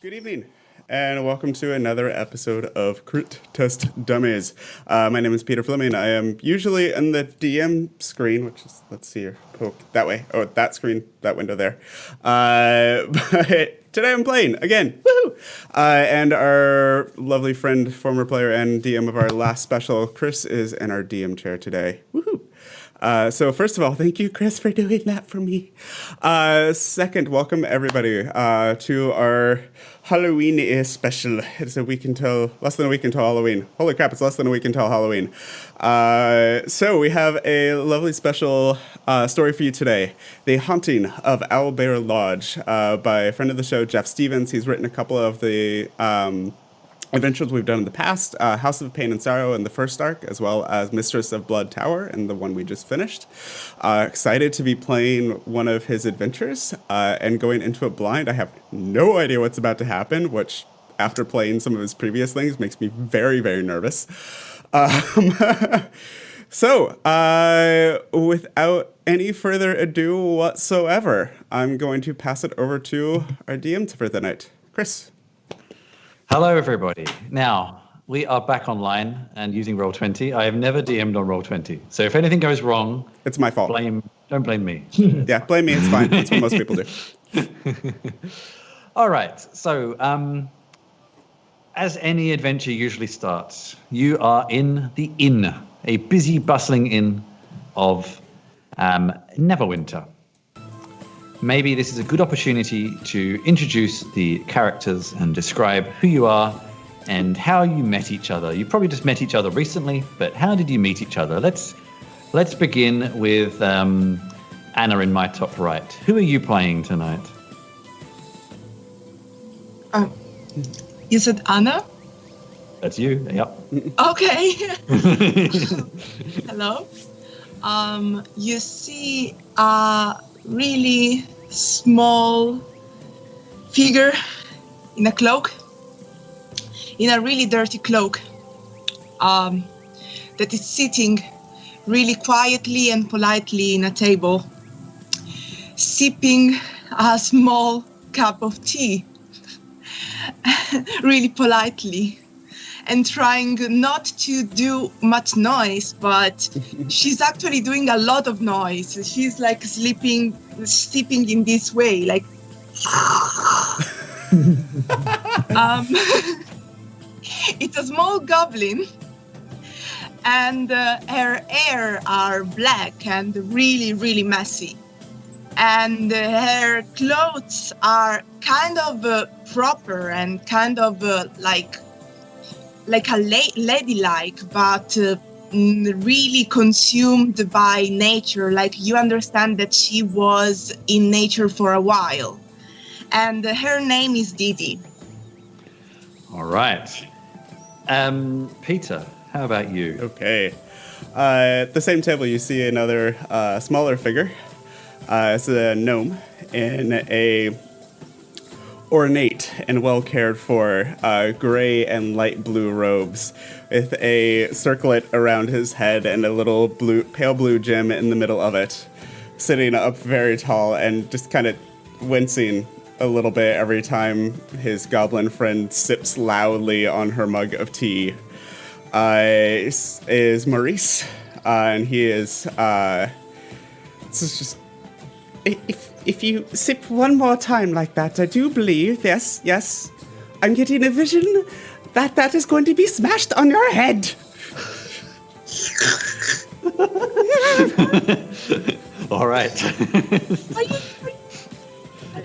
Good evening, and welcome to another episode of Crit Test Dummies. My name is Peter Fleming. I am usually in the DM screen, which is, let's see here, poke that way. Oh, that screen, that window there. But today I'm playing again, woohoo! And our lovely friend, former player, and DM of our last special, Chris, is in our DM chair today, woohoo! So first of all, thank you, Chris, for doing that for me. Second, welcome everybody to our Halloween special. It's a week until, less than a week until Halloween. Holy crap, it's less than a week until Halloween. So we have a lovely special story for you today. The Haunting of Owlbear Lodge by a friend of the show, Jeff Stevens. He's written a couple of the adventures we've done in the past, House of Pain and Sorrow in the first arc, as well as Mistress of Blood Tower in the one we just finished. Excited to be playing one of his adventures and going into it blind. I have no idea what's about to happen, which, after playing some of his previous things, makes me very, very nervous. So, without any further ado whatsoever, I'm going to pass it over to our DM for the night. Chris. Hello, everybody. Now, we are back online and using Roll20. I have never DM'd on Roll20. So if anything goes wrong... It's my fault. Don't blame me. Yeah, blame me. It's fine. That's what most people do. All right. So, as any adventure usually starts, you are in the inn, a busy, bustling inn of Neverwinter. Maybe this is a good opportunity to introduce the characters and describe who you are and how you met each other. You probably just met each other recently, but how did you meet each other? Let's begin with Anna in my top right. Who are you playing tonight? You said Anna? That's you. Yep. Okay. Hello. You see really small figure in a cloak, in a really dirty cloak, that is sitting really quietly and politely in a table, sipping a small cup of tea, really politely, and trying not to do much noise, but she's actually doing a lot of noise. She's like sleeping in this way, like. It's a small goblin, and her hair are black and really, really messy. And her clothes are kind of proper and kind of like a ladylike, but really consumed by nature. Like, you understand that she was in nature for a while. And her name is Didi. All right. Peter, how about you? Okay. At the same table, you see another smaller figure. It's a gnome in a ornate and well cared for gray and light blue robes, with a circlet around his head and a little pale blue gem in the middle of it, sitting up very tall and just kind of wincing a little bit every time his goblin friend sips loudly on her mug of tea. Is Maurice, and he is this is just, if you sip one more time like that, I do believe, yes, I'm getting a vision that is going to be smashed on your head. All right.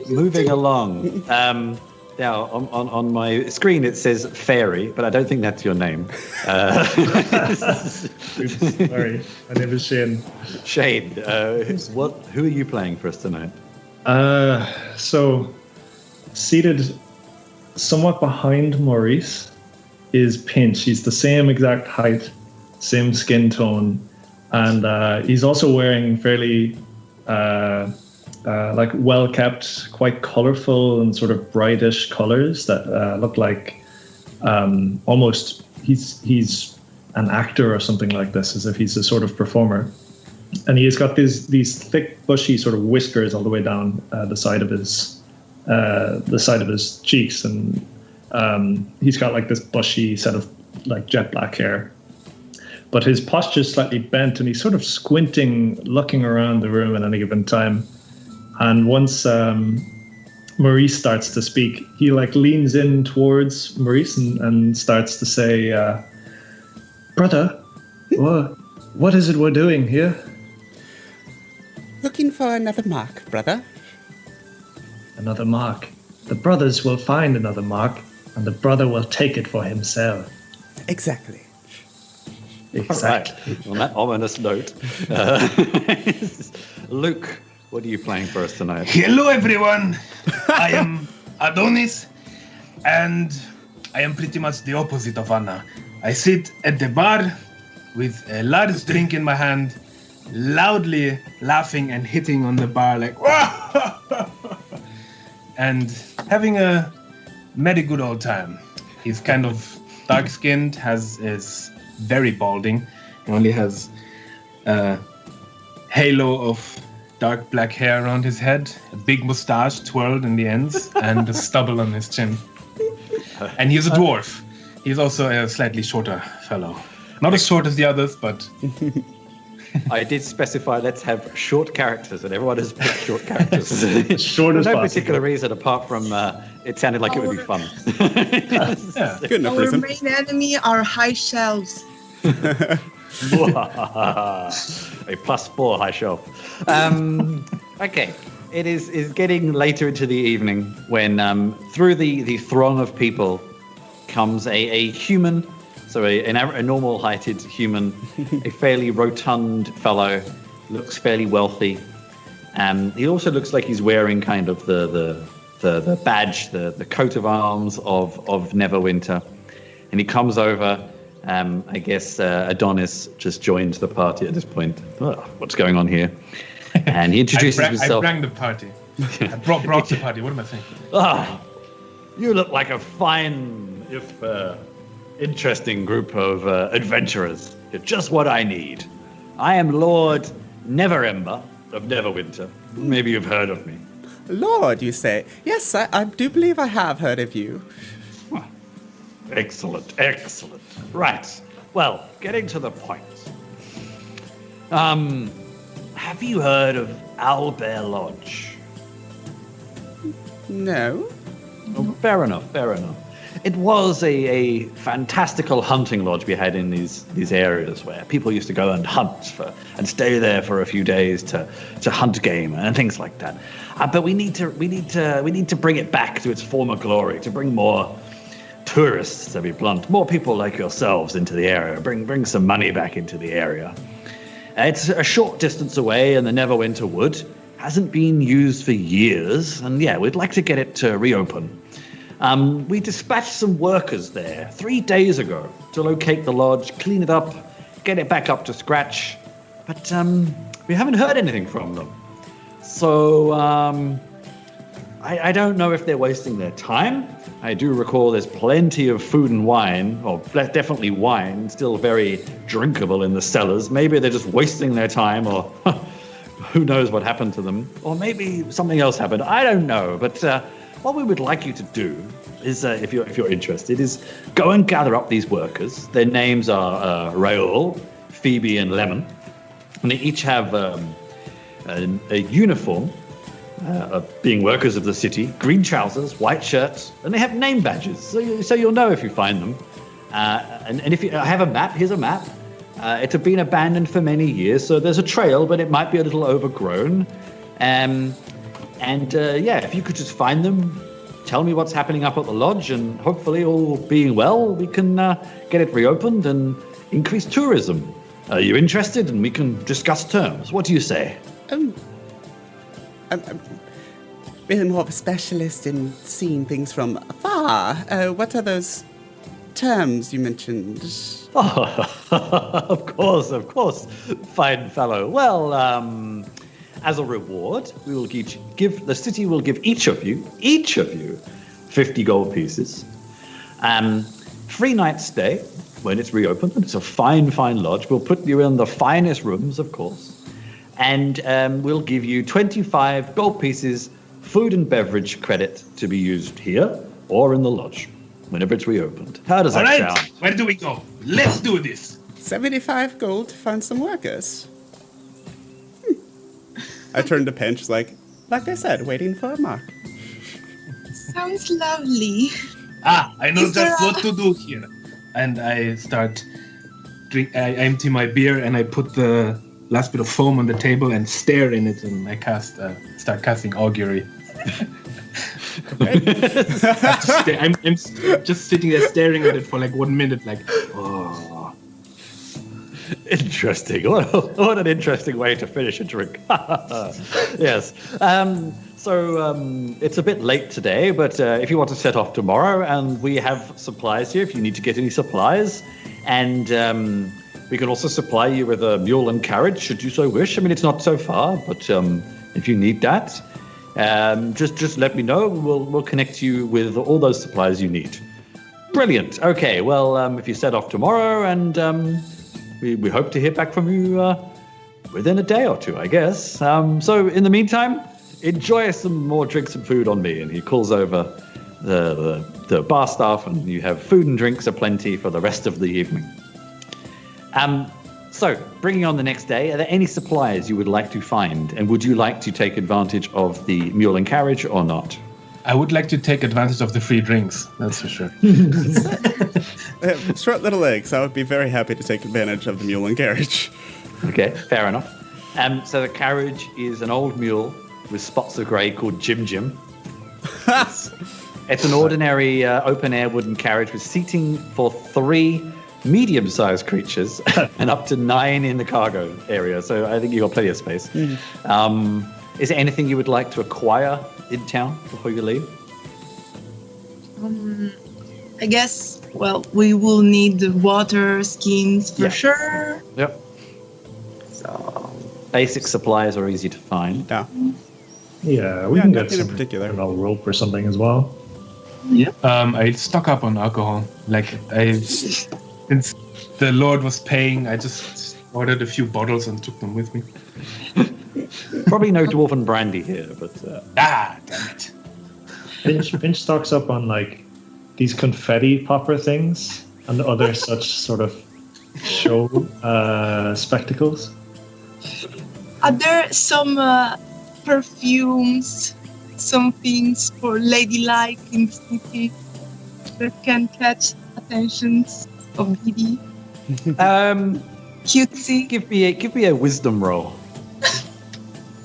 Moving along. Now, on my screen it says Fairy, but I don't think that's your name. Oops, sorry, my name is Shane. Shane, who are you playing for us tonight? So, seated somewhat behind Maurice is Pinch. He's the same exact height, same skin tone, and he's also wearing fairly like well-kept, quite colorful and sort of brightish colors that look like almost he's an actor or something like this, as if he's a sort of performer. And he has got these thick, bushy sort of whiskers all the way down the side of his the side of his cheeks, and he's got like this bushy set of like jet black hair. But his posture's slightly bent, and he's sort of squinting, looking around the room at any given time. And once Maurice starts to speak, he like leans in towards Maurice and starts to say, "Brother, what is it we're doing here?" Looking for another mark, brother. Another mark. The brothers will find another mark, and the brother will take it for himself. Exactly. Exactly. Right. On that ominous note, Luke, what are you playing for us tonight? Hello, everyone. I am Adonis, and I am pretty much the opposite of Anna. I sit at the bar with a large drink in my hand, loudly laughing and hitting on the bar like, and having a very good old time. He's kind of dark-skinned, is very balding. He only has a halo of dark black hair around his head, a big mustache twirled in the ends, and a stubble on his chin. And he's a dwarf. He's also a slightly shorter fellow. Not as short as the others, but... I did specify let's have short characters, and everyone has picked short characters. Short as no possible. particular reason apart from it sounded like it would be fun. yeah. Good enough Our reason. main enemy are high shelves. A +4 high shelf. Okay, it is getting later into the evening when through the throng of people comes a human, so a normal-heighted human, a fairly rotund fellow, looks fairly wealthy. He also looks like he's wearing kind of the badge, the coat of arms of Neverwinter. And he comes over. I guess Adonis just joined the party at this point. Oh, what's going on here? And he introduces himself. I rang the party. I brought the party. What am I thinking? Ah, you look like a fine, if interesting group of adventurers. You're just what I need. I am Lord Neverember of Neverwinter. Maybe you've heard of me. Lord, you say? Yes, I do believe I have heard of you. Excellent, excellent. Right. Well, getting to the point. Have you heard of Owlbear Lodge? No. Oh, fair enough, fair enough. It was a fantastical hunting lodge we had in these areas where people used to go and hunt and stay there for a few days to hunt game and things like that. But we need to bring it back to its former glory, to bring more tourists, to be blunt, more people like yourselves into the area, bring some money back into the area. It's a short distance away in the Neverwinter Wood, hasn't been used for years, and yeah, we'd like to get it to reopen. We dispatched some workers there 3 days ago to locate the lodge, clean it up, get it back up to scratch, but we haven't heard anything from them. So I don't know if they're wasting their time. I do recall there's plenty of food and wine, or definitely wine, still very drinkable in the cellars. Maybe they're just wasting their time, or who knows what happened to them. Or maybe something else happened. I don't know. But what we would like you to do is, if you're interested, is go and gather up these workers. Their names are Raoul, Phoebe, and Lemon. And they each have a uniform, being workers of the city, green trousers, white shirts, and they have name badges, so you'll know if you find them. And if you have a map, here's a map. It's been abandoned for many years, so there's a trail, but it might be a little overgrown. If you could just find them, tell me what's happening up at the lodge, and hopefully, all being well, we can get it reopened and increase tourism. Are you interested? And we can discuss terms. What do you say? I'm really more of a specialist in seeing things from afar. What are those terms you mentioned? Oh, of course, fine fellow. Well, as a reward, we will give the city will give each of you 50 gold pieces. Free night stay when it's reopened. It's a fine lodge. We'll put you in the finest rooms, of course. And we'll give you 25 gold pieces food and beverage credit to be used here or in the lodge whenever it's reopened. How does All that right, sound? where do we go? Let's do this. 75 gold to find some workers. I turned to Pinch, like I said, waiting for a mark. Sounds lovely. I know Is there just what to do here. And I start I empty my beer and I put the last bit of foam on the table and stare in it, and I start casting augury. I'm just sitting there staring at it for like 1 minute, like, oh. Interesting. What an interesting way to finish a drink. Yes. So it's a bit late today, but if you want to set off tomorrow, and we have supplies here if you need to get any supplies, and we can also supply you with a mule and carriage should you so wish. I mean, it's not so far, but if you need that, just let me know. We'll connect you with all those supplies you need. Brilliant. Okay. Well, if you set off tomorrow, and we hope to hear back from you within a day or two, I guess. So in the meantime, enjoy some more drinks and food on me. And he calls over the bar staff, and you have food and drinks aplenty for the rest of the evening. So bringing on the next day, are there any supplies you would like to find? And would you like to take advantage of the mule and carriage or not? I would like to take advantage of the free drinks, that's for sure. I have short little legs. I would be very happy to take advantage of the mule and carriage. Okay, fair enough. So the carriage is an old mule with spots of grey called Jim Jim. It's an ordinary open-air wooden carriage with seating for 3 medium-sized creatures and up to 9 in the cargo area. So I think you've got plenty of space. Is there anything you would like to acquire in town before you leave? I guess, well, we will need the water skins for sure. Yep. So Basic supplies are easy to find. Yeah. Yeah, we Yeah, can get nothing in some, particular. I don't know, rope or something as well. I stock up on alcohol. Since the Lord was paying, I just ordered a few bottles and took them with me. Probably no dwarven brandy here, but... Damn it. Finch stocks up on like these confetti popper things and other such sort of show spectacles. are there some perfumes, some things for ladylike in city that can catch attentions of BD? Cutesy. Give me a wisdom roll.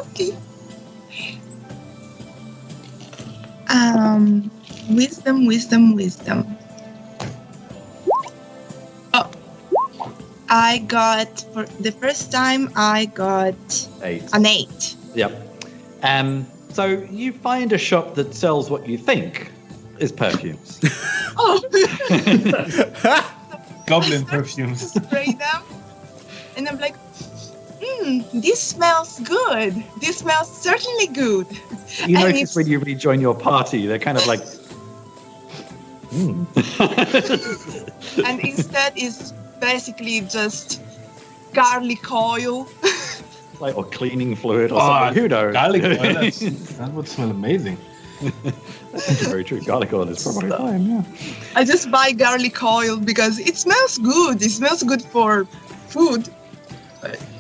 Okay. Wisdom. Oh, I got for the first time. I got 8. an 8. Yep. So you find a shop that sells what you think is perfumes. Oh, Goblin perfumes. spray them, and I'm like, this smells good. This smells certainly good. You And notice it's- when you rejoin your party, they're kind of like, And instead, it's basically just garlic oil. like or cleaning fluid or something. Who knows? Garlic oil, that would smell amazing. That's very true. Garlic oil is probably fine, yeah. I just buy garlic oil because it smells good. It smells good for food.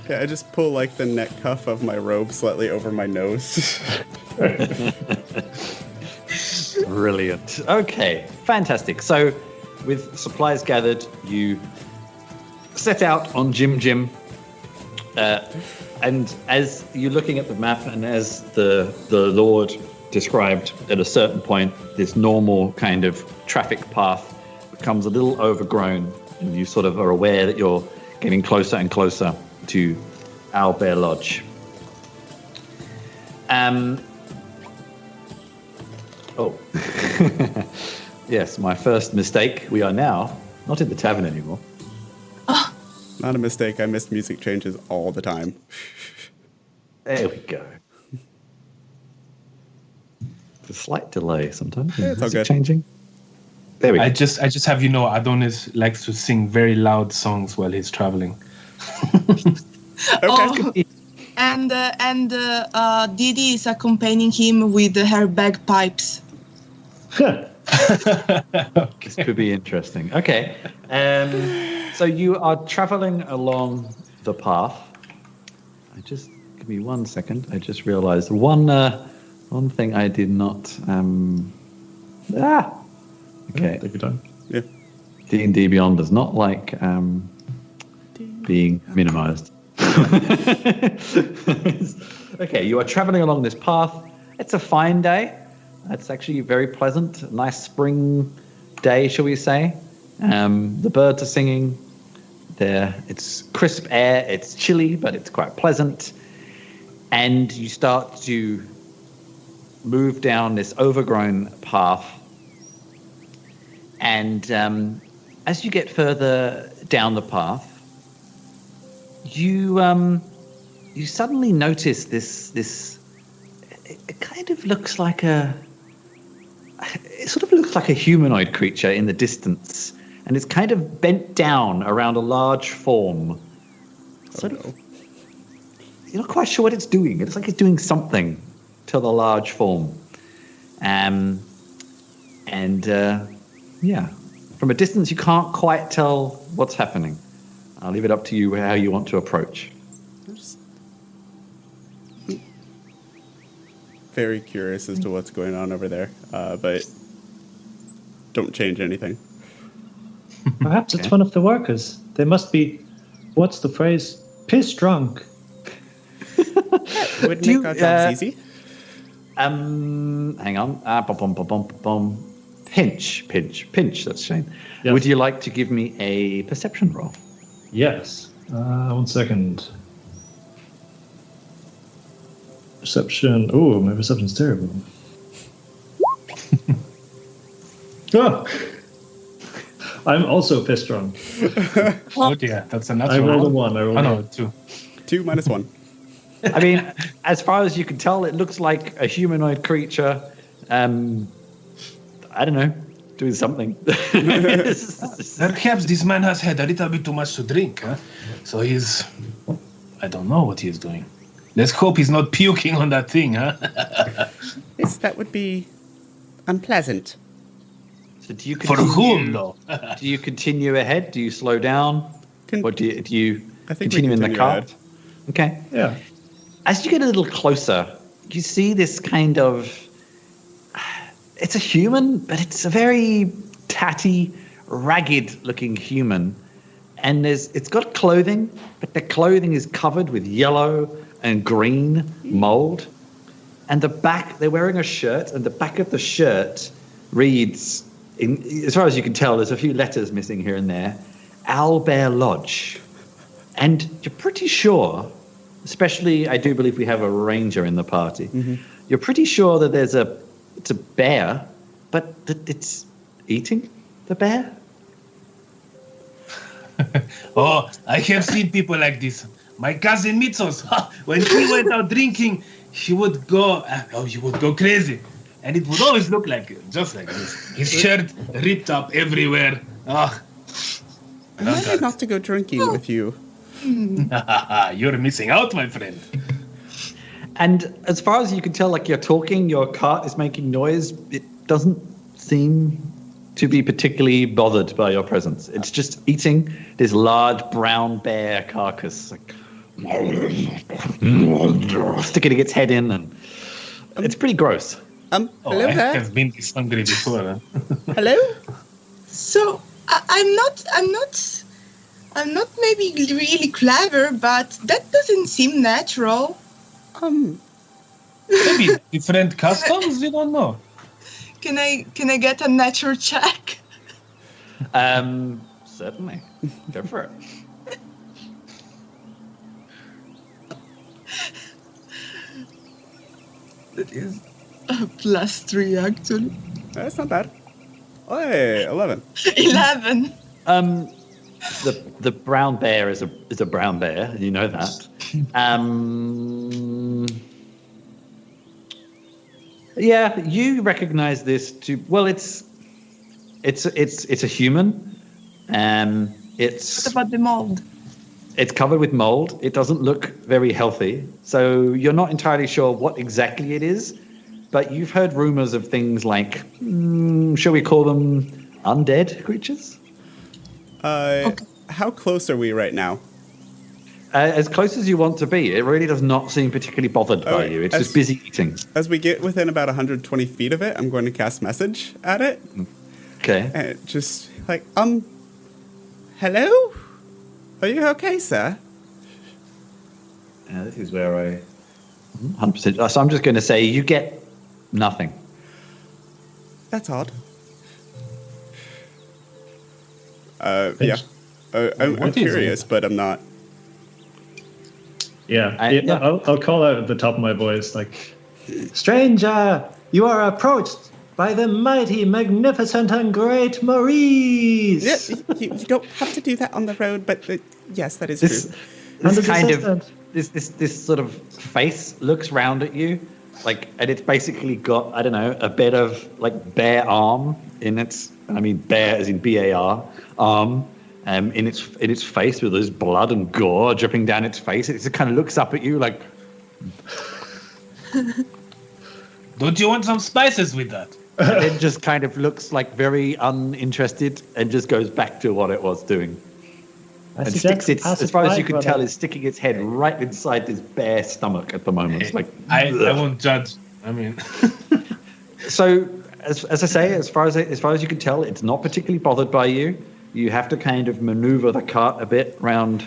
Yeah, I just pull like the neck cuff of my robe slightly over my nose. Brilliant. Okay, fantastic. So, with supplies gathered, you set out on Jim. And as you're looking at the map, and as the Lord described, at a certain point, this normal kind of traffic path becomes a little overgrown, and you sort of are aware that you're getting closer and closer to Owlbear Lodge. Yes, my first mistake. We are now not in the tavern anymore. Not a mistake. I miss music changes all the time. There we go. It's a slight delay sometimes. Yeah, it's all Is it good. changing? There we go. I just have you know, Adonis likes to sing very loud songs while he's traveling. Okay. Oh, Didi is accompanying him with her bagpipes. This could be interesting. Okay. So you are traveling along the path. Give me 1 second. I just realized one thing I did not. Okay. Take your time. Yeah. D&D Beyond does not like being minimized. Okay, you are traveling along this path. It's a fine day. It's actually very pleasant. A nice spring day, shall we say. The birds are singing. It's crisp air. It's chilly, but it's quite pleasant. And you start to move down this overgrown path. And as you get further down the path, you suddenly notice this. It kind of looks like it sort of looks like a humanoid creature in the distance, and it's kind of bent down around a large form. You're not quite sure what it's doing. It looks like it's doing something to the large form. Yeah, from a distance, you can't quite tell what's happening. I'll leave it up to you how you want to approach. I'm just very curious as to what's going on over there, but don't change anything. Perhaps it's one of the workers. They must be, what's the phrase? Piss drunk. Would make our jobs easy. Hang on. Pinch. That's Shane. Yes. Would you like to give me a perception roll? Yes. 1 second. Perception. Oh, my perception's terrible. Ah! I'm also pissed drunk. Oh dear, that's a I natural rolled a one. 1. I rolled Oh a no, 1. 2. 2 minus 1. I mean, as far as you can tell, it looks like a humanoid creature. I don't know, doing something. Perhaps this man has had a little bit too much to drink, huh? So he's... I don't know what he's doing. Let's hope he's not puking on that thing, huh? Yes, that would be unpleasant. So do you For continue, whom, though? Do you continue ahead? Do you slow down? Or do you I think we continue in the continue cart? ahead. Okay. Yeah. As you get a little closer, you see this kind of... It's a human, but it's a very tatty, ragged-looking human. And it's got clothing, but the clothing is covered with yellow and green mold. And they're wearing a shirt, and the back of the shirt reads, as far as you can tell, there's a few letters missing here and there, Owlbear Lodge. And you're pretty sure, especially I do believe we have a ranger in the party, you're pretty sure that it's a bear, but that it's eating the bear? Oh, I have seen people like this. My cousin Mitsos, when he went out drinking, he would go crazy. And it would always look just like this. His shirt ripped up everywhere. I'm ready not to go drinking with you. You're missing out, my friend. And as far as you can tell, like you're talking, your cart is making noise. It doesn't seem to be particularly bothered by your presence. It's just eating this large brown bear carcass, like sticking its head in, and it's pretty gross. Hello I there. have been this hungry before. Huh? Hello? So I'm not maybe really clever, but that doesn't seem natural. Maybe different customs, you don't know. Can I get a nature check? Certainly. Go for it. That is a +3 actually. That's not bad. Oh, hey, 11. 11. The brown bear is a brown bear, you know that. Yeah, you recognize this it's a human. What It's about the mold? It's covered with mold. It doesn't look very healthy. So you're not entirely sure what exactly it is, but you've heard rumors of things like, shall we call them undead creatures? How close are we right now? As close as you want to be. It really does not seem particularly bothered by you. It's just busy eating. As we get within about 120 feet of it, I'm going to cast message at it. Okay. And just like, hello? Are you okay, sir? This is where I 100%. So I'm just going to say you get nothing. That's odd. Yeah. I'm curious, but I'm not. Yeah, Yeah. I'll call out at the top of my voice, like, Stranger, you are approached by the mighty, magnificent, and great Maurice. Yeah, you don't have to do that on the road, but yes, that is This, true. this kind assistant. of this sort of face looks round at you, like, and it's basically got, I don't know, a bit of like bare arm in its. I mean, bare as in BAR arm. In its face with this blood and gore dripping down its face. It just kind of looks up at you like, Don't you want some spices with that? and then just kind of looks like very uninterested and just goes back to what it was doing. I And suggest sticks its, pass as it far as by, you can brother. tell, is sticking its head right inside this bare stomach at the moment. It's like, I won't judge. I mean, so as I say, as far as you can tell, it's not particularly bothered by you. You have to kind of maneuver the cart a bit around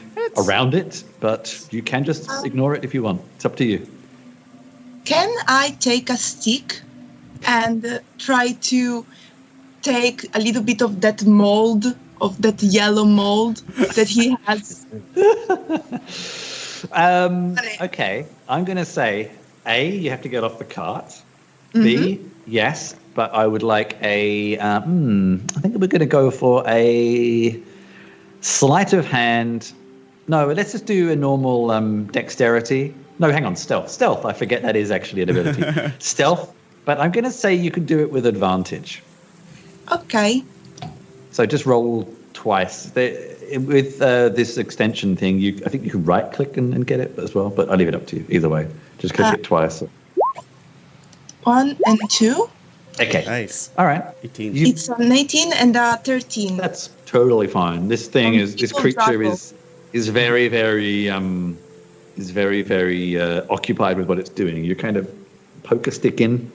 it, but you can just ignore it if you want. It's up to you. Can I take a stick and try to take a little bit of that mold, of that yellow mold that he has? Okay, I'm going to say, A, you have to get off the cart. B, yes, but I would like a, I think we're going to go for a sleight of hand. No, let's just do a normal dexterity. No, hang on, stealth. Stealth, I forget that is actually an ability. Stealth, but I'm going to say you can do it with advantage. Okay. So just roll twice. With this extension thing, I think you can right-click and get it as well, but I'll leave it up to you either way. Just click it twice. 1 and 2. Okay. Nice. All right. 18. It's an 18 and a 13. That's totally fine. This thing this Evil creature Draco. is very, very occupied with what it's doing. You kind of poke a stick in,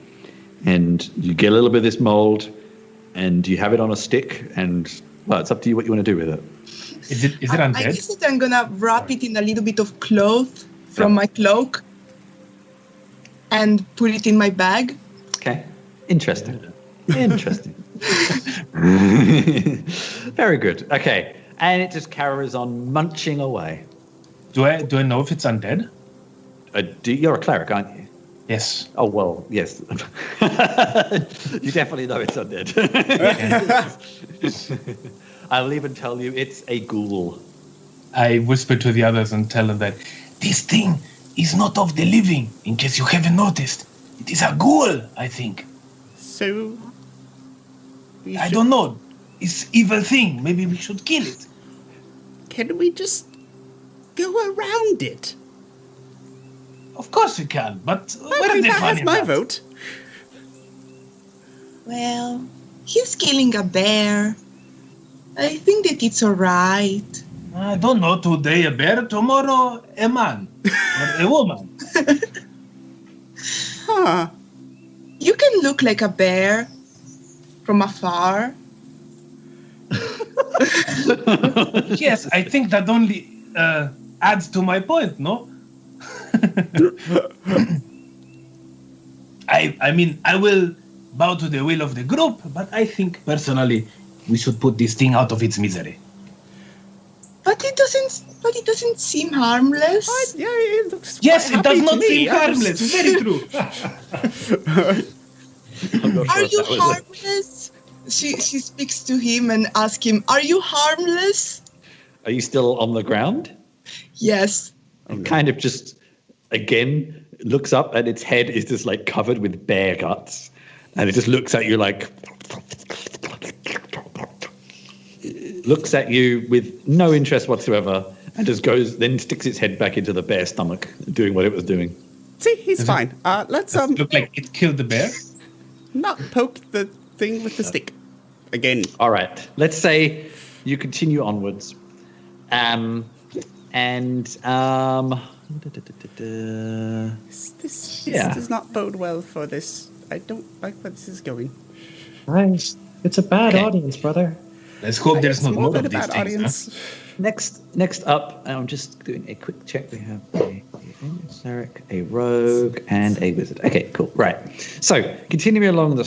and you get a little bit of this mold, and you have it on a stick, and well, it's up to you what you want to do with it. is it I undead? guess that I'm gonna wrap it in a little bit of cloth from my cloak and put it in my bag. Okay. Interesting. Interesting. Very good. Okay. And it just carries on munching away. Do I know if it's undead? You're a cleric, aren't you? Yes. Oh, well, yes. You definitely know it's undead. I'll even tell you it's a ghoul. I whisper to the others and tell them that this thing is not of the living, in case you haven't noticed. It is a ghoul, I think. So, I don't know. It's evil thing. Maybe we should kill it. can we just go around it? Of course we can, but where I are think the that fun has in my that? vote. Well, he's killing a bear. I think that it's alright. I don't know. Today a bear, tomorrow a man or a woman. Huh. You can look like a bear from afar. Yes, I think that only adds to my point, no? I mean, I will bow to the will of the group, but I think personally we should put this thing out of its misery. But it doesn't seem harmless. Yeah, it looks Yes, quite it does happy to not me. seem I harmless. just- Very true. Are you harmless? She speaks to him and asks him, "Are you harmless?" Are you still on the ground? Yes. And kind of just, again, looks up and its head is just like covered with bear guts. And it just looks at you like, looks at you with no interest whatsoever And just then sticks its head back into the bear stomach, doing what it was doing. See, he's fine. Let's Look like it killed the bear. not poke the thing with the stick again. All right. Let's say you continue onwards. This Yeah. does not bode well for this. I don't like where this is going. Nice. It's a bad Okay. audience, brother. Let's hope there's It's not more more than of a these bad things. audience. Next up, I'm just doing a quick check. We have a cleric, a rogue, and a wizard. Okay, cool. Right. So, continuing along the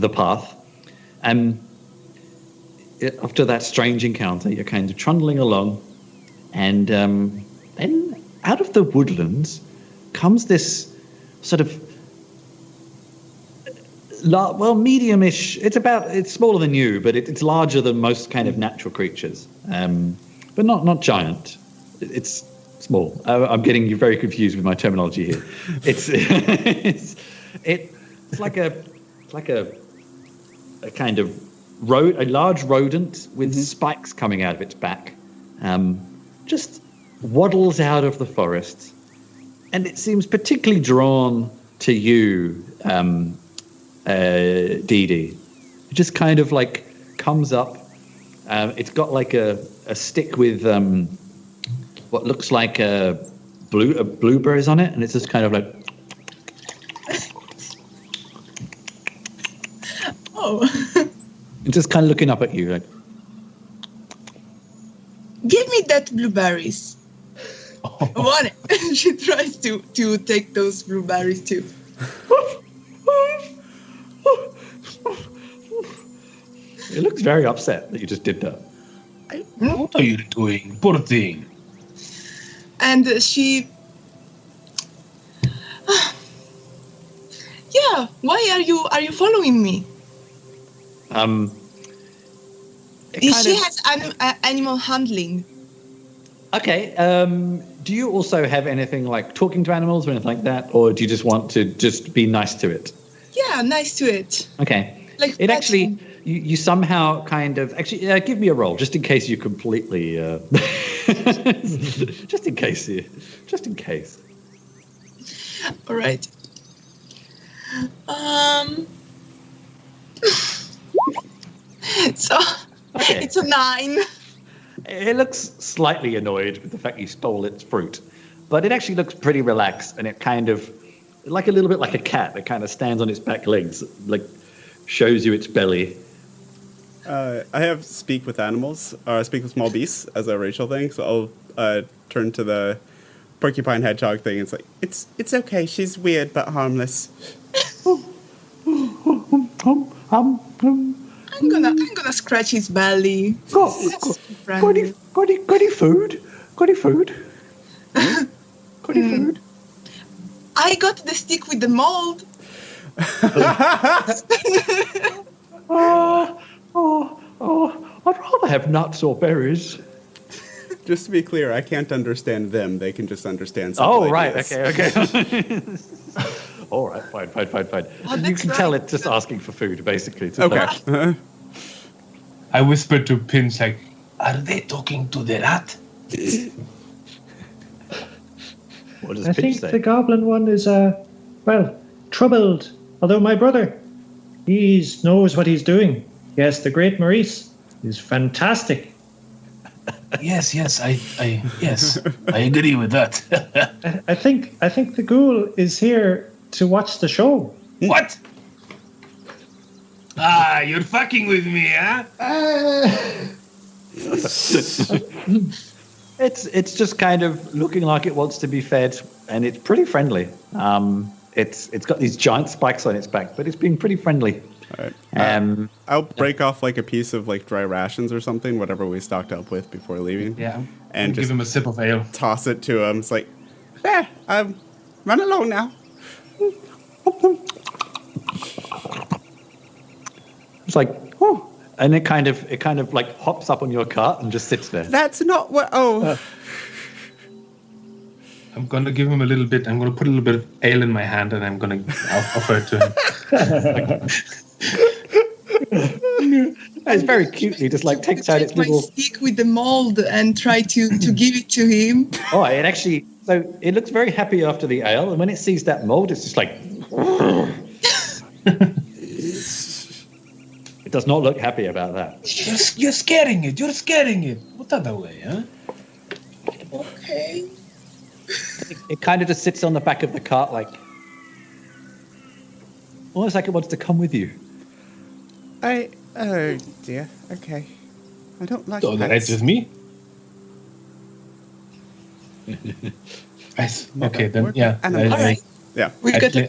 path. After that strange encounter, you're kind of trundling along, and then out of the woodlands comes this sort of medium-ish. It's smaller than you, but it's larger than most kind of natural creatures. But not giant. It's small. I'm getting you very confused with my terminology here. It's like a kind of a large rodent with spikes coming out of its back. Just waddles out of the forest, and it seems particularly drawn to you, Dee Dee. It just kind of like comes up. It's got like a stick with what looks like blueberries on it, and it's just kind of like. Oh, And just kind of looking up at you like. give me that blueberries. I want it. She tries to take those blueberries too. It looks very upset that you just did that. What are you doing? Poor thing. And she. Yeah. Why are you following me? She has animal handling. Okay. Do you also have anything like talking to animals or anything like that, or do you just want to just be nice to it? Yeah, nice to it. Okay. Like It pet actually, him. you somehow kind of actually give me a roll just in case you completely, just in case. All right. So Okay. it's a 9. It looks slightly annoyed with the fact you stole its fruit, but it actually looks pretty relaxed, and it kind of, like a little bit like a cat, it kind of stands on its back legs, like shows you its belly. I have speak with animals, or speak with small beasts as a racial thing. So I'll turn to the porcupine hedgehog thing. And it's like it's okay. She's weird but harmless. I'm gonna scratch his belly. Got any food? Got any food? Got any food? I got the stick with the mold. I'd rather have nuts or berries. Just to be clear, I can't understand them. They can just understand something. Oh, like right. this. Okay. All right. Fine. Oh, You that's can tell right. it's just asking for food, basically. It's Okay. like- I whispered to Pinch, like, are they talking to the rat? what does I Pinch think say? the goblin one is, troubled. Although my brother, he knows what he's doing. Yes, the great Maurice is fantastic. Yes, I agree with that. I think the ghoul is here to watch the show. What? Ah, you're fucking with me, huh? It's just kind of looking like it wants to be fed, and it's pretty friendly. It's got these giant spikes on its back, but it's being pretty friendly. All right. I'll break off like a piece of like dry rations or something, whatever we stocked up with before leaving. Yeah. And give just him a sip of ale. toss it to him. It's like, there, run along now. It's like, oh, and it kind of like hops up on your cart and just sits there. That's not what. Oh, I'm gonna give him a little bit. I'm gonna put a little bit of ale in my hand, and I'm gonna offer it to him. It's very cute. He just like takes out its my little. stick with the mold and try to give it to him. Oh, it actually. So it looks very happy after the ale, and when it sees that mold, it's just like. It does not look happy about that. You're scaring it. You're scaring it. Put that away, huh? Okay. It kind of just sits on the back of the cart, like almost like it wants to come with you. Oh dear. Okay. I don't like So pets. that's just me. Okay, then worked yeah. with animals. Alright. Yeah.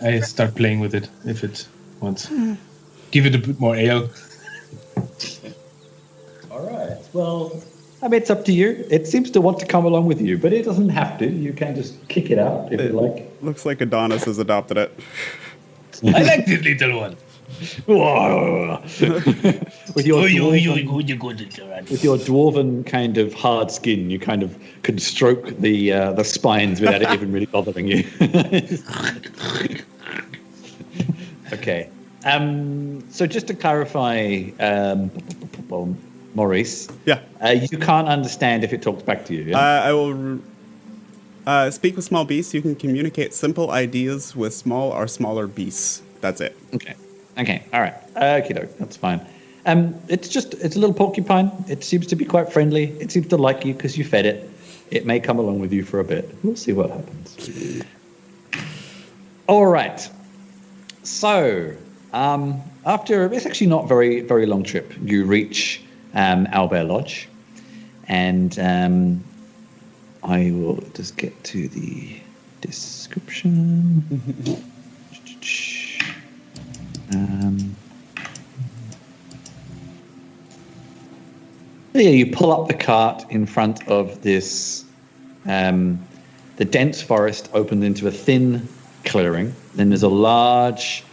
I start playing with it if it wants. Give it a bit more ale. All right. Well, I mean, it's up to you. It seems to want to come along with you, but it doesn't have to. You can just kick it out if you like. Looks like Adonis has adopted it. I like this little one. with your dwarven kind of hard skin, you kind of can stroke the spines without it even really bothering you. Okay. So just to clarify, Maurice. Yeah. You can't understand if it talks back to you. Yeah? I will speak with small beasts. You can communicate simple ideas with small or smaller beasts. That's it. Okay. All right. Okay, that's fine. It's a little porcupine. It seems to be quite friendly. It seems to like you because you fed it. It may come along with you for a bit. We'll see what happens. All right. So, after it's actually not very, very long trip, you reach Owlbear Lodge, and I will just get to the description. Yeah, you pull up the cart in front of this. The dense forest opened into a thin clearing. Then there's a large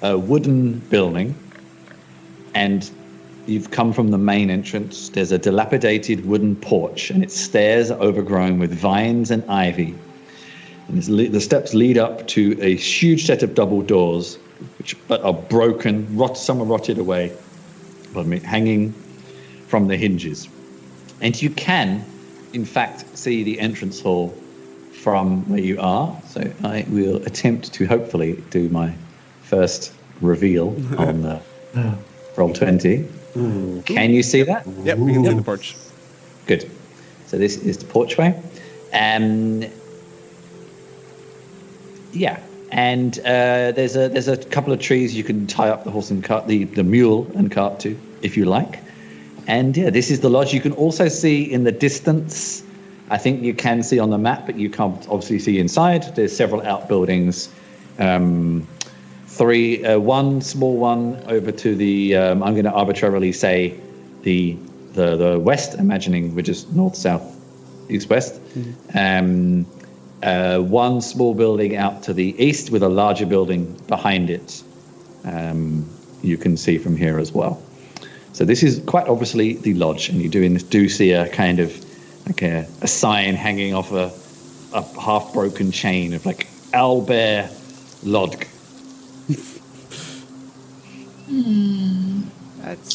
wooden building, and you've come from the main entrance. There's a dilapidated wooden porch, and its stairs are overgrown with vines and ivy. And the steps lead up to a huge set of double doors, which but are broken, some are rotted away, hanging from the hinges. And you can, in fact, see the entrance hall from where you are. So I will attempt to hopefully do my first reveal on the Roll20. Can you see that? Yep, we can see the porch. Good. So this is the porchway. Yeah. And there's a couple of trees you can tie up the horse and cart, the mule and cart to, if you like. And yeah, this is the lodge. You can also see in the distance, I think you can see on the map, but you can't obviously see inside. There's several outbuildings. One small one over to the, I'm going to arbitrarily say the west, imagining we're just north, south, east, west. One small building out to the east with a larger building behind it. You can see from here as well. So this is quite obviously the lodge, and you do see a kind of like a sign hanging off a half-broken chain of like Owlbear Lodge. That's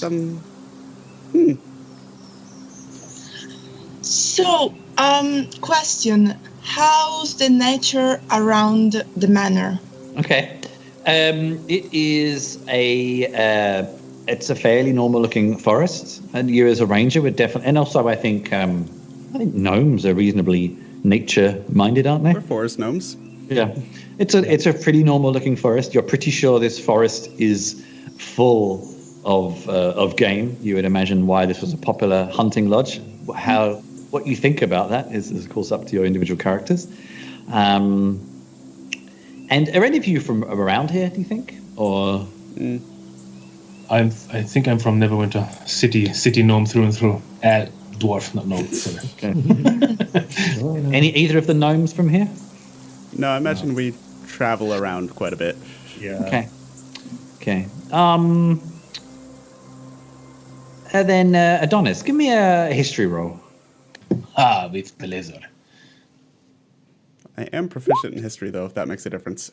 So, question: how's the nature around the manor? Okay, it is it's a fairly normal-looking forest, and you as a ranger would definitely. And also, I think gnomes are reasonably nature-minded, aren't they? We're forest gnomes. Yeah, it's a pretty normal-looking forest. You're pretty sure this forest is full of game. You would imagine why this was a popular hunting lodge. What you think about that is of course up to your individual characters. And are any of you from around here? Do you think, or? I think I'm from Neverwinter, city gnome through and through. Dwarf, not gnome. Sorry. Okay. Either of the gnomes from here? No, I imagine we travel around quite a bit. Yeah. Okay. And then Adonis, give me a history roll. With pleasure. I am proficient in history, though, if that makes a difference.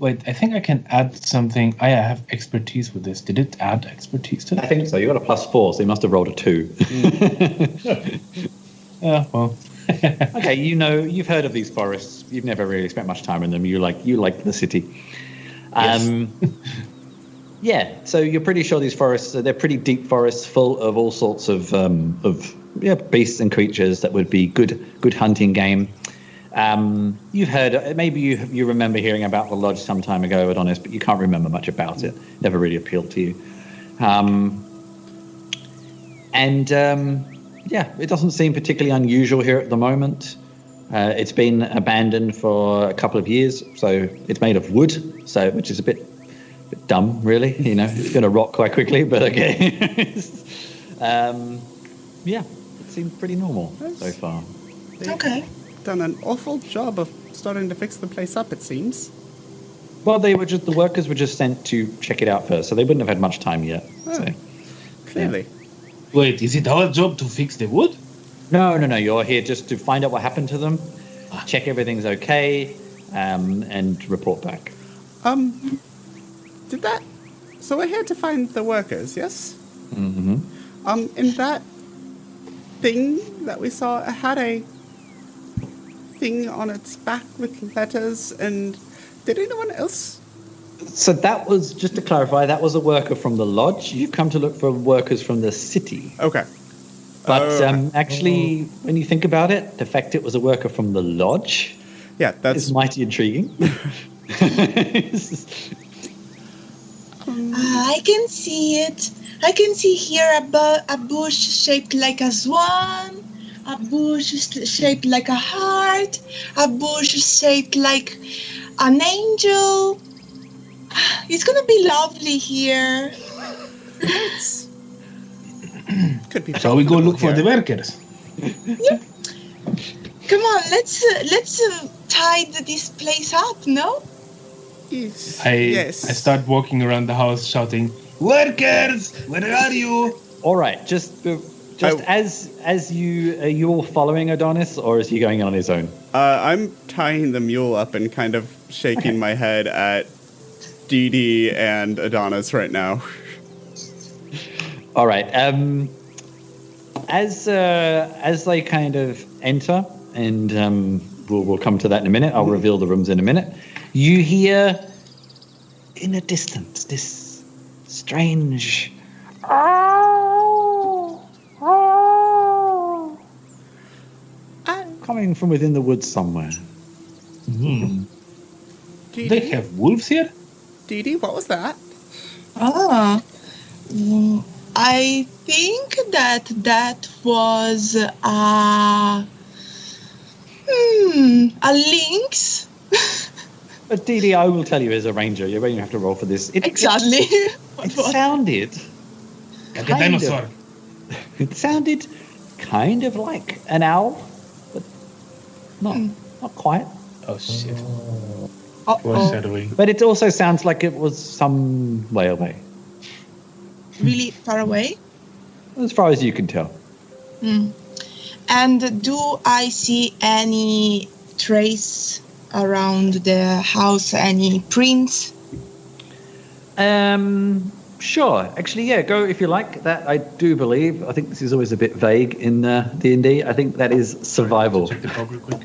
Wait, I think I can add something. I have expertise with this. Did it add expertise to I that? think so. You got a +4, so you must have rolled a 2. Yeah, well. Okay, you've heard of these forests. You've never really spent much time in them. You like the city. Yes. Yeah, so you're pretty sure these forests, they're pretty deep forests full of all sorts of beasts and creatures that would be good hunting game. You've heard, maybe you remember hearing about the lodge some time ago, Adonis, but you can't remember much about it. Never really appealed to you. It doesn't seem particularly unusual here at the moment. It's been abandoned for a couple of years, so it's made of wood, which is a bit dumb, really. It's going to rot quite quickly, but okay. It seems pretty normal so far. Okay. Done an awful job of starting to fix the place up, it seems. Well, the workers were just sent to check it out first, so they wouldn't have had much time yet. So. Clearly. Wait, is it our job to fix the wood? No. You're here just to find out what happened to them, check everything's okay, and report back. Did that... So we're here to find the workers, yes? Mm-hmm. In that thing that we saw, it had a thing on its back with letters, and did anyone else... So that was, just to clarify, that was a worker from the lodge. You've come to look for workers from the city. Okay. But actually, when you think about it, the fact it was a worker from the lodge is mighty intriguing. I can see it. I can see here a bush shaped like a swan, a bush shaped like a heart, a bush shaped like an angel. It's gonna be lovely here. Could be. Shall we go look for the workers? Yep. Come on, let's tidy this place up. No? Yes. I start walking around the house shouting, "Workers, where are you?" All right, just as you are you all following Adonis, or is he going on his own? I'm tying the mule up and kind of shaking my head at Dee Dee and Adonis right now. All right. As they kind of enter, and we'll come to that in a minute. I'll reveal the rooms in a minute. You hear in the distance this strange coming from within the woods somewhere. They have wolves here? Dee Dee, what was that? I think that was a lynx. But Dee Dee, I will tell you as a ranger, you won't have to roll for this. Exactly. It sounded Like a dinosaur. It sounded kind of like an owl, but not quite. Oh shit. Uh-oh. Foreshadowing. But it also sounds like it was some way away, Really far away. as far as you can tell. And do I see any trace around the house? Any prints? Sure. Actually, yeah, go if you like. That I do believe. I think this is always a bit vague in D&D. I think that is survival. Check the fog real quick.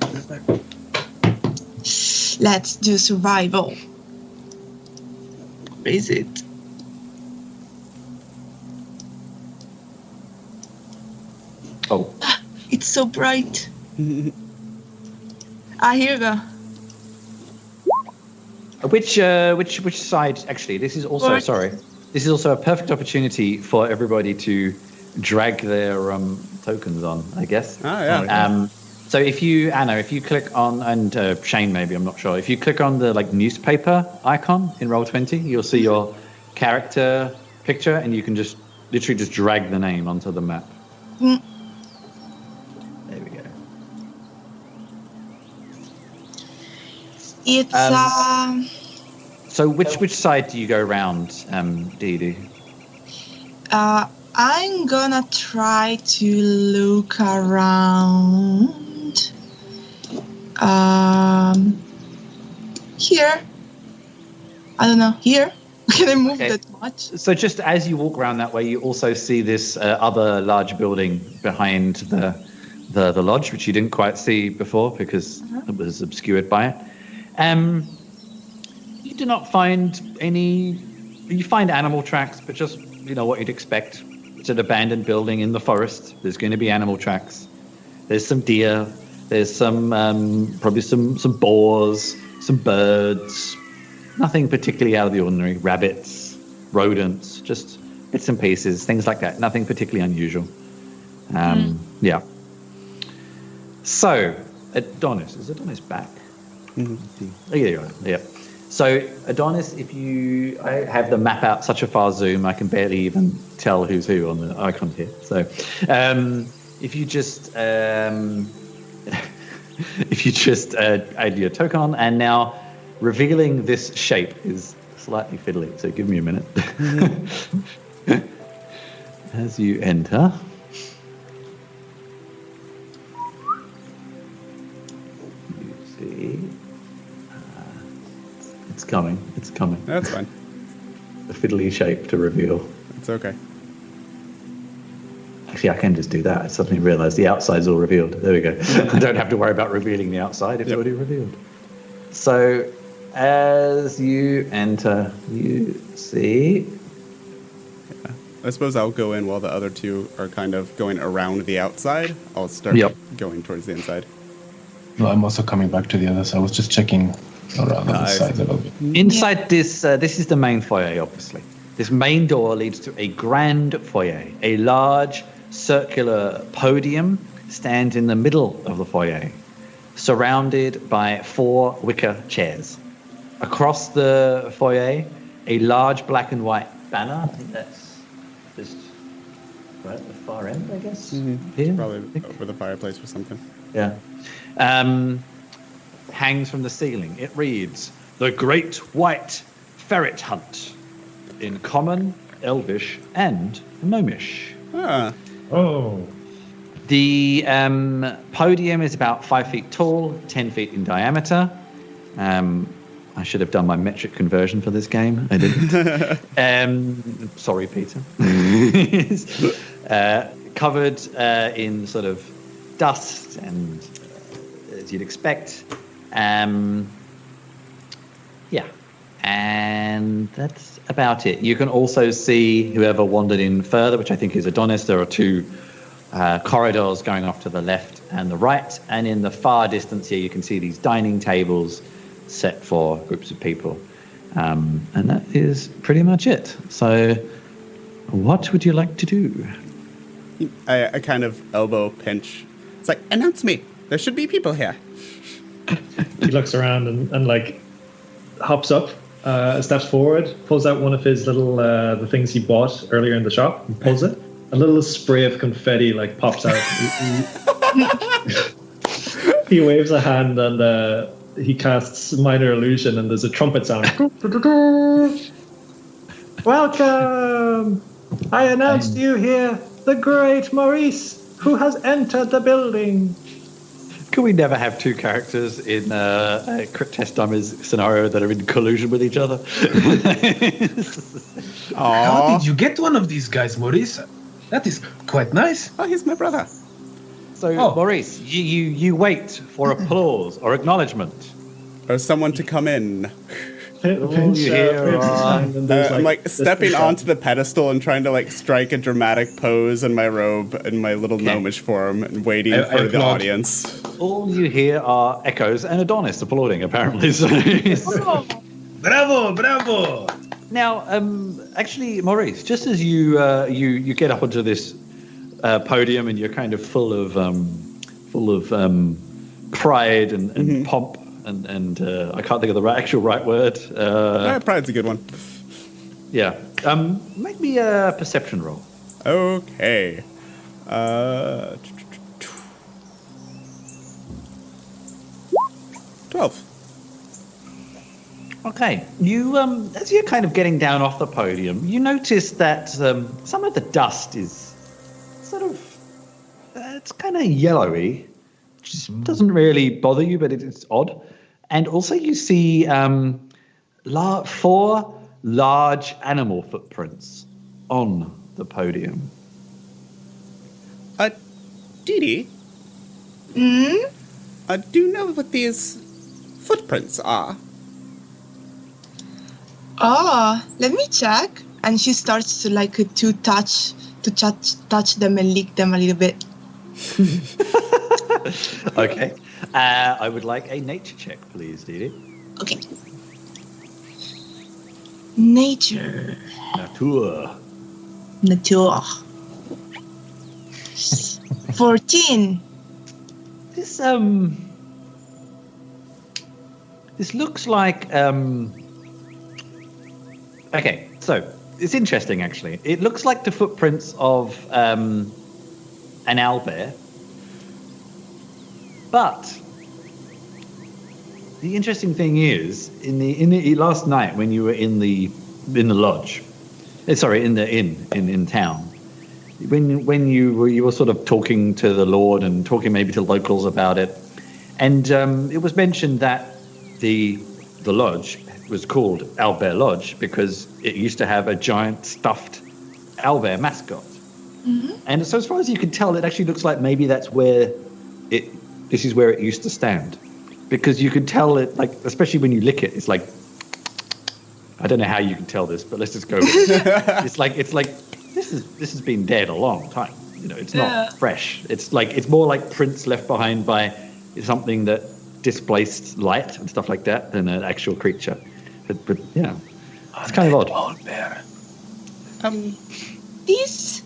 Let's do survival. Where is it? Oh, It's so bright. Here you go. which side? Actually, this is also Or- sorry. This is also a perfect opportunity for everybody to drag their tokens on, I guess. Oh, yeah. So if you, Anna, if you click on, and Shane maybe, I'm not sure, if you click on the newspaper icon in Roll20, you'll see your character picture, and you can just literally just drag the name onto the map. Mm. There we go. It's So which side do you go around, Dee Dee? I'm gonna try to look around. Here. I don't know, here? Can I move Okay. that much? So just as you walk around that way, you also see this other large building behind the lodge, which you didn't quite see before because it was obscured by it. You do not find any. You find animal tracks, but just what you'd expect. It's an abandoned building in the forest. There's going to be animal tracks. There's some deer. There's some probably some boars, some birds. Nothing particularly out of the ordinary. Rabbits, rodents, just bits and pieces, things like that. Nothing particularly unusual. Yeah. So, Adonis. Is Adonis back? Mm-hmm. Oh, yeah, you are. Yeah. So, Adonis, I have the map out such a far zoom, I can barely even tell who's who on the icon here. So, if you just add your token on, and now revealing this shape is slightly fiddly, so give me a minute. As you enter. You see. It's coming. That's fine. The fiddly shape to reveal. It's okay. Actually, I can just do that. I suddenly realised the outside's all revealed. There we go. I don't have to worry about revealing the outside. It's already revealed. So, as you enter, you see... Yeah. I suppose I'll go in while the other two are kind of going around the outside. I'll start going towards the inside. No, I'm also coming back to the other side. I was just checking around on the sides a little bit. Inside this is the main foyer, obviously. This main door leads to a grand foyer. A large circular podium stands in the middle of the foyer, surrounded by 4 wicker chairs. Across the foyer, a large black and white banner. I think that's just right at the far end, I guess. Here, Probably over the fireplace or something. Yeah. Hangs from the ceiling. It reads, "The Great White Ferret Hunt," in Common, Elvish, and Gnomish. Ah. Oh. The podium is about 5 feet tall, 10 feet in diameter. I should have done my metric conversion for this game. I didn't. Sorry, Peter. Covered in sort of dust and as you'd expect. Yeah. And that's about it. You can also see whoever wandered in further, which I think is Adonis. There are 2 corridors going off to the left and the right. And in the far distance here, you can see these dining tables set for groups of people. And that is pretty much it. So what would you like to do? I kind of elbow pinch. It's like, announce me. There should be people here. He looks around and like hops up, steps forward, pulls out one of his little the things he bought earlier in the shop, and pulls it. A little spray of confetti like pops out. He waves a hand and he casts minor illusion, and there's a trumpet sound. Welcome! I announce to you here the great Maurice, who has entered the building. Can we never have 2 characters in a Crit Test Dummies scenario that are in collusion with each other? How did you get one of these guys, Maurice? That is quite nice. Oh, he's my brother. So, Maurice, you wait for applause or acknowledgement. Or someone to come in. Pinch, I'm like stepping onto the pedestal and trying to like strike a dramatic pose in my robe in my little gnomish form and waiting for the audience. All you hear are echoes and Adonis applauding, apparently. So. Bravo, bravo! Now, actually, Maurice, just as you get up onto this podium and you're kind of full of pride and pomp. And I can't think of the actual right word. Pride's a good one. Yeah. Make me a perception roll. Okay. 12. Okay. You, as you're kind of getting down off the podium, you notice that some of the dust is sort of, it's kind of yellowy. Which doesn't really bother you, but it's odd. And also you see 4 large animal footprints on the podium. Dee Dee, do you know what these footprints are? Oh, let me check. And she starts to touch them and lick them a little bit. Okay. I would like a nature check, please, Didi. Okay. Nature. Nature. 14. This looks like okay, so it's interesting actually. It looks like the footprints of an owlbear. But the interesting thing is, in the last night when you were in the lodge, in the inn in town, when you were sort of talking to the Lord and talking maybe to locals about it, and it was mentioned that the lodge was called Owlbear Lodge because it used to have a giant stuffed owlbear mascot. Mm-hmm. And so as far as you can tell, it actually looks like maybe that's where this is where it used to stand, because you could tell it, like, especially when you lick it, it's like, I don't know how you can tell this, but let's just go with it. It's like this has been dead a long time. You know, it's not fresh. It's more like prints left behind by something that displaced light and stuff like that than an actual creature. But yeah, it's kind of odd. Owlbear. This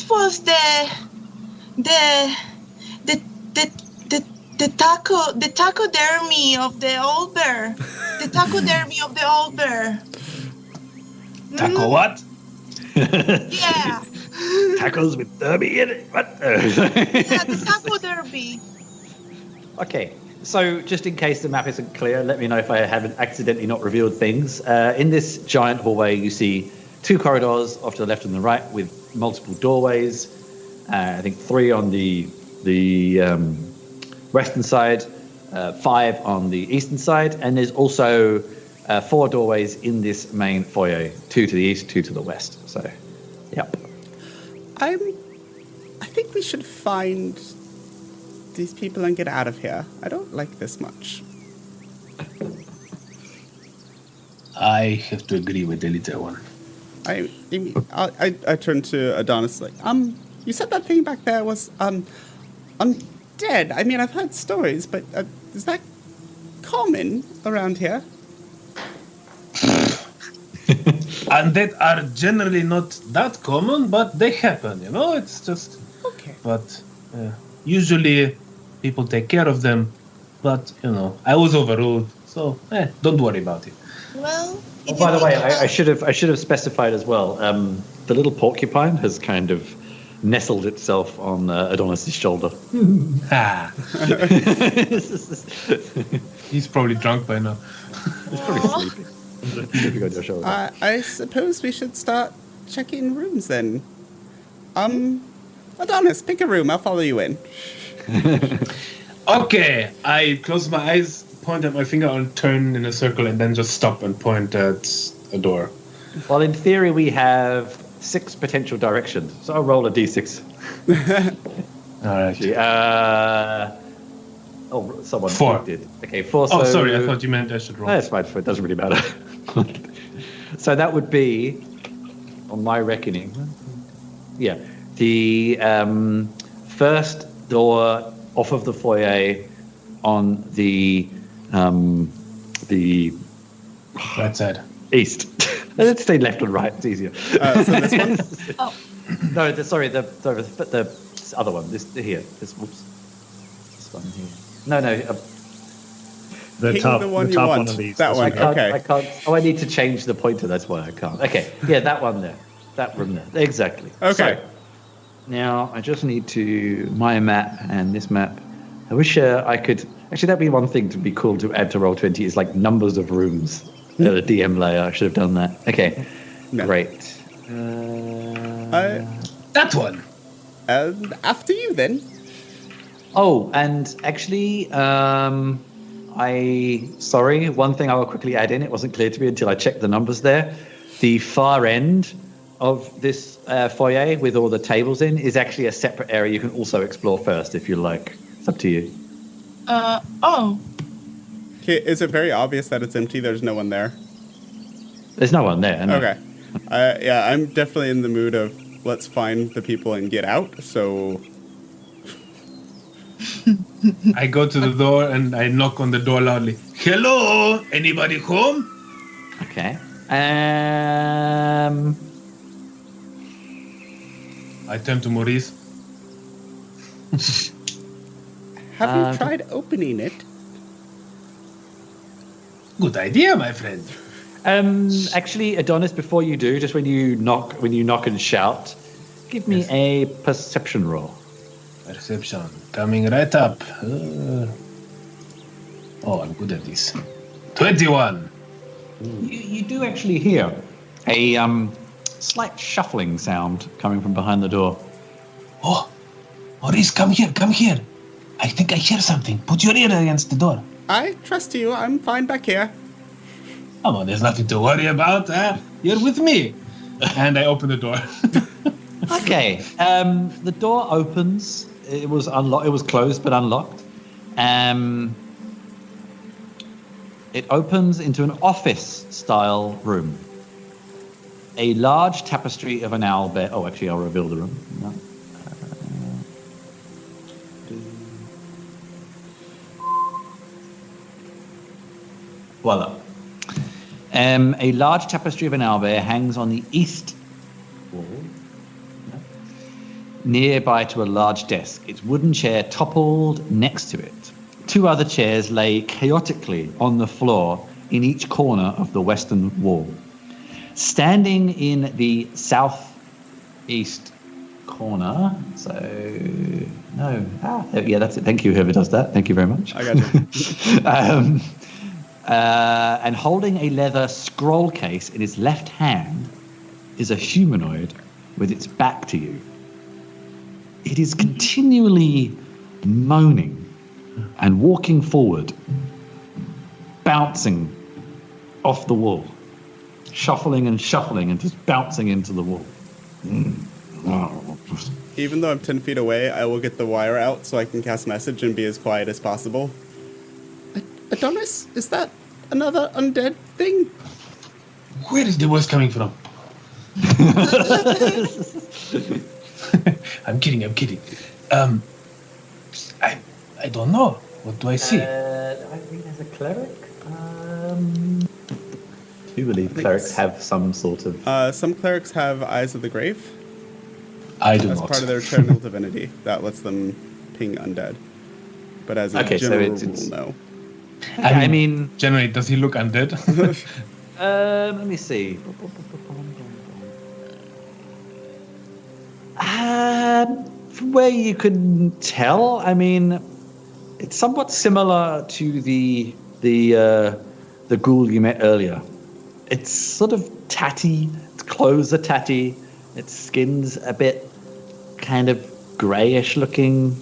was the taxidermy of the owlbear. The taxidermy of the owlbear. Taco what? Yeah. Tacos with derby in it. What? Yeah, the taxidermy. Okay, so just in case the map isn't clear, let me know if I haven't accidentally not revealed things. In this giant hallway, you see 2 corridors off to the left and the right with multiple doorways. I think 3 on the western side, 5 on the eastern side, and there's also 4 doorways in this main foyer, 2 to the east, 2 to the west. So, yep. I think we should find these people and get out of here. I don't like this much. I have to agree with the little one. I turn to Adonis like, you said that thing back there was undead. I mean, I've heard stories, but is that common around here? Undead are generally not that common, but they happen, you know? It's just... Okay. But usually people take care of them, but, you know, I was overruled, so don't worry about it. Well, Oh, by the way, I should have specified as well. The little porcupine has kind of nestled itself on Adonis' shoulder. He's probably drunk by now. He's probably sleeping. Sleeping on your shoulder. I suppose we should start checking rooms then. Adonis, pick a room. I'll follow you in. Okay, I close my eyes, point at my finger, and turn in a circle, and then just stop and point at a door. Well, in theory, we have 6 potential directions, so I'll roll a d6. All right. Someone 4 did. Okay, 4. Oh, so sorry, I thought you meant I should roll. That's fine. It doesn't really matter. So that would be, on my reckoning, yeah, the first door off of the foyer on the Right side. east. Let's say left and right. It's easier. So this one? Oh. No, the other one. This here. This one here. No. The Pick top, the one the you top want. one of these. That one. I can't. Oh, I need to change the pointer. That's why I can't. Okay. Yeah, that one there. That room there. Exactly. Okay. So, now I just need to my map and this map. I wish I could. Actually, that'd be one thing to be cool to add to Roll20 is like numbers of rooms. The DM layer. I should have done that. Okay. No. Great. That one. After you then. Oh, and actually, Sorry, one thing I will quickly add in, it wasn't clear to me until I checked the numbers there. The far end of this foyer with all the tables in is actually a separate area you can also explore first if you like. It's up to you. Oh. Okay, is it very obvious that it's empty? There's no one there. There's no one there. No. Okay. Yeah, I'm definitely in the mood of let's find the people and get out. So I go to the door and I knock on the door loudly. Hello, anybody home? Okay. I turn to Maurice. have you tried opening it? Good idea, my friend. Actually, Adonis, before you do, just when you knock and shout, give me a perception roll. Perception. Coming right up. I'm good at this. 21. You do actually hear a slight shuffling sound coming from behind the door. Oh, Maurice, come here. I think I hear something. Put your ear against the door. I trust you. I'm fine back here. Come on, there's nothing to worry about. You're with me. And I open the door. Okay. The door opens. It was unlocked. It was closed but unlocked. It opens into an office-style room. A large tapestry of an owlbear. Oh, actually, I'll reveal the room. No. Voila. A large tapestry of an owlbear hangs on the east wall, nearby to a large desk. Its wooden chair toppled next to it. Two other chairs lay chaotically on the floor in each corner of the western wall. Standing in the southeast corner, that's it. Thank you, whoever does that. Thank you very much. I got you. And holding a leather scroll case in his left hand is a humanoid with its back to you. It is continually moaning and walking forward, bouncing off the wall, shuffling and just bouncing into the wall. Even though I'm 10 feet away, I will get the wire out so I can cast message and be as quiet as possible. Adonis, is that another undead thing? Where is the voice coming from? I'm kidding. I don't know. What do I see? I think there's a cleric. I do believe clerics have some sort of... Some clerics have Eyes of the Grave. I do That's not. part of their eternal divinity. That lets them ping undead. But as a general rule, no. I mean... Generally, does he look undead? Let me see. From where you can tell, I mean, it's somewhat similar to the ghoul you met earlier. It's sort of tatty. Its clothes are tatty. Its skin's a bit kind of greyish looking.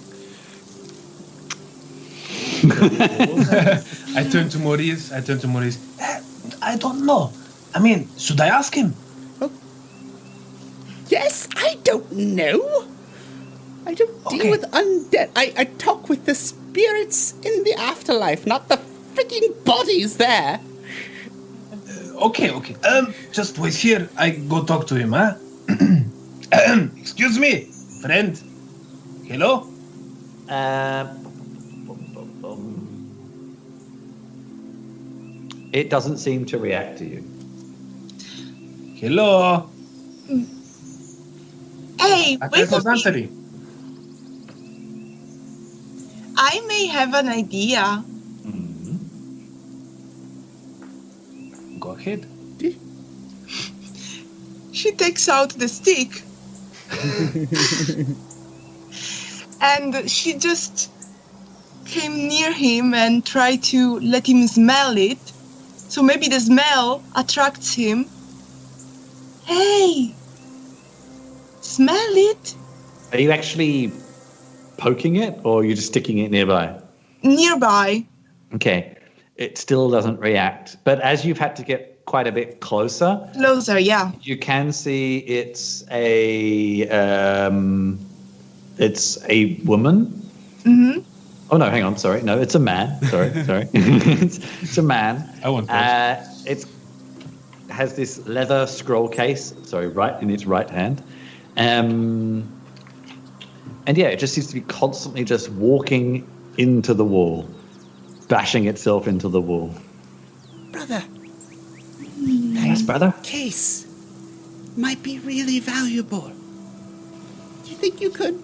I turn to Maurice. I don't know. I mean, should I ask him? Yes, I don't know. I don't deal with undead. I talk with the spirits in the afterlife, not the freaking bodies there. Okay. Just wait here. I go talk to him, huh? Excuse me, friend. Hello? It doesn't seem to react to you. Hello? Hey, wait a minute. answering. I may have an idea. Go ahead. She takes out the stick. And she just came near him and tried to let him smell it. So maybe the smell attracts him. Hey! Smell it? Are you actually poking it, or are you just sticking it nearby? Nearby. Okay. It still doesn't react. But as you've had to get quite a bit closer, Closer, yeah. you can see it's a woman. Mm-hmm. Oh no, hang on, sorry. No, it's a man. Sorry. it's a man. I want those. It has this leather scroll case, right in its right hand. And yeah, it just seems to be constantly just walking into the wall, bashing itself into the wall. Brother, Yes, brother. case might be really valuable. Do you think you could?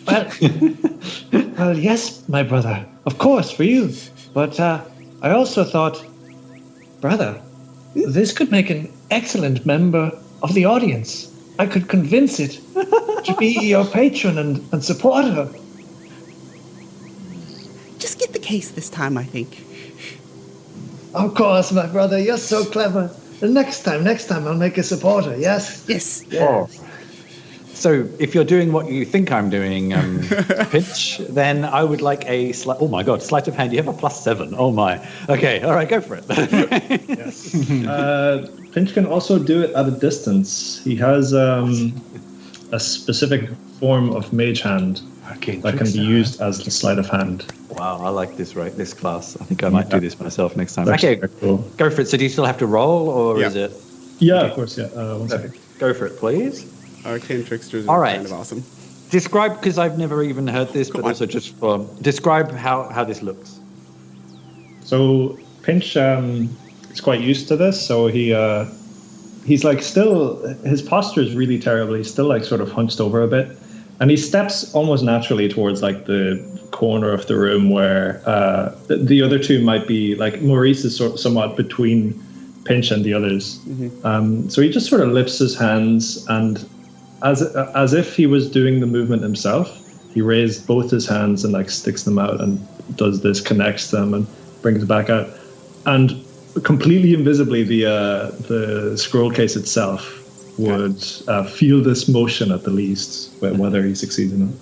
Well, yes, my brother. Of course, for you. But I also thought, brother, this could make an excellent member of the audience. I could convince it to be your patron and supporter. Just get the case this time, I think. Of course, my brother. You're so clever. Next time, I'll make a supporter. Yes. Yes. Oh. So if you're doing what you think I'm doing, Pinch, then I would like a sleight. Oh my God, sleight of hand. You have a +7. Oh my. Okay. All right. Go for it. Pinch can also do it at a distance. He has a specific form of mage hand that can be used as the sleight of hand. Wow, I like this class. I think I might do this myself next time. That's Okay, very cool. go for it. So do you still have to roll, or Yeah. is it? Yeah, of course. Yeah. One second. Go for it, please. Arcane tricksters All are right. kind of awesome. Describe, because I've never even heard this, but Come on. also just describe how this looks. So Pinch is quite used to this. So he's like still, his posture is really terrible. He's still like sort of hunched over a bit, and he steps almost naturally towards like the corner of the room where the other two might be. Like Maurice is somewhat between Pinch and the others. So he just sort of lifts his hands, and as if he was doing the movement himself, he raised both his hands and like sticks them out and does this, connects them and brings it back out, and completely invisibly the scroll case itself would feel this motion at the least, whether he succeeds or not.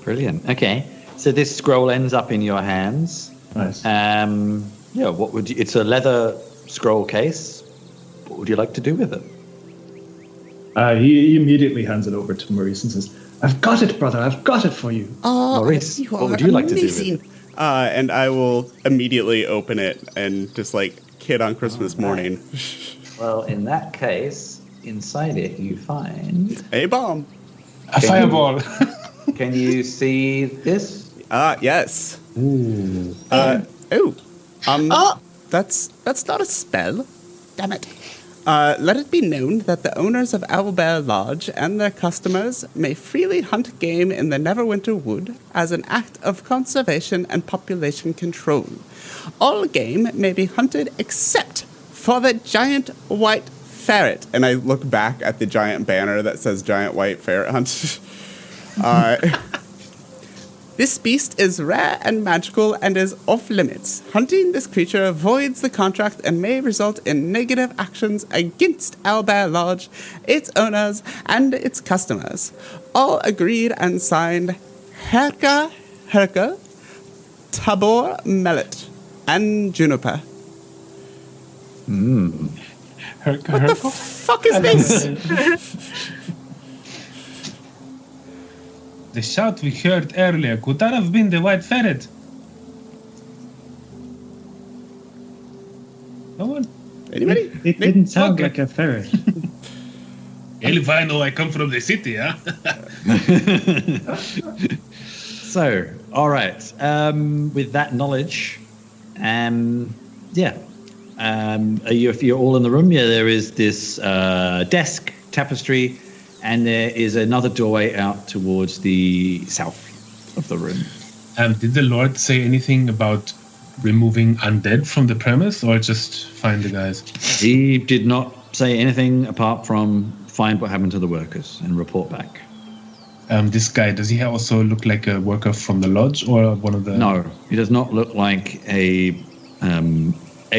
Brilliant. Okay, so this scroll ends up in your hands. Nice. Yeah. What would you? It's a leather scroll case. What would you like to do with it? He immediately hands it over to Maurice and says, "I've got it, brother. I've got it for you." Oh, Maurice, you what are would you like to do with amazing. And I will immediately open it and just like kid on Christmas morning. Well, in that case, inside it you find. A bomb. A fireball. Can you see this? Yes. Ooh. Oh, That's not a spell. Damn it. Let it be known that the owners of Owlbear Lodge and their customers may freely hunt game in the Neverwinter Wood as an act of conservation and population control. All game may be hunted except for the giant white ferret. And I look back at the giant banner that says Giant White Ferret Hunt. This beast is rare and magical and is off limits. Hunting this creature voids the contract and may result in negative actions against Owlbear Lodge, its owners, and its customers. All agreed and signed Herka, Tabor Mellet, and Juniper. What the fuck is this? The shout we heard earlier, could that have been the white ferret? No one? Anybody? It didn't sound Okay. like a ferret. If I know I come from the city, huh? So, all right. With that knowledge, if you're all in the room, there is this desk, tapestry, and there is another doorway out towards the south of the room. Did the Lord say anything about removing undead from the premise, or just find the guys? He did not say anything apart from find what happened to the workers and report back. This guy, does he also look like a worker from the lodge, or one of the... No, he does not look like a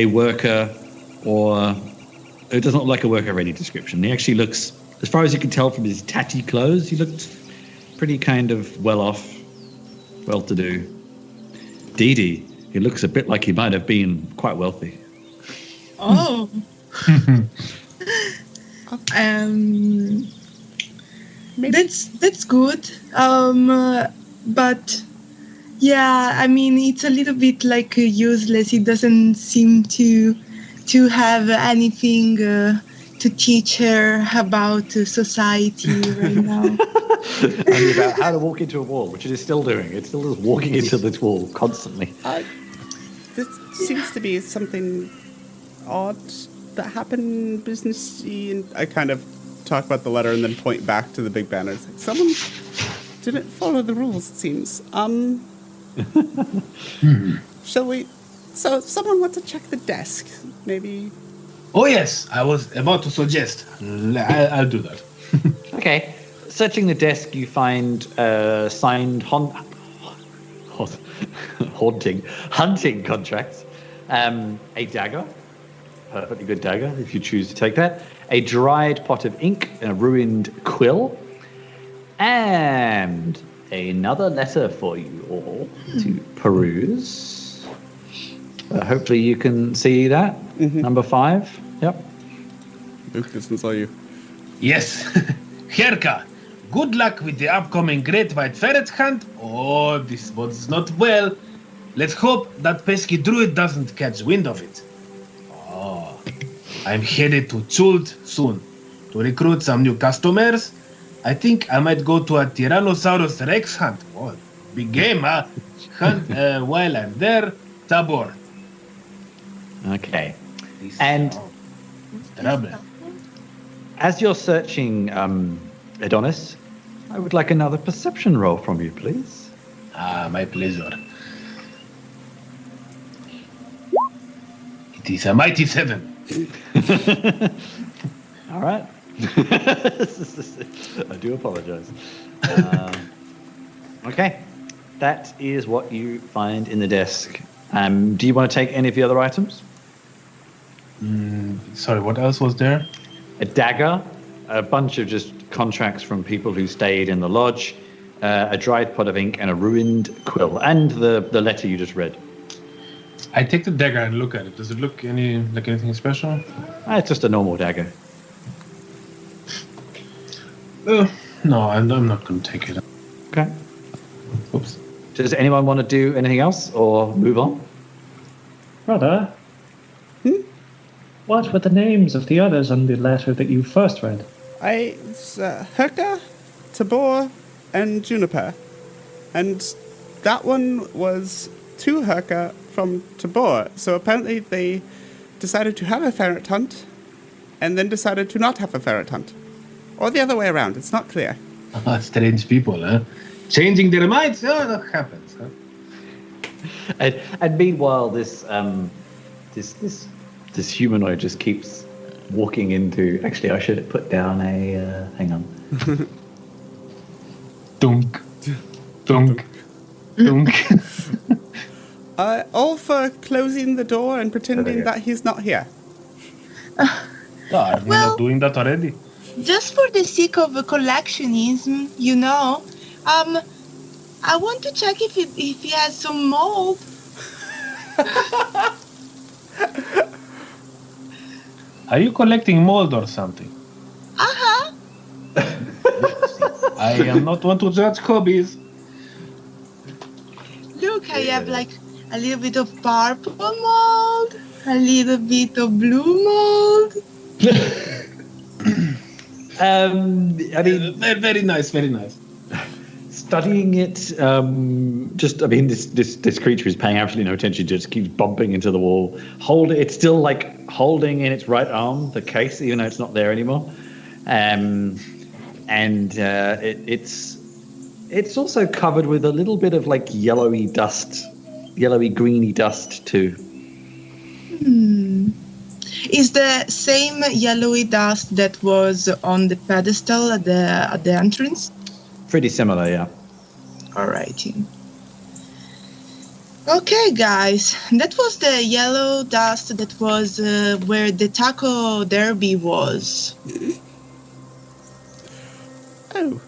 worker, or it does not look like a worker of any description. He actually looks, as far as you can tell from his tatty clothes, he looked pretty kind of well off, well-to-do. Didi. He looks a bit like he might have been quite wealthy. Oh. That's good. But yeah, I mean, it's a little bit like useless. It doesn't seem to have anything to teach her about society right now. Only about how to walk into a wall, which it is still doing. It's still just walking into this wall constantly. This seems to be something odd that happened businessy, and I kind of talk about the letter and then point back to the big banner. It's like someone didn't follow the rules, it seems. Shall we? So someone wants to check the desk, maybe. Oh yes, I was about to suggest. I'll do that. Okay. Searching the desk, you find signed hunting contracts, a dagger, perfectly good dagger if you choose to take that, a dried pot of ink, and a ruined quill, and another letter for you all to peruse. Hopefully you can see that. Number 5. Yep. Luke, this one's all you. Yes. Herka, good luck with the upcoming Great White Ferret Hunt. Oh, this one's not well. Let's hope that pesky druid doesn't catch wind of it. Oh, I'm headed to Chult soon to recruit some new customers. I think I might go to a Tyrannosaurus Rex hunt. Oh, big game, huh? Hunt while I'm there. Tabor. Okay. And Trouble. as you're searching Adonis, I would like another perception roll from you, please. Ah, my pleasure. It is a mighty 7. All right. I do apologize. Okay. That is what you find in the desk. Do you want to take any of the other items? Sorry, what else was there? A dagger, a bunch of just contracts from people who stayed in the lodge, a dried pot of ink, and a ruined quill, and the letter you just read. I take the dagger and look at it. Does it look like anything special? It's just a normal dagger. No, I'm not going to take it. Okay. Oops. Does anyone want to do anything else or move on? Brother? What were the names of the others on the letter that you first read? It's Herka, Tabor, and Juniper. And that one was to Herka from Tabor. So apparently they decided to have a ferret hunt and then decided to not have a ferret hunt. Or the other way around. It's not clear. Strange people, huh? Changing their minds? Oh, that happens, huh? And meanwhile, this humanoid just keeps walking into. Actually, I should have put down a. Hang on. Dunk, dunk, dunk. All for closing the door and pretending that he's not here. Are we not doing that already? Just for the sake of collectionism, I want to check if he has some mold. Are you collecting mold or something? Uh-huh. I am not one to judge hobbies. Look, I have like a little bit of purple mold, a little bit of blue mold. I mean, Very nice, very nice. studying it, this creature is paying absolutely no attention. Just keeps bumping into the wall. It's still like holding in its right arm the case, even though it's not there anymore. It's also covered with a little bit of like yellowy greeny dust too. Is the same yellowy dust that was on the pedestal at the entrance? Pretty similar, yeah. Alrighty. Okay, guys, that was the yellow dust that was where the taco derby was. Oh,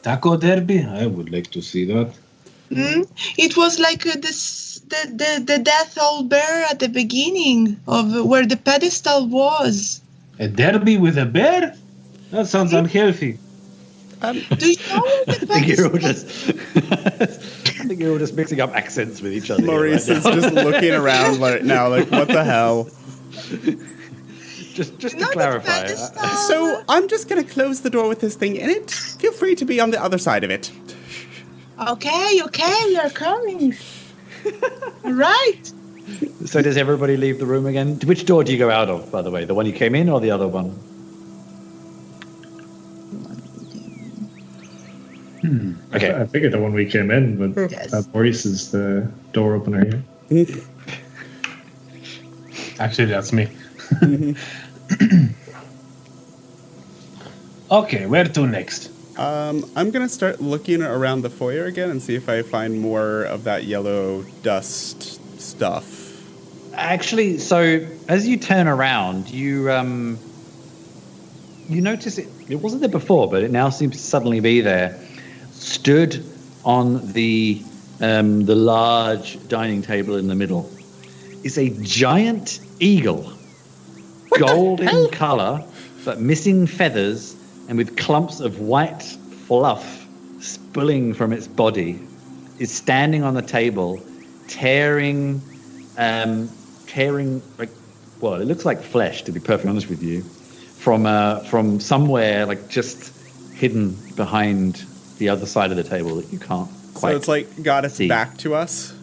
Taco derby? I would like to see that. It was like the death Owlbear at the beginning of where the pedestal was. A derby with a bear? That sounds unhealthy. Do you know where the I think you're all pedestal? just. I think you're all just mixing up accents with each other. here Maurice right is now. just looking around right now, like, what the hell? just to Not the clarify. pedestal. So I'm just gonna close the door with this thing in it. Feel free to be on the other side of it. Okay, we are coming. All right. So does everybody leave the room again? Which door do you go out of, by the way? The one you came in or the other one? Okay. I figured the one we came in, but Yes. Maurice is the door opener here. Actually, that's me. Okay, where to next? I'm gonna start looking around the foyer again and see if I find more of that yellow dust stuff. Actually, so as you turn around, you notice it wasn't there before, but it now seems to suddenly be there. Stood on the large dining table in the middle is a giant eagle, gold in color, but missing feathers and with clumps of white fluff spilling from its body. Is standing on the table, tearing like, well, it looks like flesh, to be perfectly honest with you, from somewhere like just hidden behind the other side of the table that you can't quite. So it's like got its see. back to us.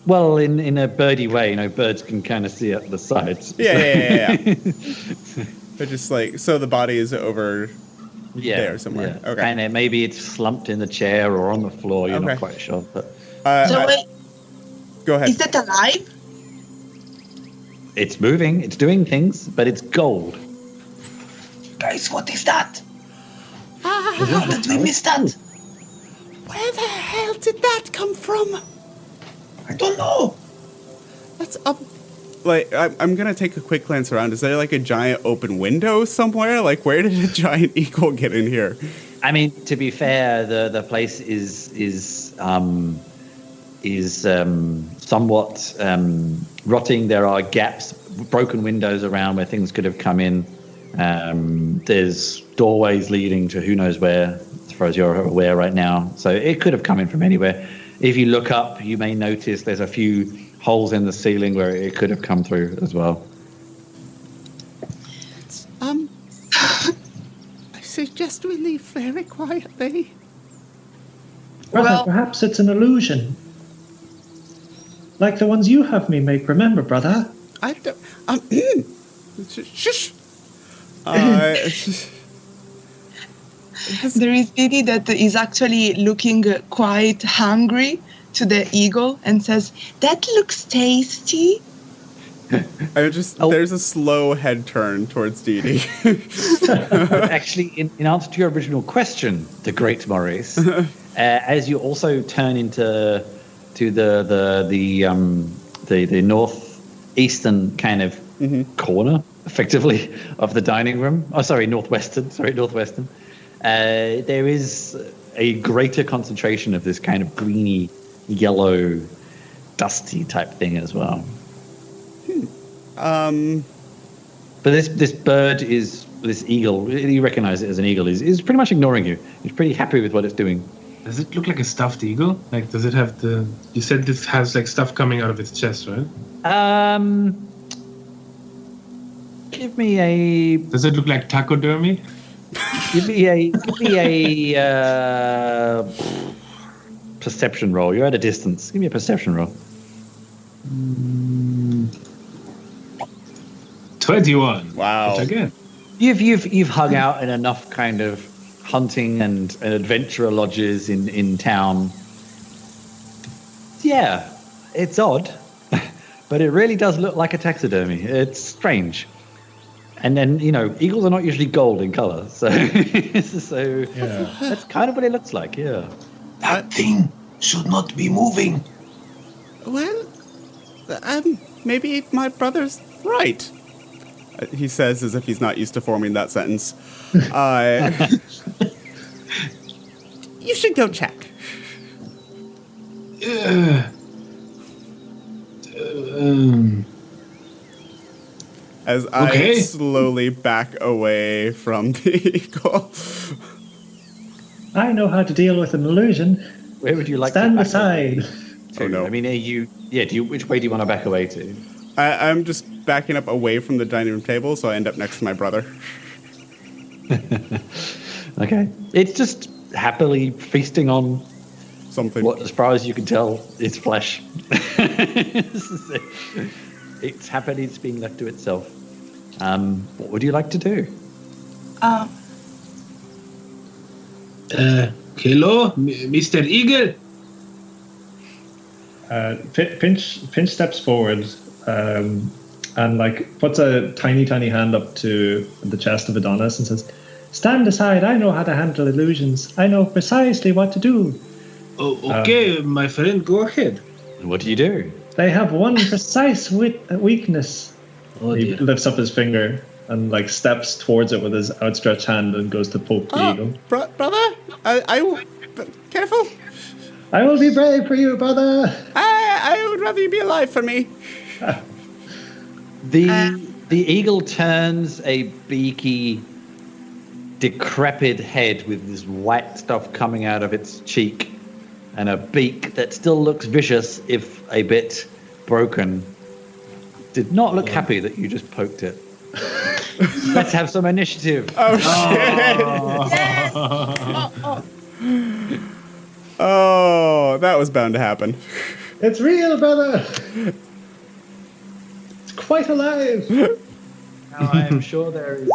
Well, in a birdie way, birds can kind of see at the sides. Yeah. But just like, so the body is over there somewhere. Yeah. Okay. And maybe it's slumped in the chair or on the floor. You're Okay. not quite sure, but So wait, Go ahead. is that alive? it's moving. It's doing things, but it's gold. Guys, what is that? How did we miss that? Where the hell did that come from? I don't know. That's up. Like, I'm gonna take a quick glance around. Is there like a giant open window somewhere? Like, where did a giant eagle get in here? I mean, to be fair, the place is somewhat rotting. There are gaps, broken windows around where things could have come in. There's doorways leading to who knows where, as far as you're aware right now. So it could have come in from anywhere. If you look up, you may notice there's a few holes in the ceiling where it could have come through as well. I suggest we leave very quietly. Brother, Well- perhaps it's an illusion. Like the ones you have me make, remember, brother? I don't. Shush. There is Didi that is actually looking quite hungry to the eagle and says, "That looks tasty." There's a slow head turn towards Dee Dee. Actually, in answer to your original question, the Great Maurice, as you also turn into the northeastern kind of corner, effectively, of the dining room. Oh, sorry, northwestern. There is a greater concentration of this kind of greeny, yellow, dusty type thing as well. But this bird this eagle, you recognize it as an eagle, is pretty much ignoring you. It's pretty happy with what it's doing. Does it look like a stuffed eagle? Like, does it have the... You said this has, like, stuff coming out of its chest, right? Give me a Does it look like taxidermy? perception roll. You're at a distance. Give me a perception roll. 21. Wow. Which again. You've hung out in enough kind of hunting and adventurer lodges in town. Yeah, it's odd, but it really does look like a taxidermy. It's strange. And then, eagles are not usually gold in color, so that's kind of what it looks like, yeah. That thing should not be moving. Well, maybe my brother's right. He says as if he's not used to forming that sentence. You should go check. As I Okay. slowly back away from the eagle. I know how to deal with an illusion. Where would you like Stand to back aside. away to? Oh, no. I mean, are you? Yeah. Which way do you want to back away to? I'm just backing up away from the dining room table, so I end up next to my brother. Okay. It's just happily feasting on Something. what, as far as you can tell, is flesh. It's happily it's being left to itself. What would you like to do? Hello, Mr. Eagle. Pinch steps forward and like puts a tiny hand up to the chest of Adonis and says, "Stand aside. I know how to handle illusions. I know precisely what to do. Oh, okay, my friend, go ahead. What do you do? They have one precise weakness." Oh, He dear. lifts up his finger and like steps towards it with his outstretched hand and goes to poke the eagle. Brother? Careful. I will be brave for you, brother. I would rather you be alive for me. The eagle turns a beaky, decrepit head with this white stuff coming out of its cheek and a beak that still looks vicious, if a bit broken. Did not look happy that you just poked it. Let's have some initiative. Oh, that was bound to happen. It's real, brother. It's quite alive. Now, I'm sure there's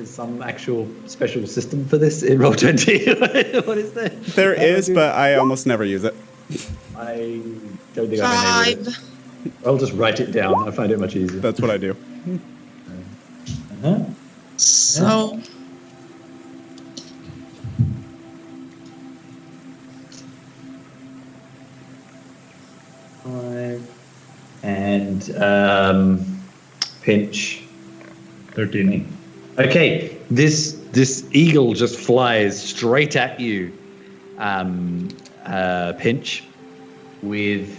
some actual special system for this in Roll20. What is there? There is, but I almost never use it. I don't think I've enabled it. 5. I'll just write it down. I find it much easier. That's what I do. So, And pinch. 13. Okay, this eagle just flies straight at you, pinch, with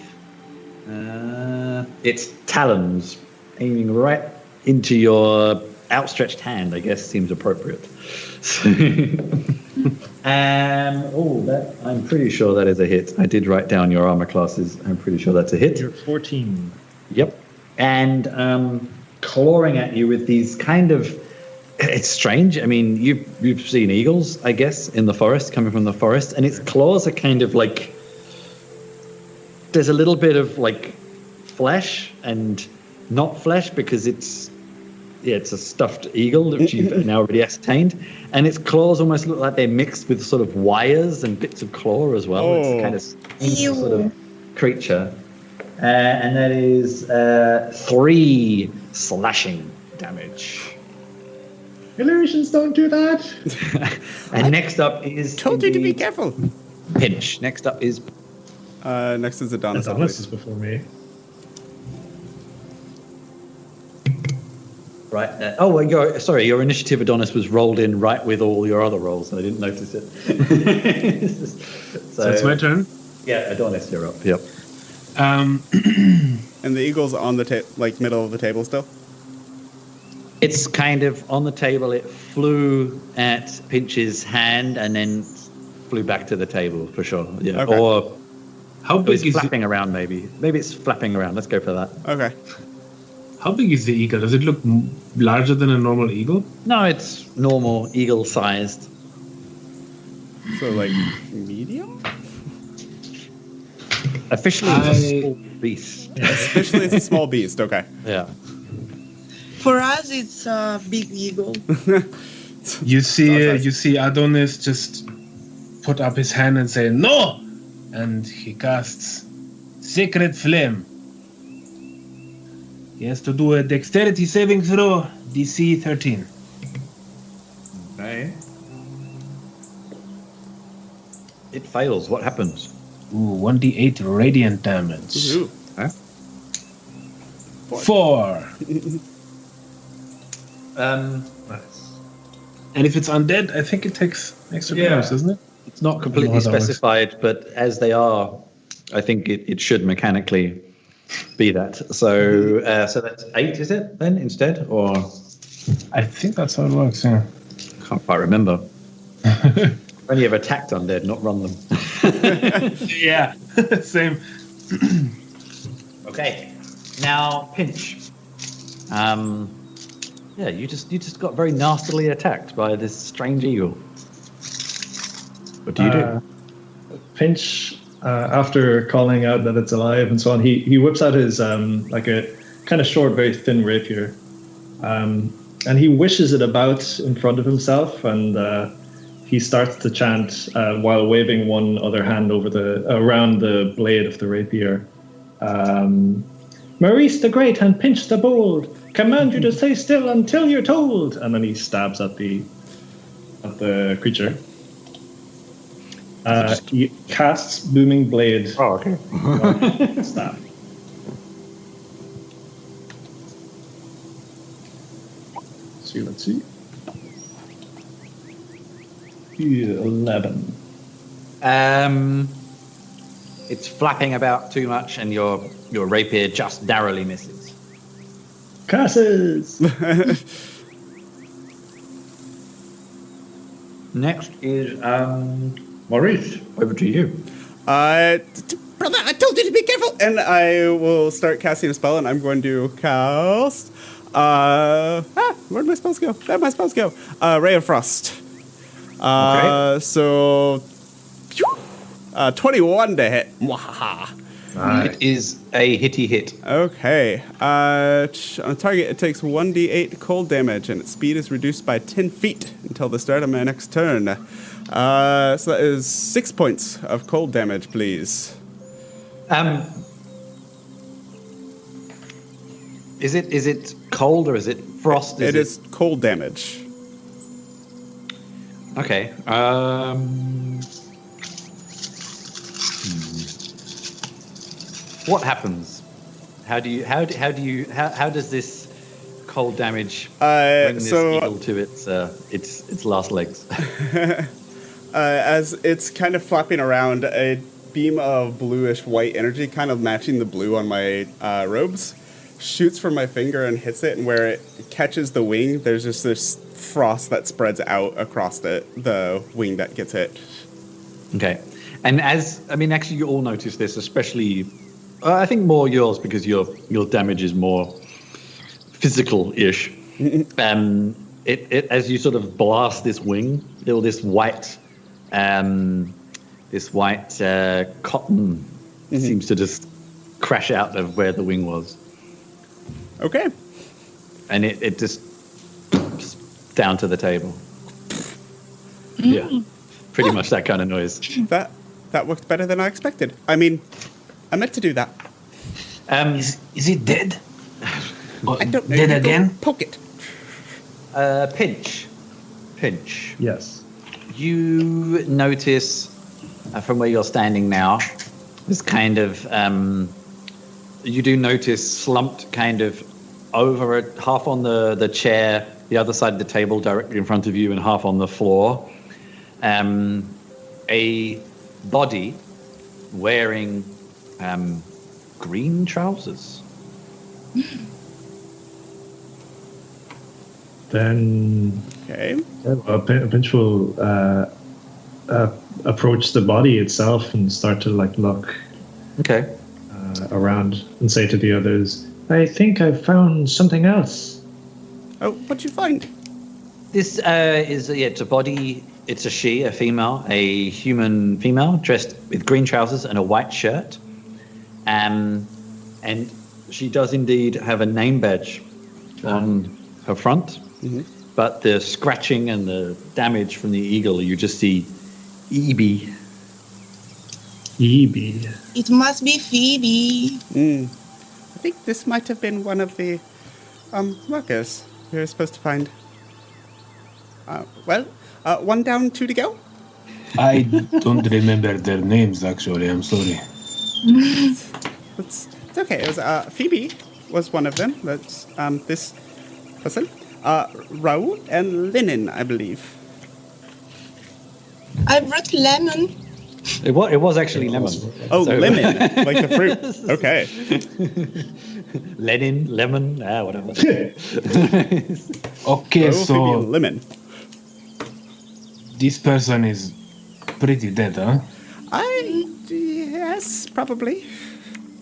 its talons aiming right into your outstretched hand. I guess seems appropriate. I'm pretty sure that is a hit. I did write down your armor classes. I'm pretty sure that's a hit. You're 14. Yep. And clawing at you with these kind of, it's strange. I mean, you've seen eagles, I guess, in the forest, coming from the forest, and its claws are kind of like, there's a little bit of like flesh and not flesh because it's a stuffed eagle, which you've now already ascertained, and its claws almost look like they're mixed with sort of wires and bits of claw as well. Oh. It's kind of strange Ew. sort of creature. And that is 3 slashing damage. Illusions don't do that. And next up is Told you to be indeed careful. Pinch. Next up is Next is Adonis. I Adonis is believe. before me. right. Your initiative, Adonis, was rolled in right with all your other rolls, and I didn't notice it. So it's my turn. Yeah, Adonis, you're up. Yep. Um, And the eagle's on the middle of the table still. It's kind of on the table. It flew at Pinch's hand and then flew back to the table for sure. Yeah. Okay. Or how it's big is flapping around, maybe. Maybe it's flapping around. Let's go for that. Okay. how big is the eagle? Does it look larger than a normal eagle? No, it's normal, eagle-sized. So like medium. Officially, it's a small beast. Officially, it's a small beast. Okay. Yeah. for us, it's a big eagle. You see, Sounds nice. you see Adonis just put up his hand and say no, and he casts Sacred Flame. He has to do a dexterity saving throw, DC 13. Okay. It fails. What happens? Ooh, 1d8 radiant damage. Ooh. Huh? 4. And if it's undead, I think it takes extra Yeah. damage, doesn't it? It's not completely how that works. specified, but as they are I think it should mechanically be that. So so that's 8, is it then instead, or I think that's how it works. Yeah. can't quite remember. Only ever attacked undead, not run them. Yeah. Same. Okay, now Pinch. Yeah, you just got very nastily attacked by this strange eagle. What do you do? Pinch, after calling out that it's alive and so on, he whips out his like a kind of short, very thin rapier, and he wishes it about in front of himself, and he starts to chant while waving one other hand around the blade of the rapier. Maurice the Great and Pinch the Bold command you to stay still until you're told. And then he stabs at the creature. He casts Booming Blade. Oh, okay. Stab. Let's see. 11. It's flapping about too much, and your rapier just narrowly misses. Curses! Next is Maurice. Over to you. Brother, I told you to be careful! And I will start casting a spell, and I'm going to cast... where'd my spells go? Where'd my spells go? Ray of Frost. Okay. So... 21 to hit. Mwahaha. It is a hitty hit. Okay. On a target, it takes 1d8 cold damage, and its speed is reduced by 10 feet until the start of my next turn. So that is 6 points of cold damage, please. Is it cold or is it frost? It is cold damage. Okay. What happens? How does this cold damage bring this eagle to its last legs? As it's kind of flapping around, a beam of bluish white energy, kind of matching the blue on my robes, shoots from my finger and hits it, and where it catches the wing, there's just this frost that spreads out across the wing that gets hit. Okay. And actually you all notice this, especially, I think more yours because your damage is more physical-ish. It as you sort of blast this wing, this white cotton seems to just crash out of where the wing was. Okay. And it just down to the table. Yeah. Pretty much that kind of noise. That worked better than I expected. I mean, I meant to do that. Is it dead? I don't know. Dead You again? go Poke it. Pinch. Yes. You notice from where you're standing now, this kind of, you do notice slumped kind of over half on the chair, the other side of the table directly in front of you, and half on the floor, a body wearing green trousers. Then Okay. Pinch will approach the body itself and start to look Okay. around and say to the others, I think I've found something else. Oh, what'd you find? This it's a body. It's a female, a human female dressed with green trousers and a white shirt. And she does indeed have a name badge on her front. Mm-hmm. But the scratching and the damage from the eagle, you just see EB. EB. It must be Phoebe. I think this might have been one of the workers we were supposed to find. One down, two to go. I don't remember their names, actually. I'm sorry. It's okay. It was Phoebe was one of them. That's this person. Raoul and Linen, I believe. I brought lemon. It was actually lemon. Oh, So- lemon, like the fruit. Okay. Lenin, lemon, whatever. Okay, Amphibian so lemon. this person is pretty dead, huh? Yes, probably.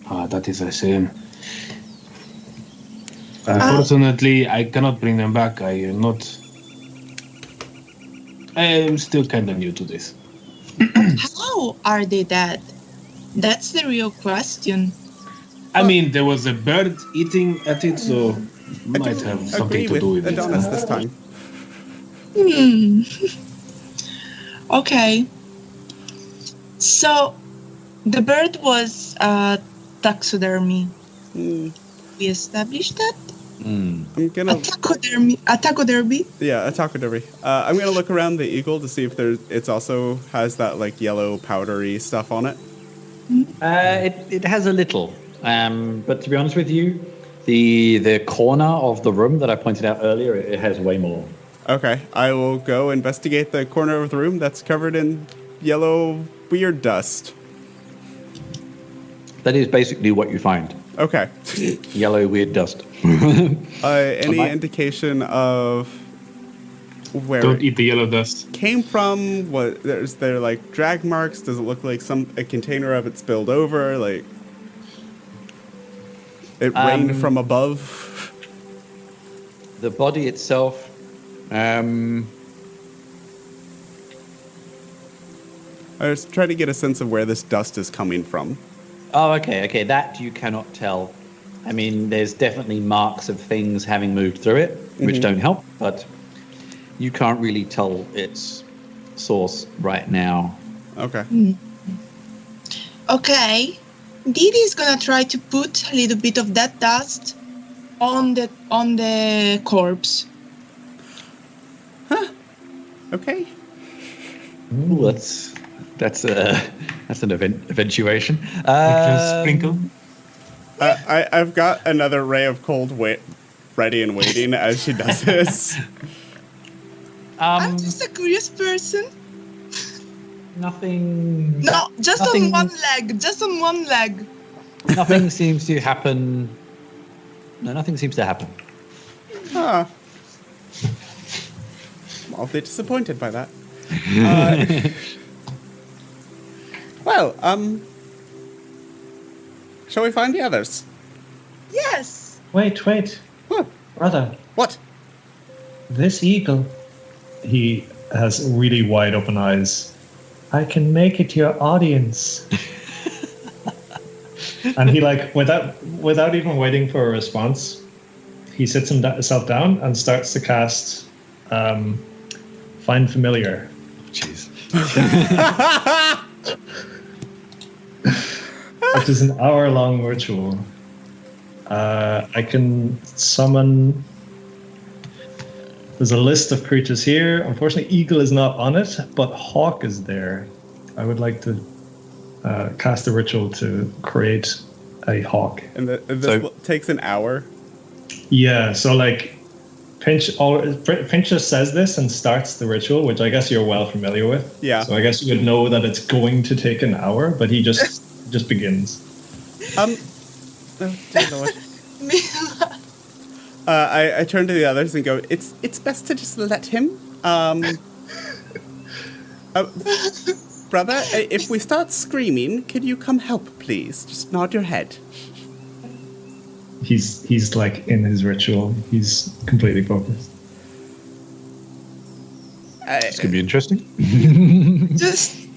Ah, that is a shame. Unfortunately, I cannot bring them back. I am still kind of new to this. How are they dead? That's the real question. I mean, there was a bird eating at it, so might have Agree something to with do with Adonis it. this time. Okay. So, the bird was taxidermy. We established that? I'm gonna, A taxidermy? yeah, a taxidermy. I'm gonna look around the eagle to see if it's also has that like yellow powdery stuff on it. It has a little, but to be honest with you, the corner of the room that I pointed out earlier, it has way more. Okay, I will go investigate the corner of the room that's covered in yellow weird dust. That is basically what you find. Okay. Yellow weird dust. Any Alright. indication of where Don't it eat the yellow dust. came from? What is there like drag marks? Does it look like a container of it spilled over? Like it rained from above? The body itself, I was trying to get a sense of where this dust is coming from. oh, okay, that you cannot tell. I mean, there's definitely marks of things having moved through it, which don't help, but you can't really tell its source right now. Okay. Okay. Didi is gonna try to put a little bit of that dust on the corpse. Okay. Ooh, that's an eventuation. Sprinkle. I've got another ray of cold ready and waiting as she does this. I'm just a curious person. Nothing. No, just Nothing- on one leg. Just on one leg. Nothing seems to happen. No, nothing seems to happen. Huh. I'm awfully disappointed by that. Well, shall we find the others? Yes. Wait. Huh. Brother, What? this eagle, he has really wide open eyes. I can make it your audience. And he without even waiting for a response, he sits himself down and starts to cast Find Familiar. Jeez. Which is an hour-long ritual. I can summon. There's a list of creatures here. Unfortunately, eagle is not on it, but hawk is there. I would like to cast a ritual to create a hawk. And this So- takes an hour. Yeah, so like Pinch just says this and starts the ritual, which I guess you're well familiar with. Yeah. So I guess you would know that it's going to take an hour, but he just begins. Oh, dear Lord. I turn to the others and go, it's best to just let him. Brother, if we start screaming, could you come help, please? Just nod your head. He's like in his ritual. He's completely focused. This could be interesting. Just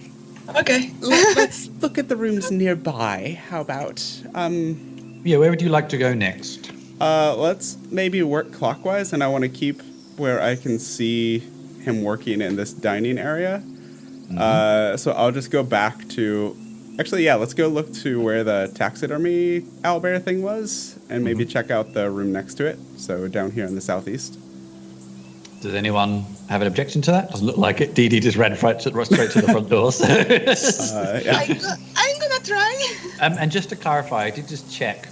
okay. Let's look at the rooms nearby. How about, Yeah, where would you like to go next? let's maybe work clockwise, and I want to keep where I can see him working in this dining area. So I'll just go back to... Actually, yeah, let's go look to where the taxidermy owlbear thing was, and maybe check out the room next to it. So down here in the southeast. Does anyone have an objection to that? Doesn't look like it. Dee Dee just ran straight to the front door. So. Yeah. I'm gonna try. And just to clarify, I did just check.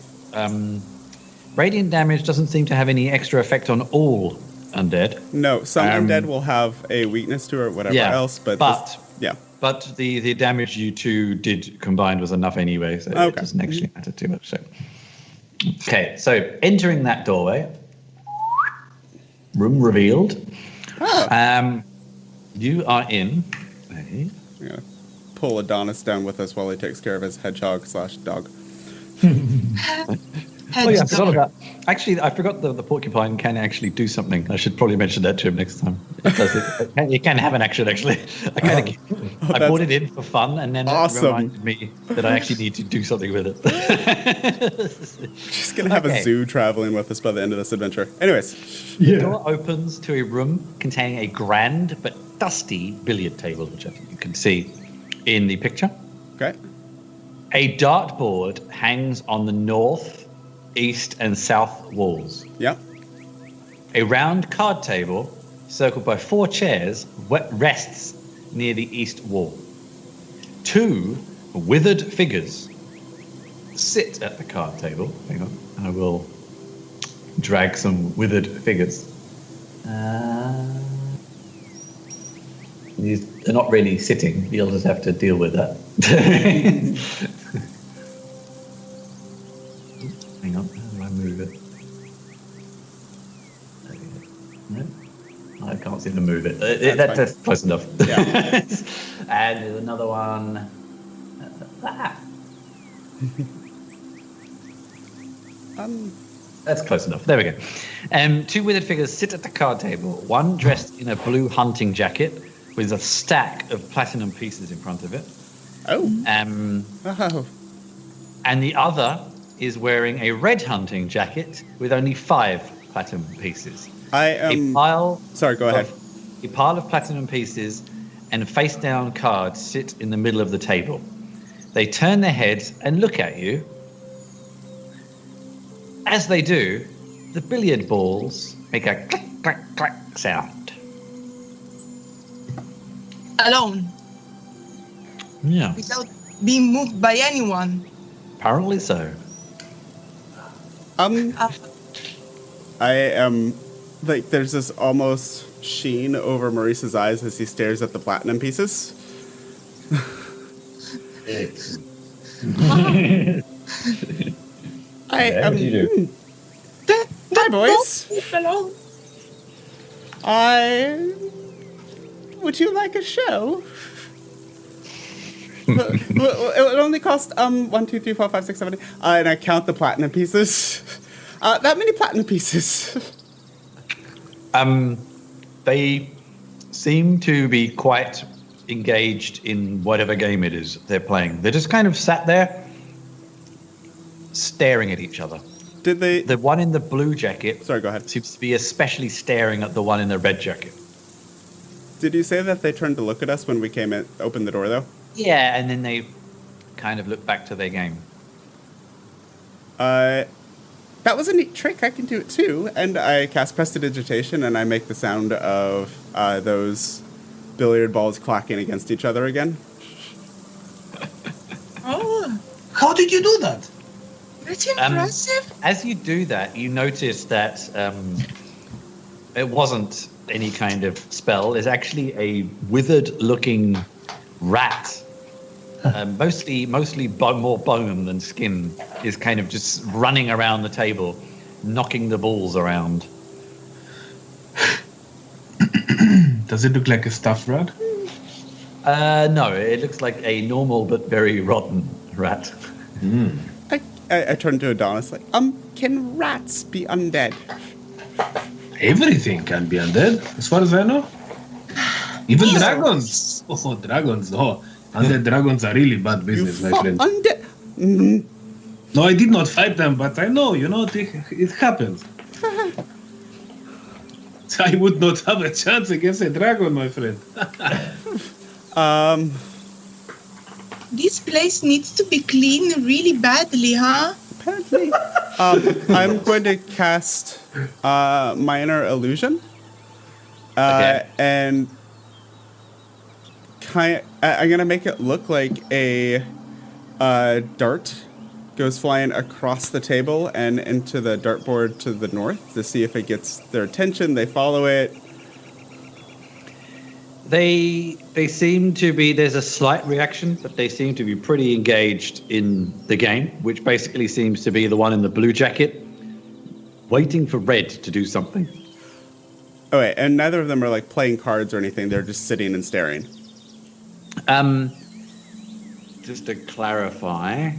Radiant damage doesn't seem to have any extra effect on all undead. No, some undead will have a weakness to it or whatever else, but this- yeah. but the damage you two did combined was enough anyway, so it doesn't actually matter too much. So. Okay, so entering that doorway, room revealed. You are in. Yeah. Pull Adonis down with us while he takes care of his hedgehog/dog. Oh yeah, I forgot about. Actually, I forgot the porcupine can actually do something. I should probably mention that to him next time. It does it can have an action actually. I brought it in for fun, and then it reminded me that I actually need to do something with it. Just gonna have a zoo traveling with us by the end of this adventure. Anyways, the door opens to a room containing a grand but dusty billiard table, which I think you can see in the picture. Okay. A dartboard hangs on the north, east, and south walls. Yeah. A round card table, circled by 4 chairs, rests near the east wall. 2 withered figures sit at the card table. Hang on, I will drag some withered figures. They're not really sitting. You'll just have to deal with that. Hang on, how do I move it? No, I can't seem to move it. That's close enough. Yeah. And there's another one. That's close enough. There we go. 2 withered figures sit at the card table. One dressed in a blue hunting jacket with a stack of platinum pieces in front of it. Oh. And the other is wearing a red hunting jacket with only 5 platinum pieces. Sorry, go ahead. A pile of platinum pieces and face-down cards sit in the middle of the table. They turn their heads and look at you. As they do, the billiard balls make a click, clack, clack sound. Alone. Yeah. Without being moved by anyone. Apparently so. I am like there's this almost sheen over Maurice's eyes as he stares at the platinum pieces. What do you do? Hi, boys. Would you like a show? It would only cost 1, 2, 3, 4, 5, 6, 7, 8. And I count the platinum pieces. That many platinum pieces. They seem to be quite engaged in whatever game it is they're playing. They're just kind of sat there, staring at each other. Did they? The one in the blue jacket. Sorry, go ahead. Seems to be especially staring at the one in the red jacket. Did you say that they turned to look at us when we came in, opened the door, though? Yeah, and then they kind of look back to their game. That was a neat trick. I can do it too. And I cast Prestidigitation, and I make the sound of those billiard balls clacking against each other again. Oh, How did you do that? that's impressive. As you do that, you notice that it wasn't any kind of spell. It's actually a withered-looking rat. Mostly more bone than skin is kind of just running around the table, knocking the balls around. Does it look like a stuffed rat? No, it looks like a normal but very rotten rat. I turned to Adonis like, can rats be undead? Everything can be undead, as far as I know. Even dragons. Oh, dragons. Oh, undead dragons are really bad business, my friend. Undead? No, I did not fight them, but I know, it happens. I would not have a chance against a dragon, my friend. This place needs to be cleaned really badly, huh? Apparently. I'm going to cast Minor Illusion. Okay. And I'm going to make it look like a dart goes flying across the table and into the dartboard to the north to see if it gets their attention. They follow it. They seem to be. There's a slight reaction, but they seem to be pretty engaged in the game, which basically seems to be the one in the blue jacket, waiting for Red to do something. Oh wait, and neither of them are like playing cards or anything. They're just sitting and staring. Just to clarify,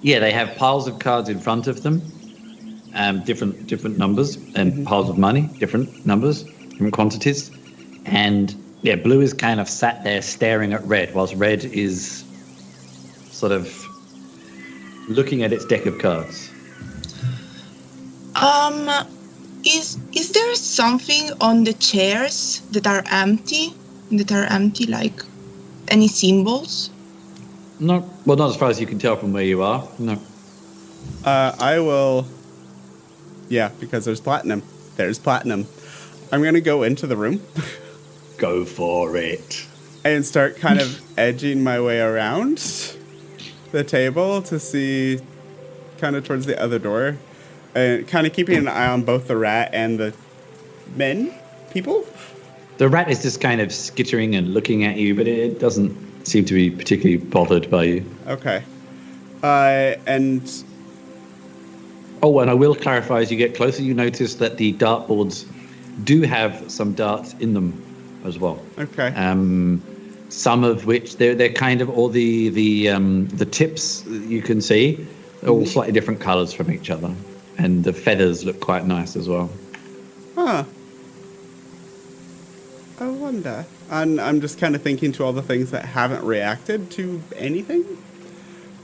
yeah, they have piles of cards in front of them, different numbers, and piles of money, different numbers, different quantities, and yeah, blue is kind of sat there staring at red, whilst red is sort of looking at its deck of cards. Is there something on the chairs that are empty? Like any symbols? No, well, not as far as you can tell from where you are. No. I will. Yeah, because there's platinum. There's platinum. I'm gonna go into the room. Go for it. And start kind of edging my way around the table to see kind of towards the other door. And kind of keeping an eye on both the rat and the people. The rat is just kind of skittering and looking at you, but it doesn't seem to be particularly bothered by you. Okay. And I will clarify, as you get closer, you notice that the dartboards do have some darts in them as well. Okay. Some of which they're kind of all the tips that you can see are all slightly different colours from each other, and the feathers look quite nice as well. Huh. I wonder. And I'm just kind of thinking to all the things that haven't reacted to anything.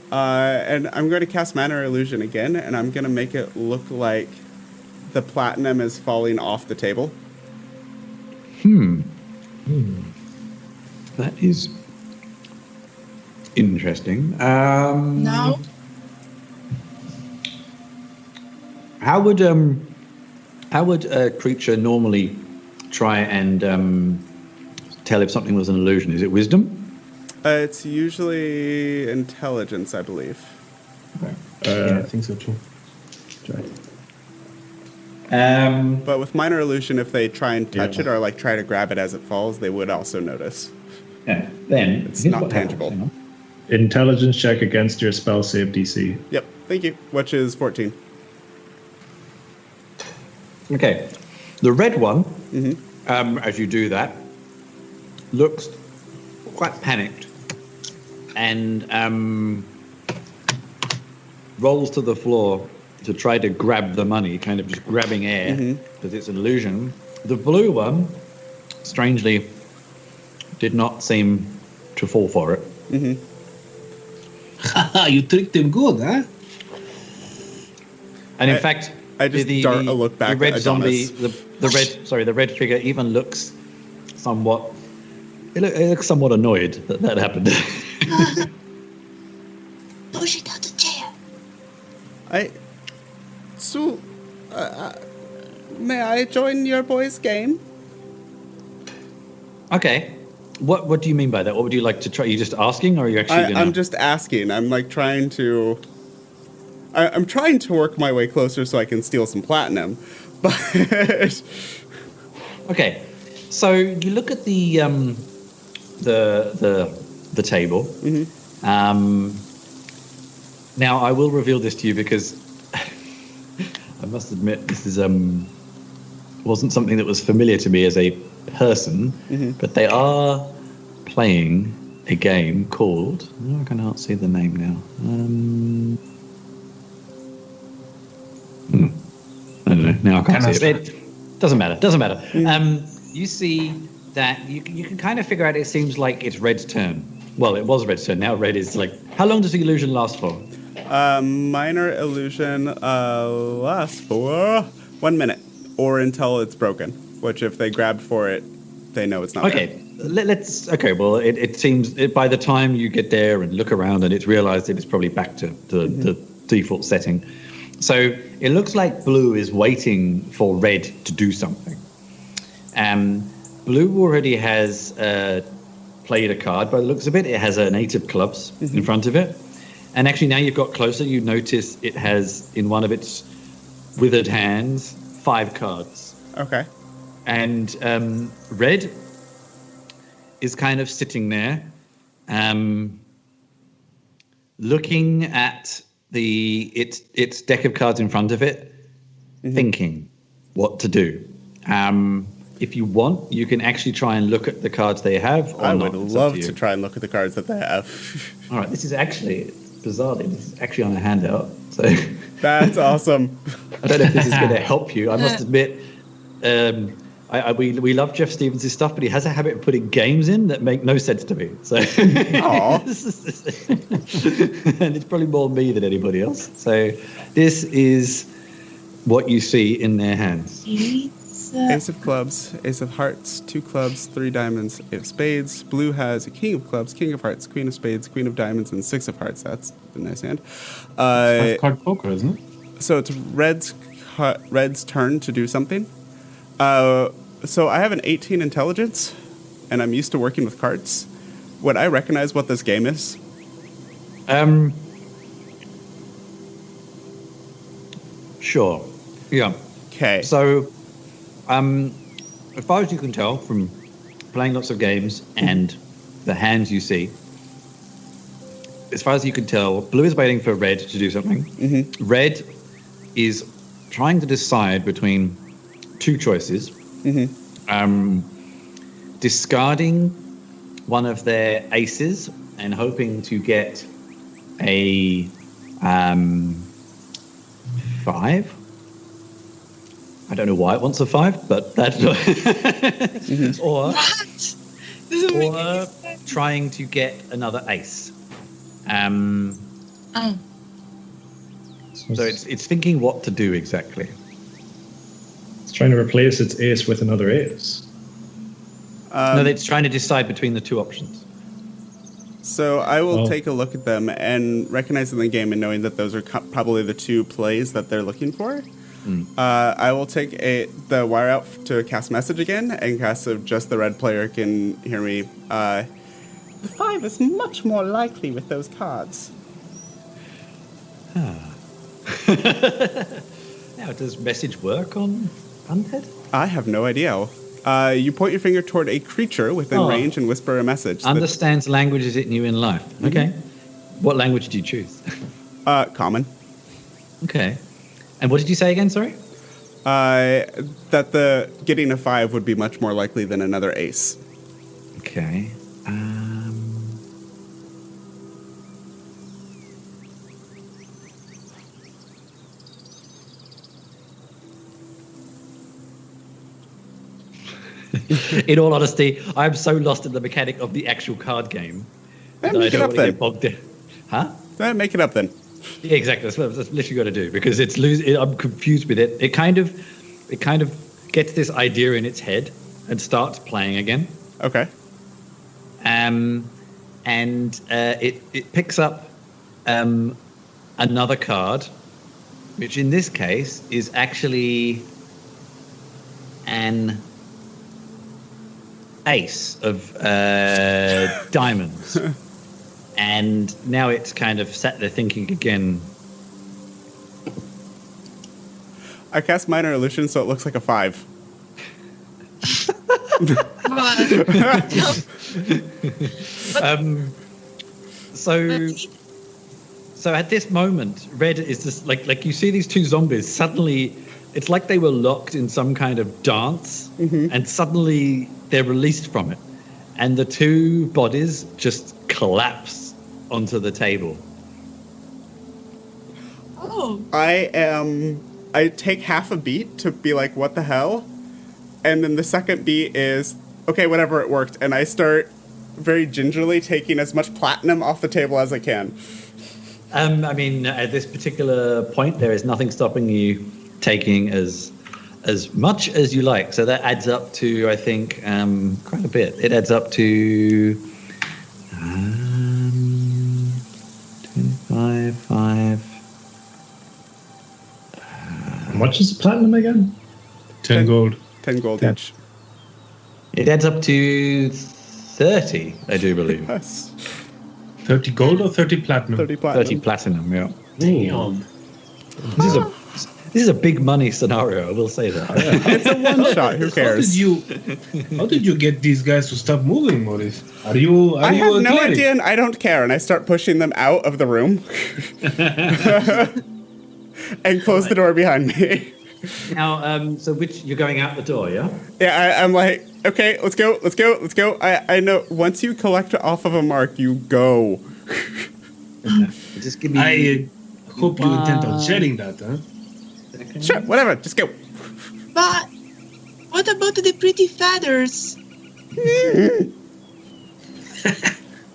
And I'm going to cast Mana Illusion again, and I'm going to make it look like the platinum is falling off the table. That is interesting. No. How would a creature normally try and tell if something was an illusion? Is it wisdom? It's usually intelligence, I believe. Yeah, I think so too. But with minor illusion, if they try and touch it or like try to grab it as it falls, they would also notice. Yeah. Then It's not tangible. Intelligence check against your spell save DC. Yep, thank you. Which is 14. Okay. The red one, as you do that, looks quite panicked and rolls to the floor to try to grab the money, kind of just grabbing air because it's an illusion. The blue one, strangely, did not seem to fall for it. You tricked him good, huh? And in fact, I just dart a look back the red at zombie, Adonis. the red figure even looks somewhat. It looks somewhat annoyed that happened. Push it out the chair. May I join your boys' game? Okay. What do you mean by that? What would you like to try? Are you just asking, or are you actually going to... I'm just asking. I'm like trying to... I'm trying to work my way closer so I can steal some platinum, but... Okay. So you look at the table. Now I will reveal this to you because I must admit this is wasn't something that was familiar to me as a person, but they are playing a game called. I cannot see the name now. I don't know. Now I can't see it. It doesn't matter. You see that you can kind of figure out. It seems like it's Red's turn. Well, it was Red's turn. Now Red is like. How long does the illusion last for? Minor illusion lasts for 1 minute, or until it's broken. Which, if they grabbed for it, they know it's not. Okay, let's. Okay, well, it seems by the time you get there and look around, and it's realised that it's probably back to the default setting. So it looks like blue is waiting for red to do something. Blue already has played a card. By the looks of it, it has an 8 of clubs in front of it. And actually, now you've got closer, you notice it has in one of its withered hands 5 cards. Okay. And Red is kind of sitting there, looking at its deck of cards in front of it, thinking what to do. If you want, you can actually try and look at the cards they have. Or I not. would It's up love to to you. try and look at the cards that they have. All right, this is actually bizarrely. This is actually on a handout, so That's awesome. I don't know if this is going to help you. I must admit, we love Jeff Stevens' stuff, but he has a habit of putting games in that make no sense to me. So, and it's probably more me than anybody else. So, this is what you see in their hands. Ace of clubs, ace of hearts, 2 clubs, 3 diamonds, 8 of spades. Blue has a king of clubs, king of hearts, queen of spades, queen of diamonds, and 6 of hearts. That's a nice hand. That's card poker, isn't it? So it's red's turn to do something. So I have an 18 intelligence, and I'm used to working with cards. Would I recognize what this game is? Sure. Yeah. Okay. So, as far as you can tell from playing lots of games and the hands you see, as far as you can tell, blue is waiting for red to do something. Red is trying to decide between 2 choices. Discarding one of their aces and hoping to get a 5. I don't know why it wants a 5, but that's or What? Doesn't make any sense. trying to get another ace. Oh. So it's thinking what to do exactly. It's trying to replace its ace with another ace. No, it's trying to decide between the 2 options. So I will Oh. take a look at them and recognizing the game and knowing that those are probably the 2 plays that they're looking for. I will take the wire out to cast message again and cast so just the red player can hear me. The 5 is much more likely with those cards. Now, does message work on Undead? I have no idea. You point your finger toward a creature within Oh. range and whisper a message. Understands languages it knew in life. Okay. What language did you choose? Common. Okay. And what did you say again? Sorry. That the getting a 5 would be much more likely than another ace. Okay. In all honesty, I'm so lost in the mechanic of the actual card game. Then that I make it don't up want to then. get bogged down. Huh? Make it up then. Yeah, exactly. That's what I've literally got to do because I'm confused with it. It kind of gets this idea in its head and starts playing again. Okay. And it picks up another card, which in this case is actually an ace of diamonds. And now it's kind of sat there thinking again. I cast minor illusion so it looks like a 5. So at this moment, Red is just like you see these 2 zombies. Suddenly, it's like they were locked in some kind of dance, and suddenly they're released from it, and the 2 bodies just collapse onto the table. Oh. I take half a beat to be like, what the hell? And then the second beat is, okay, whatever, it worked. And I start very gingerly taking as much platinum off the table as I can. I mean, at this particular point, there is nothing stopping you taking as much as you like. So that adds up to, I think, quite a bit. It adds up to 25, 5. How much is the platinum again? 10 gold. 10 gold 10. each. It adds up to 30, I do believe. Yes. 30 gold or 30 platinum? 30 platinum. 30 platinum, yeah. Damn. This is This is a big money scenario. I will say that. It's a one shot. Who cares? How did you get these guys to stop moving, Maurice? Are you I have a no cleric? idea, and I don't care. And I start pushing them out of the room and close the door behind me. Now, so you're going out the door, yeah? Yeah, I'm like, okay, let's go. I know once you collect off of a mark, you go. Just give me. I hope you intend on sharing that, huh? Sure, whatever, just go. But what about the pretty feathers?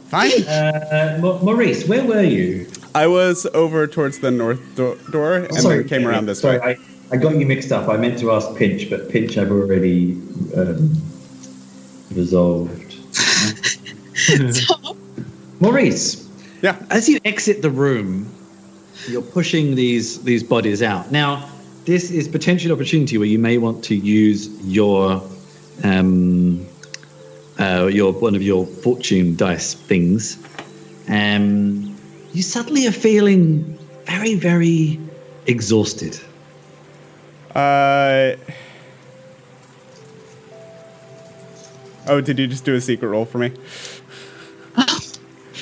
Fine. Maurice, where were you? I was over towards the north door and then came around this way. I got you mixed up. I meant to ask Pinch, but Pinch I've already resolved. So, Maurice, Yeah. As you exit the room, you're pushing these bodies out. Now, this is potentially an opportunity where you may want to use your one of your fortune dice things. You suddenly are feeling very, very exhausted. Oh, did you just do a secret roll for me?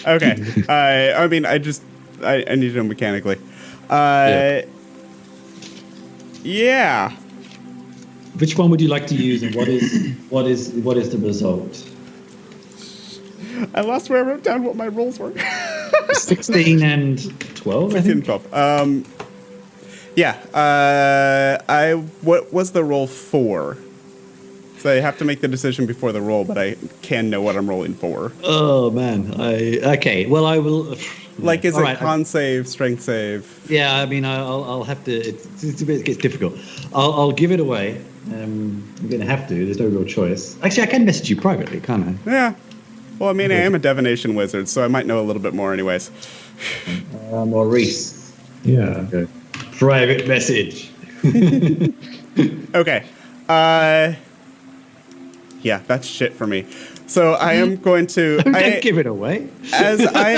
Okay. I mean, I need to know mechanically. Yeah. which one would you like to use, and what is the result? I lost where I wrote down what my rolls were. 16 and 12, I 16 think. and 12. Yeah. What was the roll for? So I have to make the decision before the roll, but I can know what I'm rolling for. Oh, man. Okay, well, I will... Like, is All it right, con save, strength save? Yeah, I mean, I'll have to... It gets difficult. I'll give it away. I'm going to have to. There's no real choice. Actually, I can message you privately, can't I? Yeah. Well, I mean, I am a divination wizard, so I might know a little bit more anyways. Maurice. Yeah. Okay. Private message. Okay. Yeah, that's shit for me. So I am going to... Don't give it away. As I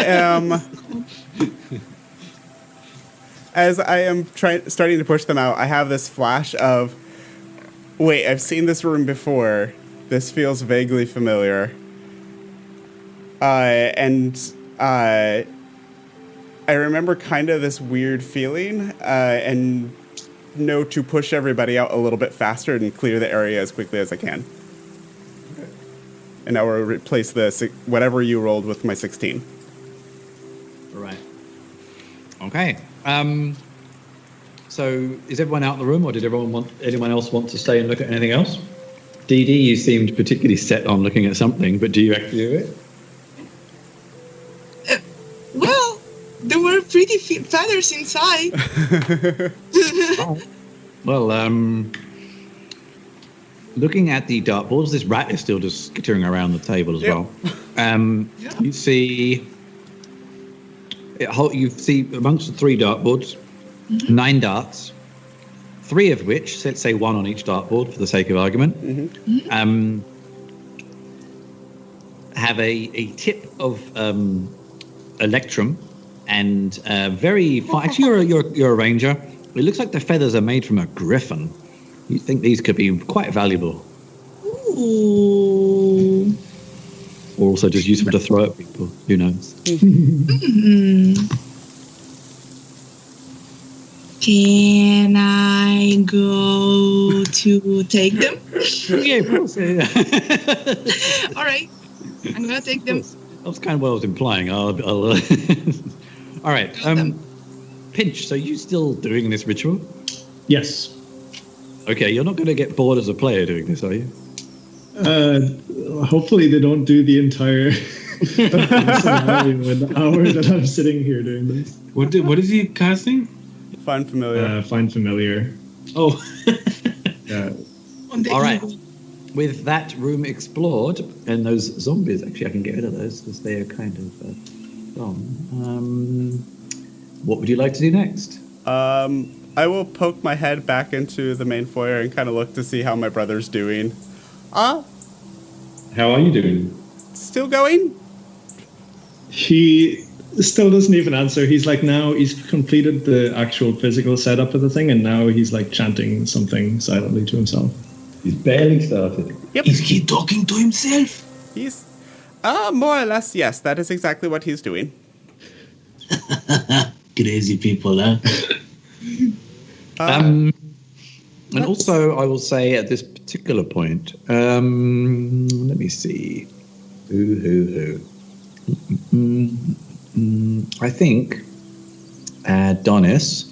am starting to push them out, I have this flash of, wait, I've seen this room before. This feels vaguely familiar. And I remember kind of this weird feeling, and know to push everybody out a little bit faster and clear the area as quickly as I can. And I will replace this, whatever you rolled, with my 16. Right. Okay. So is everyone out in the room, or did anyone else want to stay and look at anything else? Dee Dee, you seemed particularly set on looking at something, but do you actually do it? Well, there were pretty feathers inside. Well, looking at the dartboards, this rat is still just skittering around the table as well. You see, you see amongst the 3 dartboards, 9 darts, 3 of which, let's say 1 on each dartboard for the sake of argument, have a tip of electrum and very fine. Actually, you're a ranger. It looks like the feathers are made from a griffin. You think these could be quite valuable. Ooh. Or also just useful to throw at people. Who knows? Can I go to take them? Yeah, of course. Yeah. All right. I'm going to take them. That was kind of what I was implying. All right. Pinch, so you still doing this ritual? Yes. Okay, you're not going to get bored as a player doing this, are you? Hopefully they don't do the entire scenario in the hour that I'm sitting here doing this. What is he casting? Find familiar. Find familiar. Oh. Yeah. All right. With that room explored and those zombies, actually, I can get rid of those because they are kind of gone. What would you like to do next? I will poke my head back into the main foyer and kind of look to see how my brother's doing. How are you doing? Still going? He still doesn't even answer. He's like, now he's completed the actual physical setup of the thing, and now he's like chanting something silently to himself. He's barely started. Yep. Is he talking to himself? He's more or less, yes, that is exactly what he's doing. Crazy people, huh? And also, I will say at this particular point, let me see. Who? I think Adonis,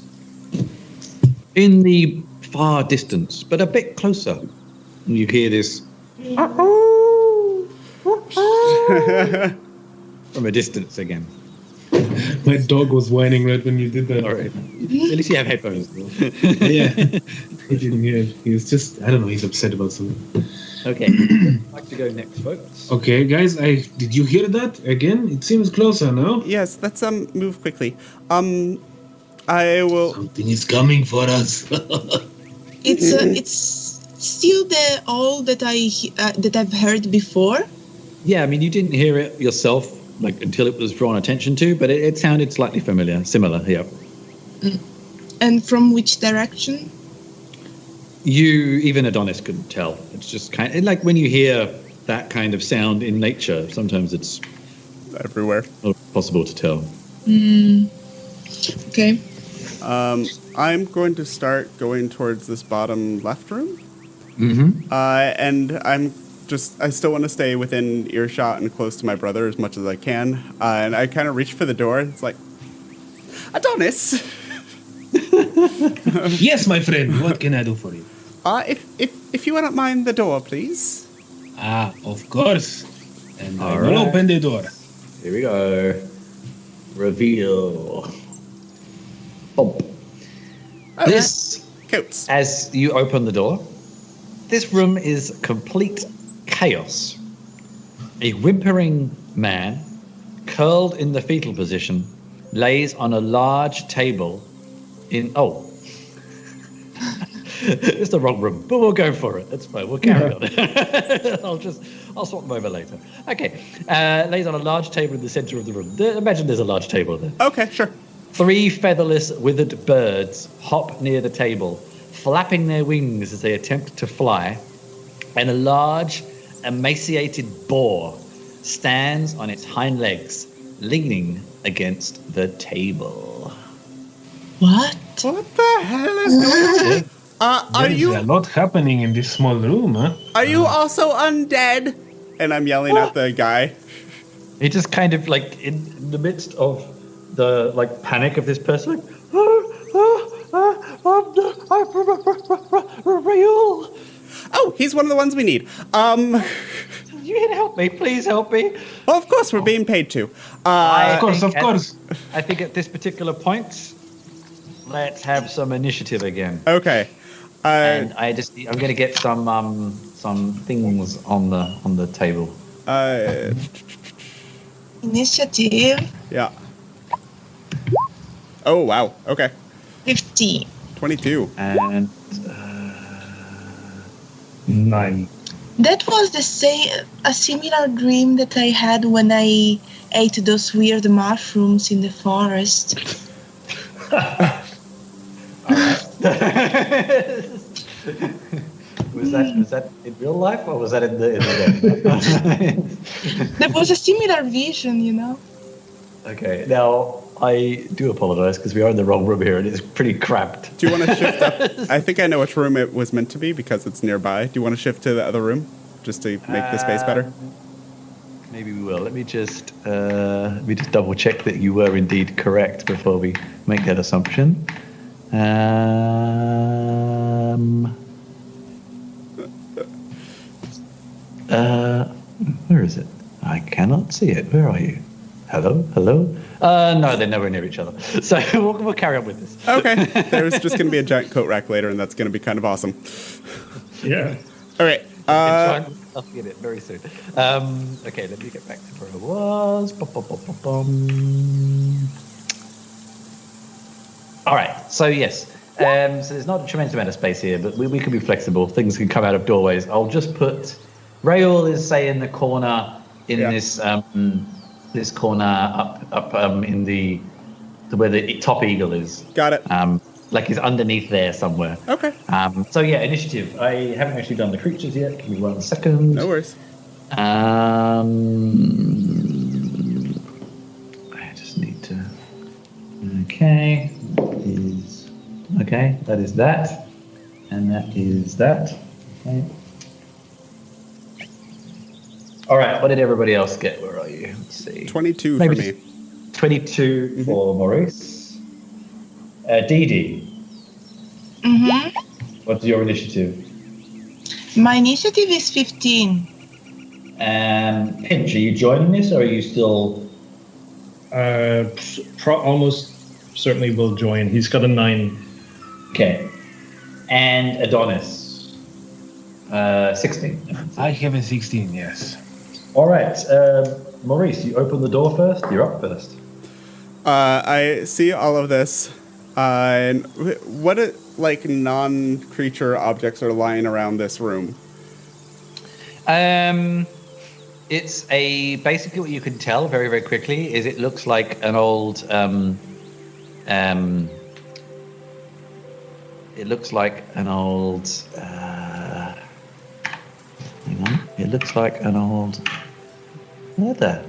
in the far distance, but a bit closer, you hear this from a distance again. My dog was whining right when you did that. All right. At least you have headphones. Yeah. He didn't hear it. He was just, I don't know, he's upset about something. Okay. I'd like to go next, folks. Okay, guys, did you hear that again? It seems closer now. Yes, let's move quickly. I will. Something is coming for us. It's still the all that I've heard before. Yeah, I mean, you didn't hear it yourself, like until it was drawn attention to, but it sounded slightly similar. Yeah. And from which direction? Even Adonis couldn't tell. It's just kind of like when you hear that kind of sound in nature. Sometimes it's Everywhere. not possible to tell. Okay. I'm going to start going towards this bottom left room. Mm-hmm. And I still want to stay within earshot and close to my brother as much as I can. And I kind of reach for the door. It's like, Adonis! Yes, my friend, what can I do for you? If you wouldn't mind the door, please. Ah, of course. And I All will right. open the door. Here we go. Reveal. Bump. This, Coats. as you open the door, this room is complete chaos. A whimpering man, curled in the fetal position, lays on a large table in... Oh. It's the wrong room, but we'll go for it. That's fine. We'll carry on. I'll swap them over later. Okay. Lays on a large table in the center of the room. Imagine there's a large table there. Okay, sure. 3 featherless, withered birds hop near the table, flapping their wings as they attempt to fly, and a large, emaciated boar stands on its hind legs, leaning against the table. What? What the hell is going on? Are There is you a lot happening in this small room, huh? are you also undead? And I'm yelling at the guy. He just kind of like in the midst of the like panic of this person, like, Raoul, Oh, he's one of the ones we need. you can help me, please help me. Well, of course, we're being paid to. Of course. I think at this particular point, let's have some initiative again. Okay. And I'm going to get some things on the table. Initiative Yeah. Oh, wow. Okay. 15. 22. And 9. That was a similar dream that I had when I ate those weird mushrooms in the forest. was that in real life or was that in the game? There was a similar vision, you know. Okay, now I do apologize because we are in the wrong room here and it's pretty cramped. Do you want to shift up? I think I know which room it was meant to be because it's nearby. Do you want to shift to the other room just to make the space better? Maybe we will. Let me just double check that you were indeed correct before we make that assumption. Where is it? I cannot see it. Where are you? Hello? No, they're nowhere near each other. So we'll carry on with this. Okay. There's just going to be a giant coat rack later, and that's going to be kind of awesome. Yeah. All right. I'll get it very soon. Okay, let me get back to where I was. All right. So yes. So there's not a tremendous amount of space here, but we can be flexible. Things can come out of doorways. I'll just put Raoul is say in the corner in this this corner up in the where the top eagle is. Got it. Like he's underneath there somewhere. Okay. So yeah, initiative. I haven't actually done the creatures yet. Give me 1 second. No worries. I just need to. Okay. That is that, and that is that. Okay. All right. What did everybody else get? Where are you? Let's see. 22 Maybe for me. 22 for Maurice. Dee Dee. Mm-hmm. What's your initiative? My initiative is 15. Pinch, are you joining this, or are you still? Almost certainly will join. He's got a 9. Okay. And Adonis. 16. I have a 16, yes. All right. Maurice, you open the door first. You're up first. I see all of this. And what non-creature objects are lying around this room? It's basically what you can tell very, very quickly is it looks like an old it looks like an old hang on. It looks like an old leather.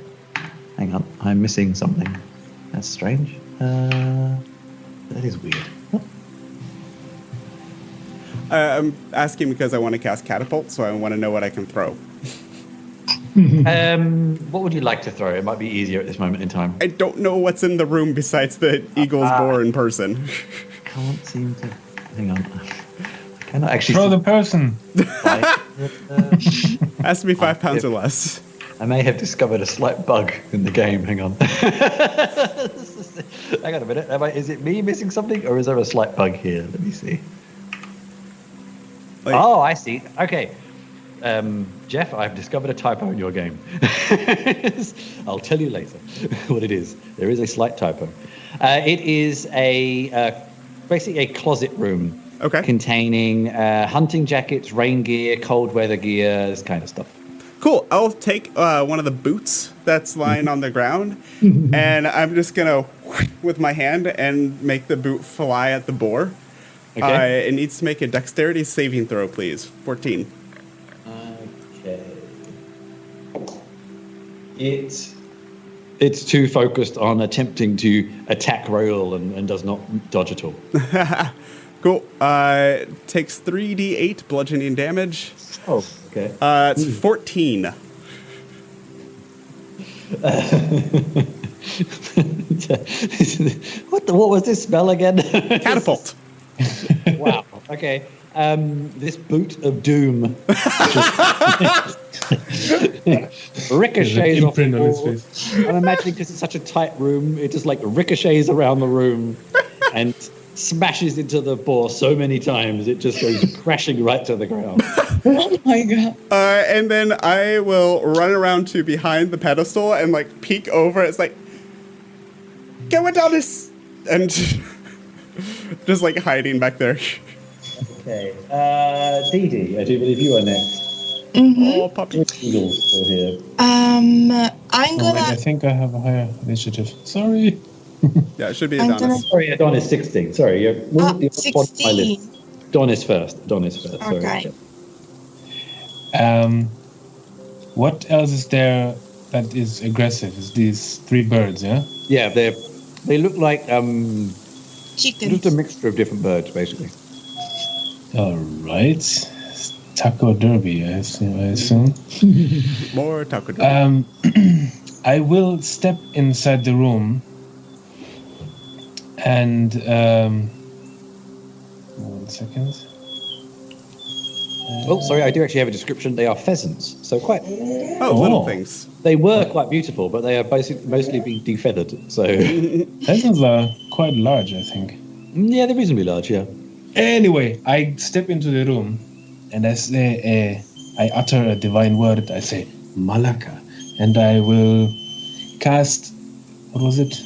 Hang on, I'm missing something. That's strange. That is weird. I'm asking because I want to cast catapult, so I want to know what I can throw. What would you like to throw? It might be easier at this moment in time. I don't know what's in the room besides the eagle's boar in person. Can't seem to. Hang on. I cannot actually Throw the person. Has to be 5 pounds or less. I may have discovered a slight bug in the game. Hang on. Hang on a minute. Is it me missing something, or is there a slight bug here? Let me see. Oh, I see. Okay. Jeff, I've discovered a typo in your game. I'll tell you later what it is. There is a slight typo. It is basically a closet room. Okay. Containing hunting jackets, rain gear, cold weather gear, this kind of stuff. Cool. I'll take one of the boots that's lying on the ground, and I'm just going to, with my hand, and make the boot fly at the boar. Okay. It needs to make a dexterity saving throw, please. 14. Okay. It's too focused on attempting to attack Royal and does not dodge at all. Cool. Takes 3d8 bludgeoning damage. Oh, okay. It's 14. What was this spell again? Catapult. Wow. Okay. This boot of doom ricochets off the wall. I'm imagining because it's such a tight room, it just like ricochets around the room and smashes into the boar so many times it just goes crashing right to the ground. Oh my god. And then I will run around to behind the pedestal and like peek over. It's like, go Adonis! And just like hiding back there. Okay. Dee Dee, I do believe you are next. Mm-hmm. Oh, puppy. Eagles still here. I'm Oh, gonna. wait, I think I have a higher initiative. Sorry. Yeah, it should be I'm Adonis. Sorry, Adonis 16. Sorry, you're the other one on my 16. list. Adonis first. Sorry. Okay. What else is there that is aggressive? Is these 3 birds, yeah? Yeah, they look like Chickens. just a mixture of different birds, basically. All right. Taco Derby, I assume. More taco. I will step inside the room and 1 second. Oh, sorry, I do actually have a description. They are pheasants, so quite. Little things. They were quite beautiful, but they are mostly being defeathered. So Pheasants are quite large, I think. yeah, they're reasonably large. Yeah. Anyway, I step into the room and I say, I utter a divine word. I say, Malaka. And I will cast, what was it?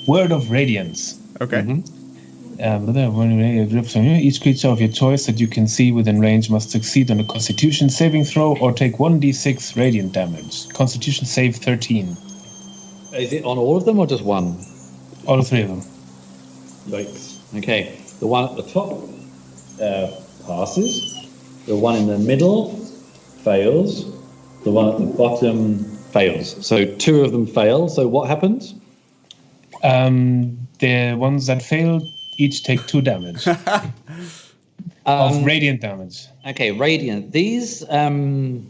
Word of Radiance. Okay. Each creature of your choice that you can see within range must succeed on a Constitution saving throw or take 1d6 radiant damage. Constitution save 13. Is it on all of them or just one? All three of them. Yikes. Okay. The one at the top passes. The one in the middle fails. The one at the bottom fails. So 2 of them fail. So what happens? The ones that fail each take 2 damage of radiant damage. Okay, radiant. These 2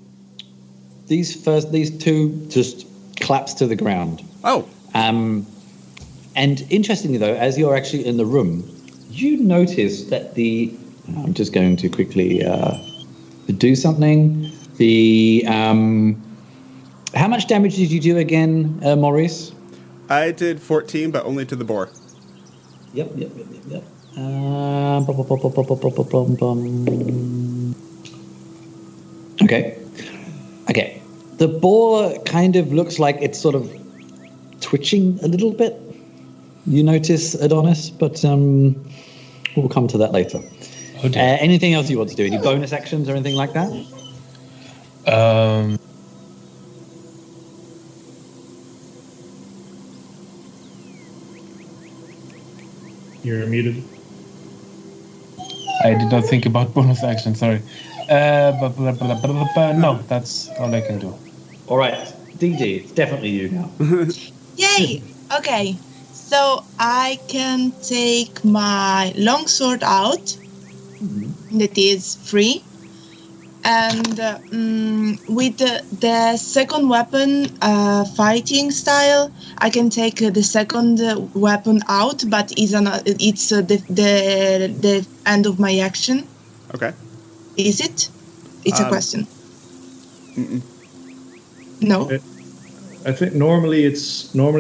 just collapse to the ground. Oh. And interestingly, though, as you're actually in the room, you notice that I'm just going to quickly do something. How much damage did you do again, Maurice? I did 14, but only to the boar. Yep. Okay. The boar kind of looks like it's sort of twitching a little bit. You notice, Adonis, but we'll come to that later. Oh, dear. Anything else you want to do? Any bonus actions or anything like that? You're muted. I did not think about bonus action, sorry. No, that's all I can do. All right, DD, it's definitely you now. Yay! Okay, so I can take my longsword out. That is free. And with the second weapon fighting style, I can take the second weapon out, but it's the end of my action. Okay. Is it? It's a question. Mm-mm. No. I think normally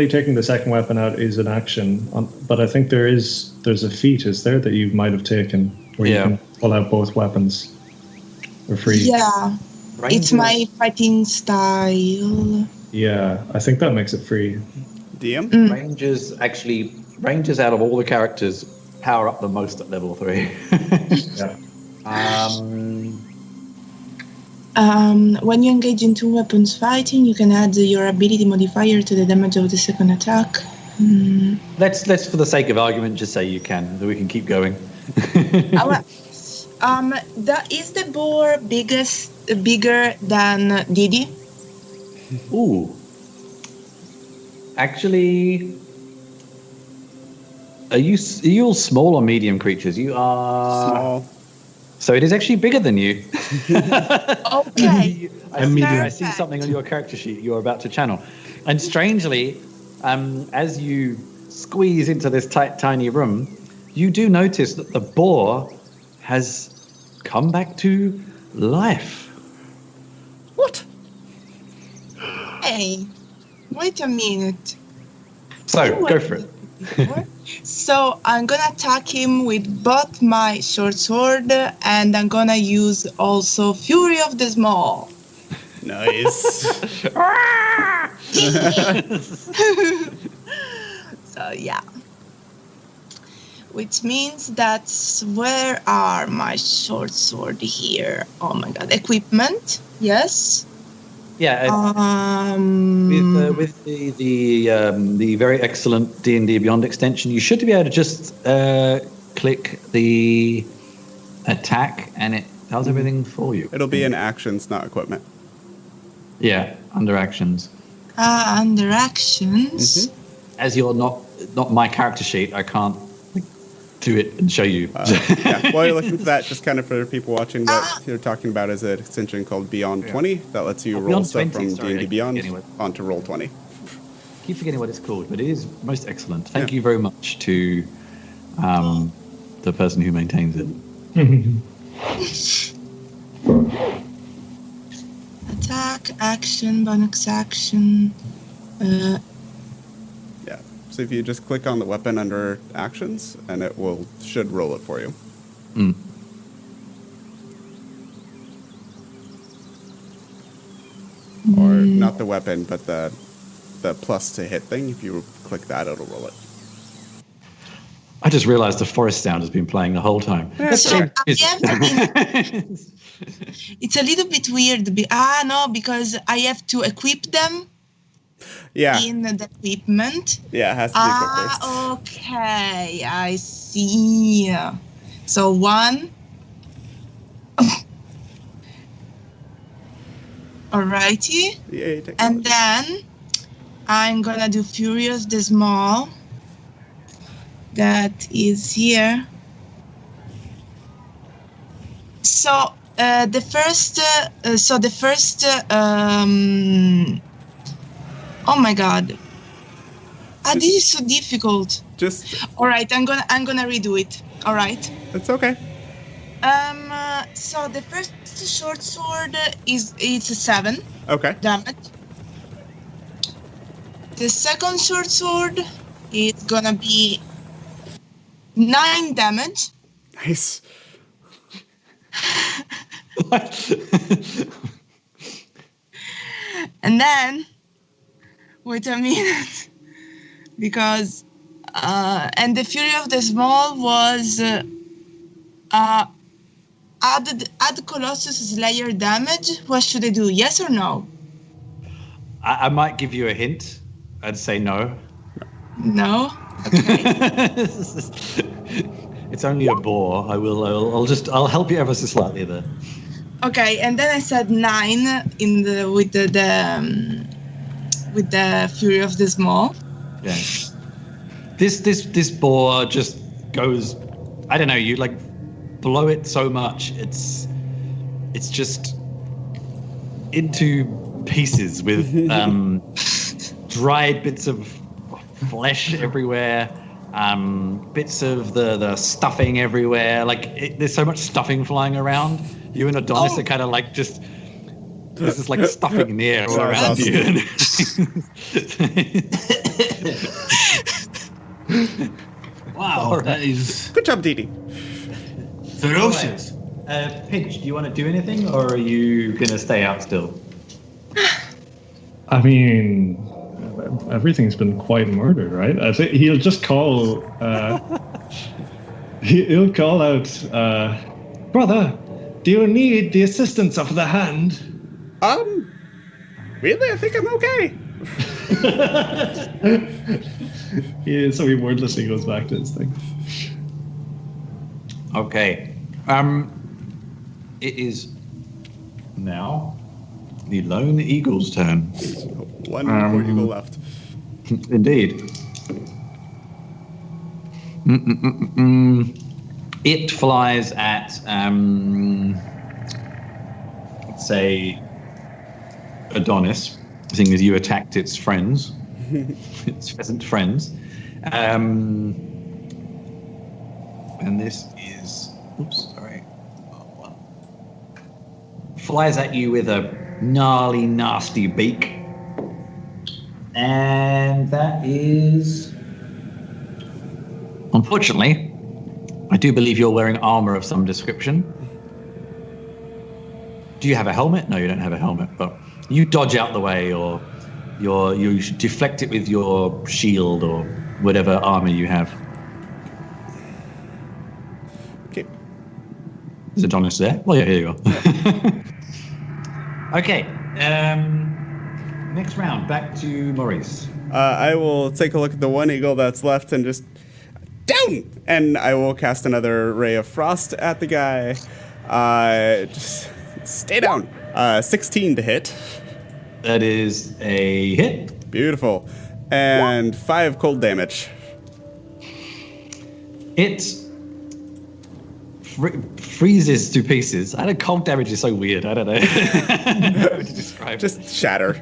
taking the second weapon out is an action, but I think there's a feat, is there, that you might have taken where you can pull out both weapons for free. Yeah. It's my fighting style. Yeah, I think that makes it free. DM? Rangers out of all the characters power up the most at level 3. Yeah. When you engage in 2 weapons fighting, you can add your ability modifier to the damage of the second attack. Let's for the sake of argument just say you can, so we can keep going. Is the boar bigger than Didi? Ooh. Actually, are you all small or medium creatures? You are Small. So it is actually bigger than you. Okay. I see something on your character sheet you're about to channel. And strangely, as you squeeze into this tiny room, you do notice that the boar has come back to life. What? Hey, wait a minute. So, go for it. So I'm gonna attack him with both my short sword, and I'm gonna use also Fury of the Small. Nice. So yeah. Which means that where are my short sword here? Oh my god, equipment, yes. Yeah, with the very excellent D&D Beyond extension, you should be able to just click the attack, and it does everything for you. It'll be in actions, not equipment. Yeah, under actions. Under actions. Mm-hmm. As you're not my character sheet, I can't do it and show you. Yeah. While you're looking for that, just kind of for people watching, what you're talking about is an extension called Beyond 20 that lets you roll stuff 20, from D&D Beyond onto Roll 20. Keep forgetting what it's called, but it is most excellent. Thank you very much to the person who maintains it. Attack, action, bonus action. Yeah. So if you just click on the weapon under actions, and it should roll it for you. Or not the weapon, but the plus to hit thing. If you click that, it'll roll it. I just realized the forest sound has been playing the whole time. So it's a little bit weird. No, because I have to equip them. Yeah. in the equipment. Yeah, it has to be equipped first. Okay, I see. So 1. Alrighty. Yay, technology. And then I'm gonna do Furious the Small. That is here. So the first. Oh my God. This is so difficult. Just, All right, I'm gonna redo it. All right. it's okay. So the first short sword it's a 7 Okay. damage. The second short sword is gonna be 9 damage. Nice. And then, wait a minute, because and the Fury of the Small was add Colossus Slayer damage. What should I do? Yes or no? I might give you a hint. I'd say no. No. Okay. It's only a boar. I'll help you ever so slightly there. Okay, and then I said 9 with the Fury of the Small. Yeah. This boar just goes. I don't know. You like blow it so much. It's just into pieces with dried bits of flesh everywhere. Bits of the stuffing everywhere. Like there's so much stuffing flying around. You and Adonis are kind of like just. There's just like stuffing in the air all around awesome. you. Wow, that is Good job, Didi. ferocious. Pinch, do you want to do anything, or are you gonna stay out still? I mean, everything's been quite murdered, right? I think he'll just call. He'll call out, brother. Do you need the assistance of the hand? Really? I think I'm okay. Yeah, so he wordlessly goes back to his thing. Okay. It is now the Lone Eagle's turn. One more eagle left. Indeed. It flies at, let's say, Adonis, seeing as you attacked its friends, its pheasant friends. And this is, flies at you with a gnarly, nasty beak. And that is, unfortunately, I do believe you're wearing armor of some description. Do you have a helmet? No, you don't have a helmet, but you dodge out the way, or you deflect it with your shield or whatever armor you have. Okay. Is Adonis there? Well, yeah, here you go. Okay. Next round, back to Maurice. I will take a look at the one eagle that's left and just down, and I will cast another ray of frost at the guy. Just stay down. 16 to hit. That is a hit. Beautiful. And 5 cold damage. It freezes to pieces. I don't. Cold damage is so weird. I don't know how to describe Just shatter.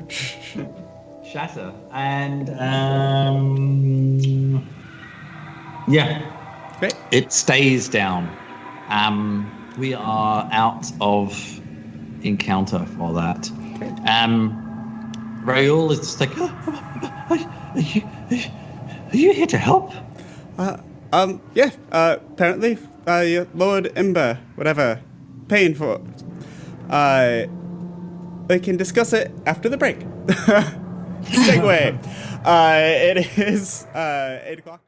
shatter and yeah, Great. it stays down. We are out of encounter for that. Raoul is just like, are you here to help? Yeah, apparently, Lord Ember, whatever, paying for it. We can discuss it after the break. Segue. It is 8 o'clock.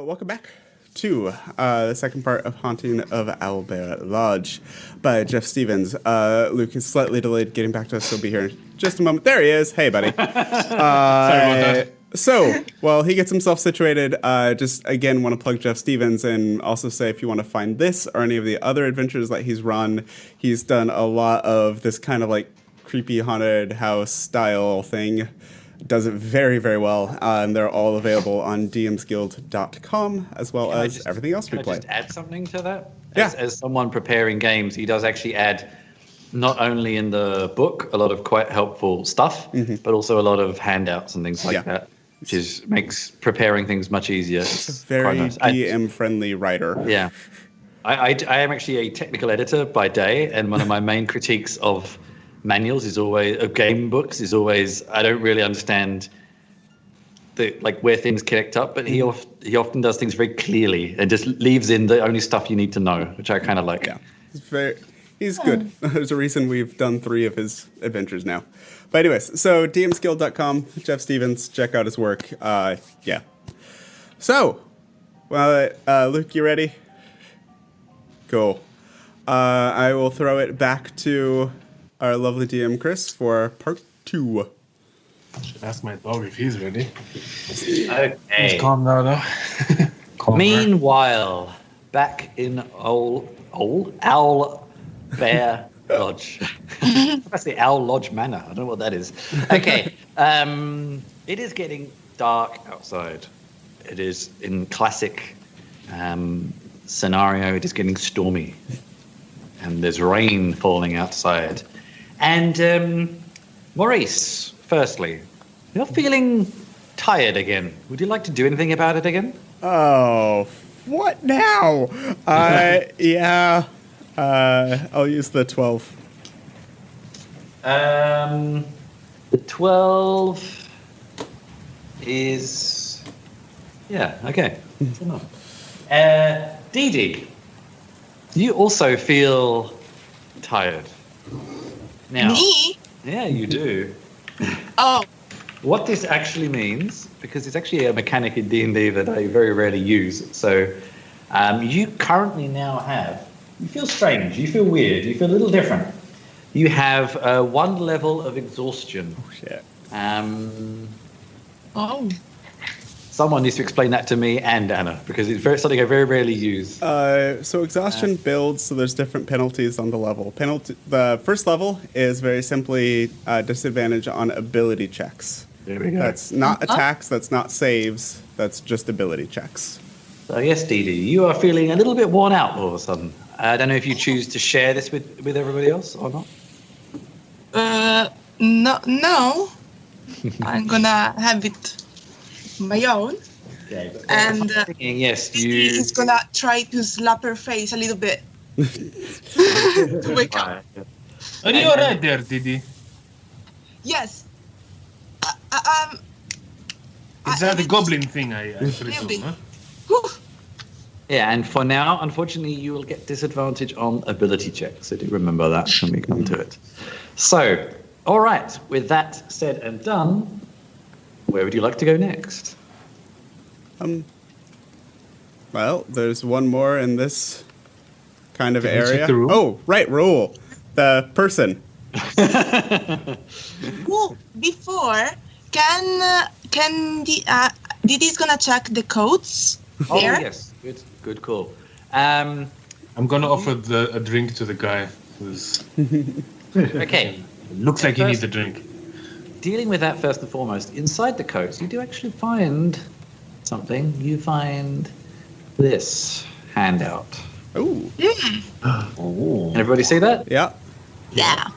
Welcome back to the second part of Haunting of Owlbear Lodge by Jeff Stevens. Luke is slightly delayed getting back to us. He'll be here in just a moment. There he is. Hey, buddy. Sorry about that. So, while he gets himself situated, just again want to plug Jeff Stevens and also say if you want to find this or any of the other adventures that he's run, he's done a lot of this kind of like creepy haunted house style thing. Does it very, very well. And they're all available on dmsguild.com as well as everything else we play. Can I just add something to that? Yeah. As someone preparing games, he does actually add not only in the book a lot of quite helpful stuff, but also a lot of handouts and things like that, which makes preparing things much easier. It's a very nice. DM-friendly writer. Yeah. I am actually a technical editor by day, and one of my main critiques of manuals is always of game books is always I don't really understand where things connect up, but he often does things very clearly and just leaves in the only stuff you need to know, which I kind of like. Yeah, he's good. There's a reason we've done 3 of his adventures now. But anyways, so dmsguild.com, Jeff Stevens, check out his work. Yeah. So, Luke, you ready? Cool. I will throw it back to our lovely DM Chris for part 2. Should ask my dog if he's ready. Okay. He's calm now, though. Calm Meanwhile, back in Owlbear Lodge. That's the Owl Lodge Manor. I don't know what that is. Okay. It is getting dark outside. It is in classic scenario. It is getting stormy. And there's rain falling outside. And Maurice, firstly, you're feeling tired again. Would you like to do anything about it again? Oh, what now? Yeah. I'll use the 12. The 12 is... Yeah, okay. That's enough. Dee Dee, you also feel tired. Now, Me? yeah, you do. Oh, What this actually means, because it's actually a mechanic in D&D that I very rarely use, so you currently now have, you feel strange, you feel weird, you feel a little different. You have 1 level of exhaustion. Oh, shit. oh. Someone needs to explain that to me and Anna, because it's something I very rarely use. So exhaustion builds, so there's different penalties on the level. The first level is very simply disadvantage on ability checks. There we go. That's not attacks, that's not saves, that's just ability checks. So yes, Dee Dee, you are feeling a little bit worn out all of a sudden. I don't know if you choose to share this with everybody else or not. No. I'm gonna have it my own. Okay, And yes, he's gonna try to slap her face a little bit to wake up. Are you alright there, Didi? Yes. Is that the goblin thing, I presume, huh? Whew. Yeah, and for now, unfortunately, you will get disadvantage on ability checks. So do remember that when we come to it. So, all right, with that said and done, where would you like to go next? Well, there's one more in this kind of Can we check area. the room? Oh, right, Raoul, the person. Well, before, can Didi's gonna check the codes there? Oh, yes, good call. Um, I'm gonna offer a drink to the guy who's... okay, Looks like he First- needs a drink. dealing with that first and foremost, inside the coats, you do actually find something. You find this handout. Ooh, Can everybody see that? yeah. Yeah.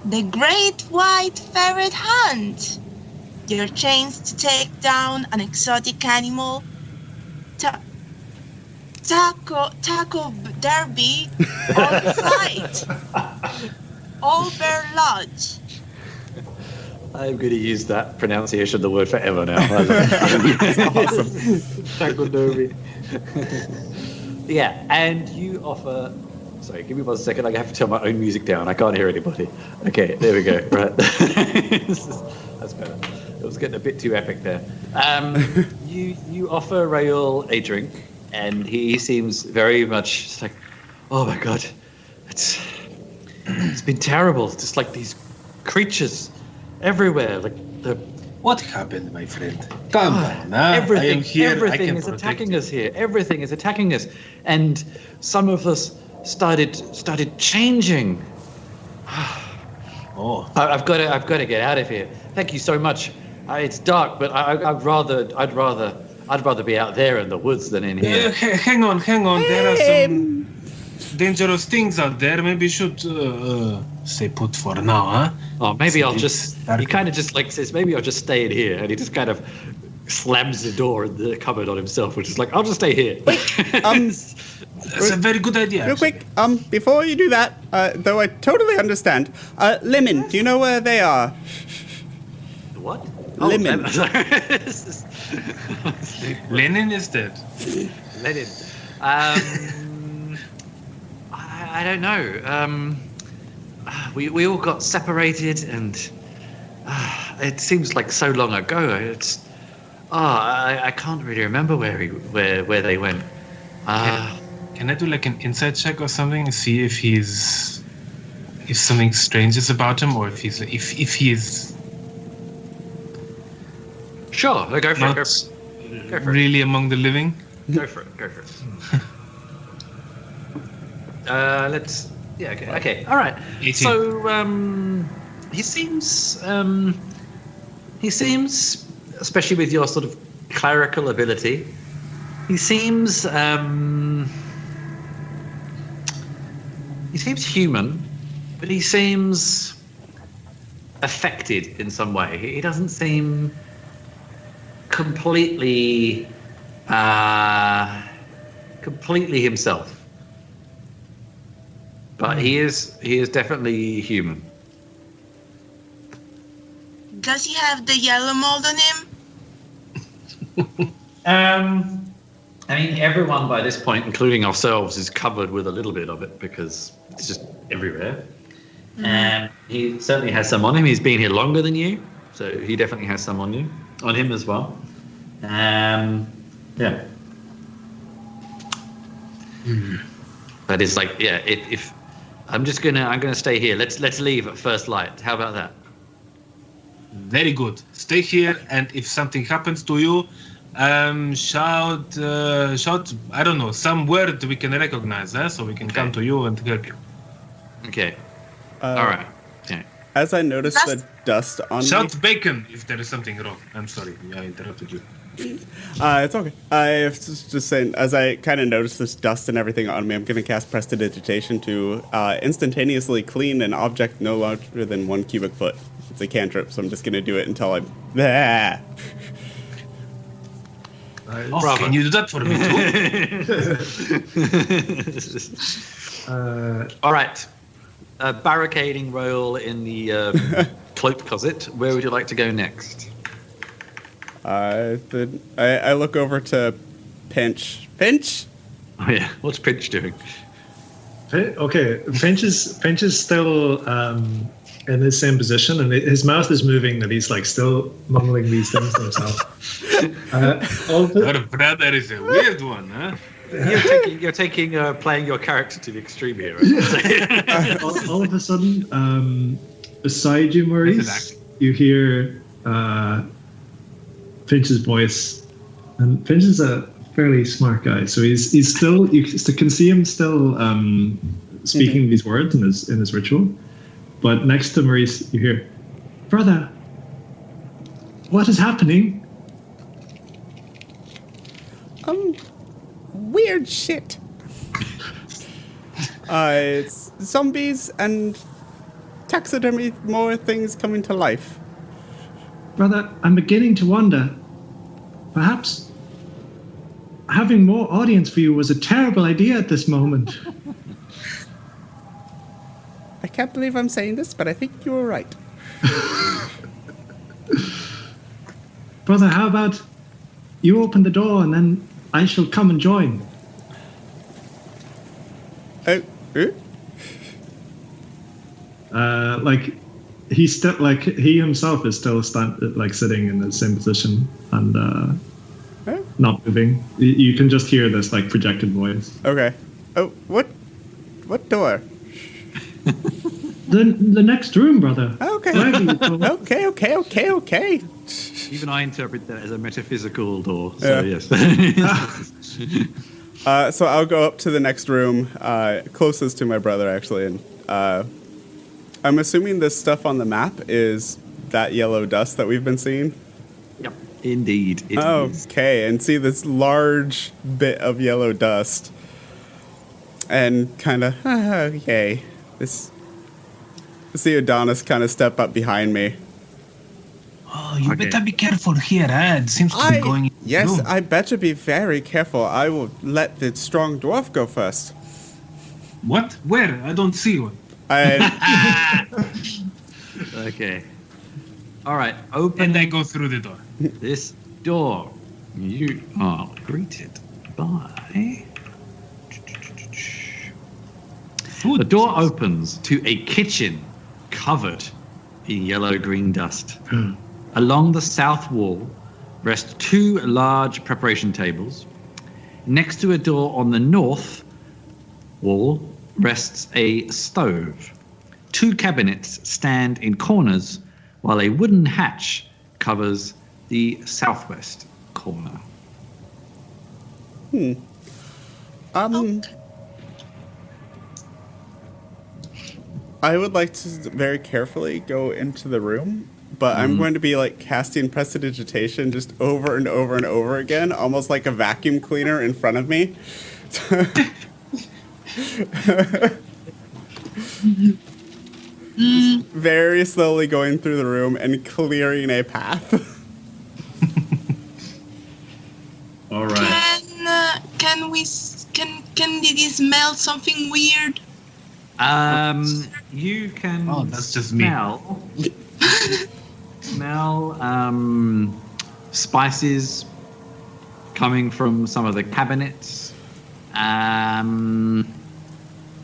The Great White Ferret Hunt. Your chance to take down an exotic animal. Taco Derby on site. Owlbear Lodge. I'm going to use that pronunciation of the word forever now. Awesome. Yeah, and you offer... Sorry, give me 1 second. I have to turn my own music down. I can't hear anybody. Okay, there we go. Right. That's better. It was getting a bit too epic there. You offer Raoul a drink, and he seems very much just like, oh my god, it's been terrible. Just like these creatures everywhere, like the What happened, my friend? Calm down. I am everything. here. I Everything can is protect attacking you. us here. Everything is attacking us, and some of us started changing. Oh, I've got to get out of here. Thank you so much. It's dark, but I'd rather be out there in the woods than in here. hang on. There are some dangerous things out there. Maybe you should stay put for now, huh? Oh, maybe I'll It's just. dark. He kind of just like says, maybe I'll just stay in here, and he just kind of slams the door in the cupboard on himself, which is like, I'll just stay here. That's a very good idea. Real quick, before you do that, though I totally understand, Lemon, do you know where they are? What? Lemon. Lenin is dead. Lenin. I don't know. We all got separated, and it seems like so long ago. It's I can't really remember where they went. Can I do like an insight check or something and see if something strange is about him, or if he is Sure, go for not it. Go for it. really among the living? Go for it. Let's. Yeah. Okay. All right. 18. So he seems, especially with your sort of clerical ability, he seems human, but he seems affected in some way. He doesn't seem completely himself. But he is definitely human. Does he have the yellow mold on him? I mean, everyone by this point, including ourselves, is covered with a little bit of it because it's just everywhere. And he certainly has some on him. He's been here longer than you, so he definitely has some on him as well. Yeah. That is like, yeah. If I'm gonna stay here. Let's leave at first light. How about that? Very good. Stay here, and if something happens to you, shout. I don't know, some word we can recognize, so we can come to you and help you. Okay. All right. Yeah. As I noticed the dust on me, Shout bacon if there is something wrong. I'm sorry, I interrupted you. it's okay. I was just saying, as I kind of noticed this dust and everything on me, I'm going to cast Prestidigitation to instantaneously clean an object no larger than 1 cubic foot. It's a cantrip, so I'm just going to do it until I'm... Oh, can you do that for me too? All right. Barricading roll in the cloak closet. Where would you like to go next? I look over to Pinch. Pinch? Oh yeah. What's Pinch doing? Okay, Finch is still in his same position, and his mouth is moving, and he's like still mumbling these things to himself. Your brother is a weird one, huh? You're taking playing your character to the extreme here. Right? all of a sudden, beside you, Maurice, you hear Finch's voice, and Finch is a fairly smart guy, so he's still, you can see him still speaking these words in his ritual. But next to Maurice, you hear, "Brother, what is happening?" Weird shit. It's zombies and taxidermy, more things coming to life. "Brother, I'm beginning to wonder. Perhaps having more audience for you was a terrible idea at this moment." I can't believe I'm saying this, but I think you were right. "Brother, how about you open the door and then I shall come and join?" Like he's still, like, he himself is still sitting in the same position, and not moving. You can just hear this like projected voice. Okay. Oh, what door? The next room, brother. Okay. Wherever you go. Okay. Even I interpret that as a metaphysical door. So Yeah. yes. So I'll go up to the next room, closest to my brother, actually, and I'm assuming this stuff on the map is that yellow dust that we've been seeing. Yep. Indeed. It is. Okay, and see this large bit of yellow dust, and kind of okay. See Adonis kind of step up behind me. Oh, you Okay. better be careful here, eh? It seems to be going in the Yes, room. I bet you be very careful. I will let the strong dwarf go first. What? Where? I don't see one. Okay. All right. Open And I go through the door. this door. You are greeted by. Food. The door opens to a kitchen covered in yellow-green dust. Along the south wall rest two large preparation tables. Next to a door on the north wall rests a stove. Two cabinets stand in corners while a wooden hatch covers the southwest corner. I would like to very carefully go into the room, but I'm going to be like casting prestidigitation just over and over and over again, almost like a vacuum cleaner in front of me. Very slowly going through the room and clearing a path. All right. Can did he smell something weird? You can Oh, that's just me. smell spices coming from some of the cabinets.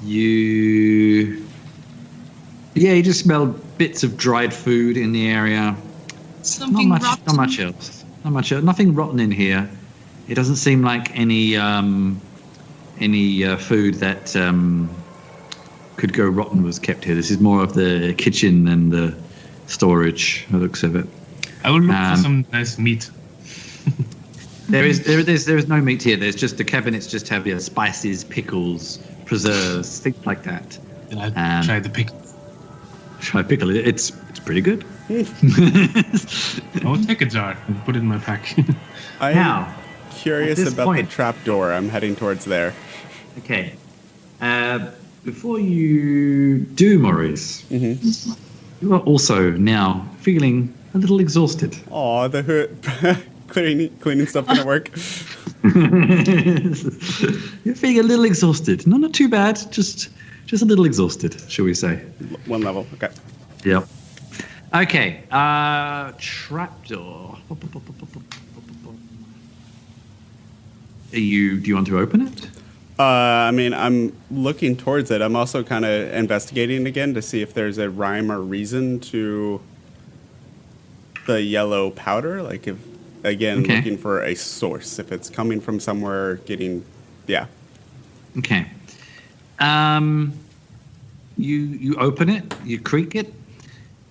You just smell bits of dried food in the area. Something rotten? Not much else. Nothing rotten in here. It doesn't seem like any food that could go rotten was kept here. This is more of the kitchen and the storage. The looks of it. I will look for some nice meat. There is no meat here. There's just the cabinets. Just have spices, pickles, preserves, things like that. Then I'll try the pickle. Try pickle. It's pretty good. I will take a jar and put it in my pack. I'm Now, curious at this about point- the trap door. I'm heading towards there. okay. Before you do, Maurice, you are also now feeling a little exhausted. Aw, the hood. Cleaning stuff didn't work. You're feeling a little exhausted. No, not too bad. Just a little exhausted, shall we say? One level. Okay. Yep. Okay. Trapdoor. Do you want to open it? I mean, I'm looking towards it. I'm also kind of investigating again to see if there's a rhyme or reason to the yellow powder. Like, if, again, Okay. looking for a source. If it's coming from somewhere, yeah. Okay. You open it, you creak it,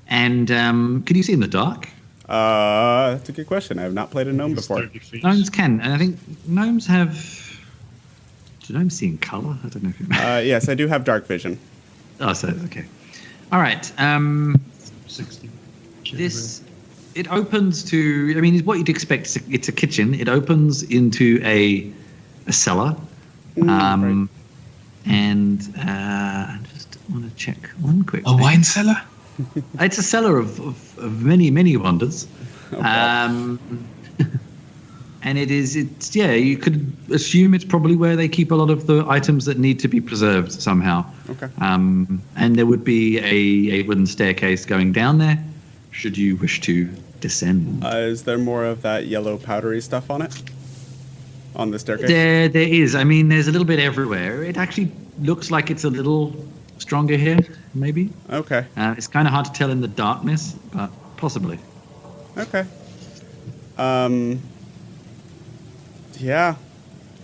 and can you see in the dark? That's a good question. I have not played a gnome before. 30 feet. Gnomes can, and I think gnomes have. Do gnomes see in color? I don't know if you. Yes, I do have dark vision. Oh, so okay. All right. 60. It opens to. I mean, what you'd expect. It's a kitchen. It opens into a cellar. Right. And I just want to check one quick. A thing. wine cellar? It's a cellar of many wonders. And it's you could assume it's probably where they keep a lot of the items that need to be preserved somehow. Okay. And there would be a wooden staircase going down there, should you wish to descend. Is there more of that yellow powdery stuff on it? On the staircase? There is. I mean, there's a little bit everywhere. It actually looks like it's a little stronger here, maybe. Okay. It's kind of hard to tell in the darkness, but possibly. Okay. Yeah.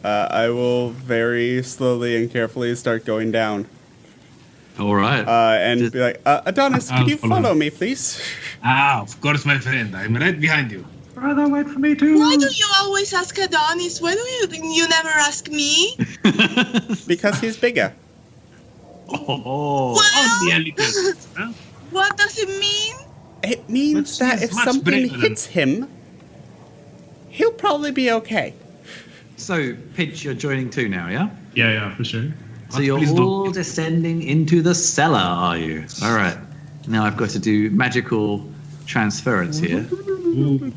I will very slowly and carefully start going down. All right. And be like, Adonis, I'll could you follow. follow me, please? Of course, my friend. I'm right behind you. Brother, wait for me too. Why do you always ask Adonis? Why do you never ask me? Because he's bigger. Oh. Well, Only a little. Huh? what does it mean? It means But that he's if much something braver than- hits him, he'll probably be okay. So, Pinch, you're joining too now, yeah? Yeah, for sure. So you're Please all don't. descending into the cellar, are you? All right. Now I've got to do magical transference here. Boom.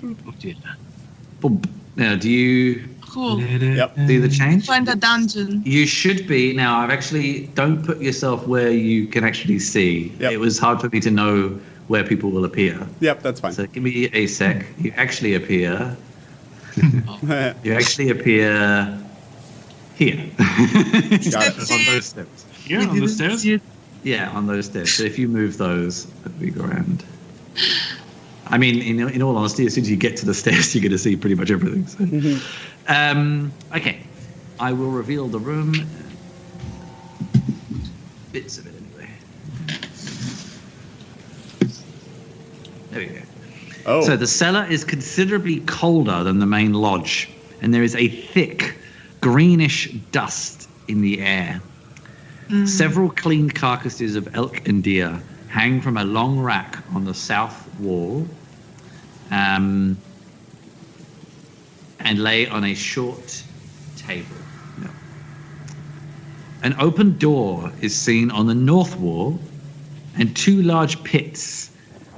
Now, do you Cool. Yep. see the change? Find a dungeon. You should be. Now, I've actually, don't put yourself where you can actually see. Yep. It was hard for me to know where people will appear. Yep, that's fine. So give me a sec. You actually appear. You actually appear here. Got it. On those steps. Here on the stairs? Yeah, on those stairs. So if you move those, that'd be grand. I mean, in all honesty, as soon as you get to the stairs, you're going to see pretty much everything. So. Okay. I will reveal the room. Bits of it, anyway. There we go. Oh, So the cellar is considerably colder than the main lodge, and there is a thick, greenish dust in the air. Several cleaned carcasses of elk and deer hang from a long rack on the south wall, and lay on a short table. No. An open door is seen on the north wall, and two large pits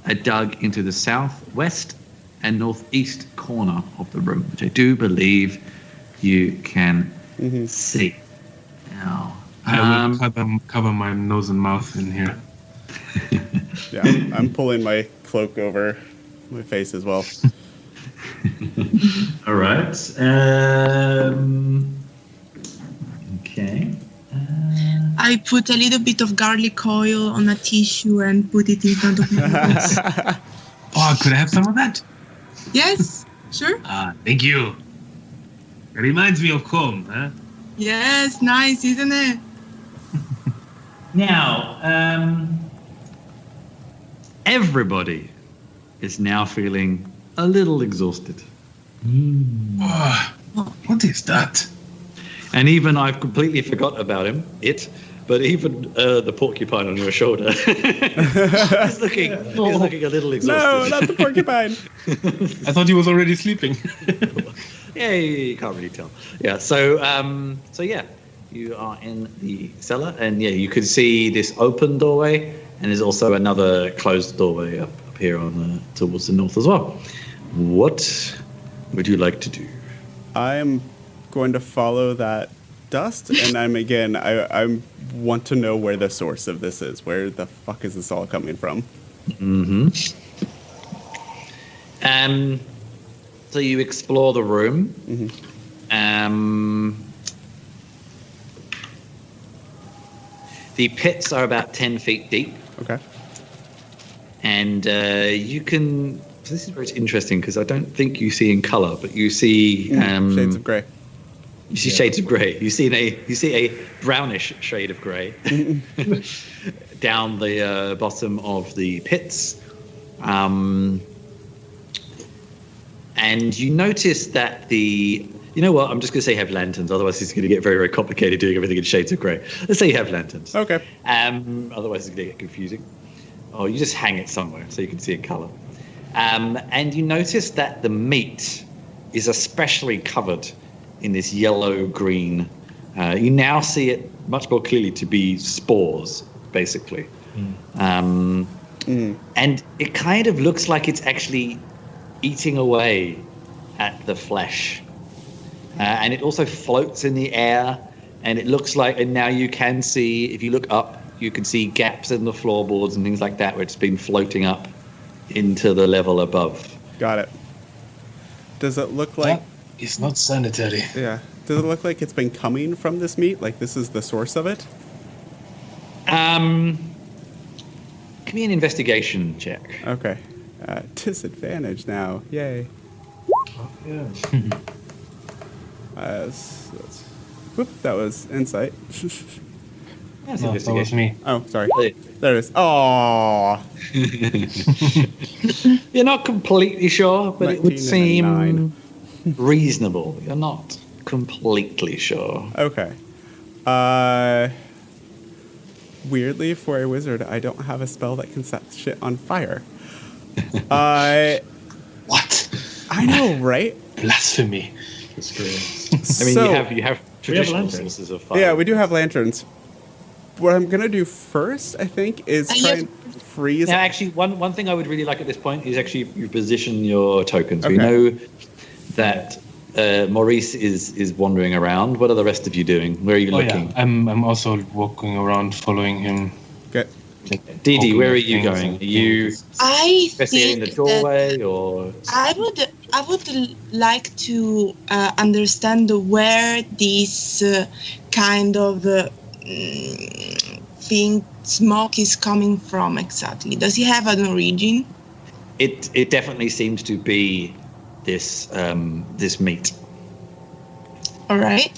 are dug into the southwest and northeast corner of the room, which I do believe you can see. Now, I will cover my nose and mouth in here. yeah. I'm pulling my cloak over my face as well. all right. Okay. I put a little bit of garlic oil on a tissue and put it in front of my nose. Oh, could I have some of that? Yes, sure. Thank you. It reminds me of home, huh? Yes, nice, isn't it? Now, everybody is now feeling a little exhausted. Oh, what is that? And even I've completely forgot about him, but even the porcupine on your shoulder is looking a little No, exhausted. not the porcupine. I thought he was already sleeping. Yeah, you can't really tell. Yeah, so yeah, you are in the cellar, and yeah, you can see this open doorway, and there's also another closed doorway up here on towards the north as well. What would you like to do? I am going to follow that dust, and I want to know where the source of this is. Where the fuck is this all coming from? So you explore the room. The pits are about 10 feet deep, Okay. and you can. So this is very interesting because I don't think you see in color, but you see Shades of grey. You see shades of grey. You see a brownish shade of grey down the bottom of the pits, and you notice that you know what? I'm just going to say you have lanterns. Otherwise, it's going to get very, very complicated doing everything in shades of grey. Let's say you have lanterns. Okay. Otherwise, it's going to get confusing. Oh, you just hang it somewhere so you can see in color. And you notice that the meat is especially covered in this yellow-green. You now see it much more clearly to be spores, basically. And it kind of looks like it's actually eating away at the flesh. And it also floats in the air, and it looks like, and now you can see, if you look up, you can see gaps in the floorboards and things like that where it's been floating up into the level above. Got it. Does it look like... It's not sanitary. Yeah. Does it look like it's been coming from this meat? Like this is the source of it? Give me an investigation check. Okay. Disadvantage now. Yay. Whoop, that was insight. That's No, that was investigation. me. Oh, sorry. Oh, yeah. There it is. Oh, You're not completely sure, but it would 19 and a seem reasonable. You're not completely sure. okay. Weirdly, for a wizard, I don't have a spell that can set shit on fire. What? I know, right? Blasphemy. That's great. I mean, So- you have traditional lanterns. sources of fire. Yeah, we do have lanterns. What I'm gonna do first, I think, is try yes. and freeze. Now, actually, one thing I would really like at this point is actually you position your tokens. We Okay. know that Maurice is wandering around. What are the rest of you doing? Where are you Oh looking? yeah, I'm also walking around, following him. Okay. Dee, Hoping where are that you things going? and Are you things- I investigating the think doorway or? I would like to understand where this kind of thing smoke is coming from exactly. Does it have an origin? It definitely seems to be this this meat. All right.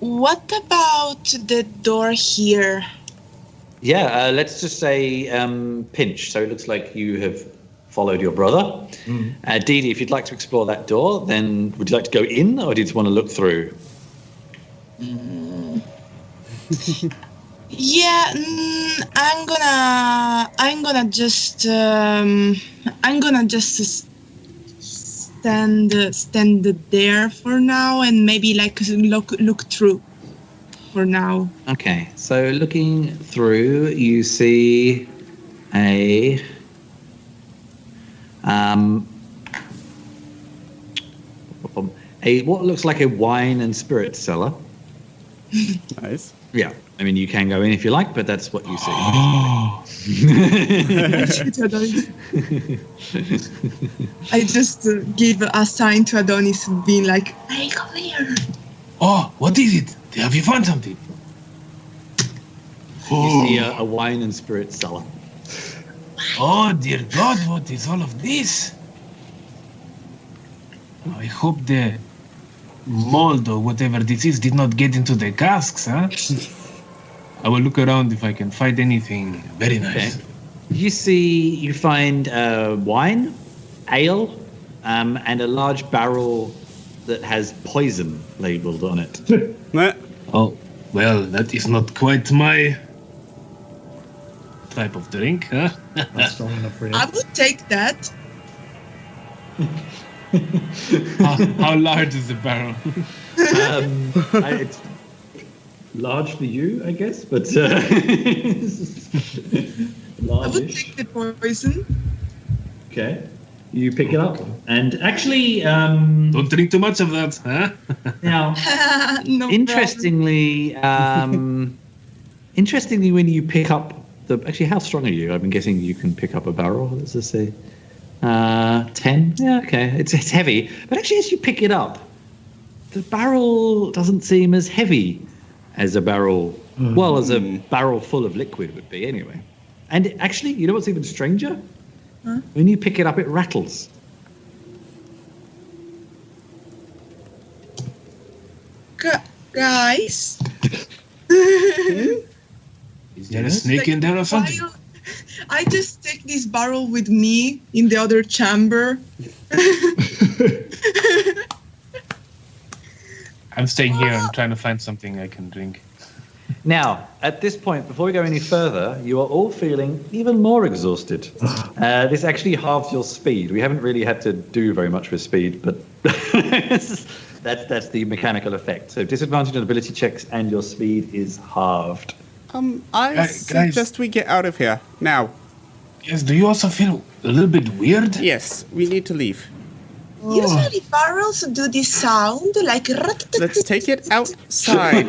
What about the door here? Yeah, let's just say pinch. So it looks like you have followed your brother. Dee Dee, if you'd like to explore that door, then would you like to go in or do you just want to look through? Yeah, I'm gonna just stand there for now and maybe like look through for now. Okay, so looking through, you see a what looks like a wine and spirit cellar. Nice. Yeah, I mean you can go in if you like, but that's what you see. I just give a sign to Adonis, being like, "Hey, come here." Oh, what is it? Have you found something? You see a wine and spirit cellar. Oh, dear God, what is all of this? I hope the mold or whatever this is did not get into the casks, huh? I will look around if I can find anything very nice. Okay. You find wine, ale, and a large barrel that has poison labeled on it. Meh. Oh, well, that is not quite my type of drink, huh? Not strong enough for you. I would take that. How large is the barrel? It's large for you, I guess, but I would large-ish. take the poison. Okay. You pick it up, and actually, Don't drink too much of that, huh? now No interestingly, interestingly, when you pick up actually, how strong are you? I'm guessing you can pick up a barrel. Let's just say 10. Yeah, okay. It's heavy, but actually, as you pick it up, the barrel doesn't seem as heavy as a barrel. Well, as a barrel full of liquid would be, anyway. And actually, you know what's even stranger? Huh? When you pick it up, it rattles. Guys. Is there a snake in there or something? I just take this barrel with me in the other chamber. I'm staying here and trying to find something I can drink. Now, at this point, before we go any further, you are all feeling even more exhausted. This actually halves your speed. We haven't really had to do very much with speed, but that's the mechanical effect. So disadvantage on ability checks and your speed is halved. I Guys. suggest we get out of here now. Yes, do you also feel a little bit weird? Yes, we need to leave. Usually barrels do this sound like. Let's take it outside.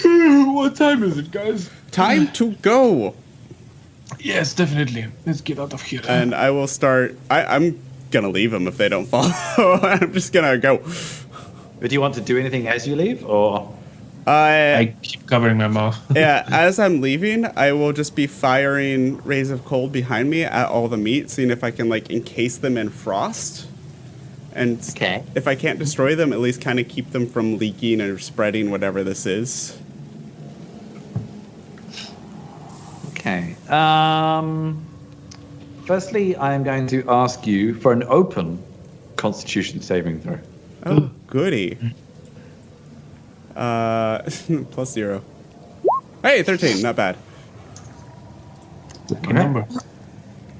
What time is it, guys? Time to go. Yes, definitely. Let's get out of here. And I will start. I'm gonna leave them if they don't follow. I'm just gonna go. But do you want to do anything as you leave, or? I keep covering my mouth. Yeah, as I'm leaving, I will just be firing rays of cold behind me at all the meat, seeing if I can like encase them in frost. And Okay. if I can't destroy them, at least kind of keep them from leaking or spreading whatever this is. Okay. Firstly, I am going to ask you for an open Constitution saving throw. Oh, goody. +0. Hey, 13, not bad. Good number.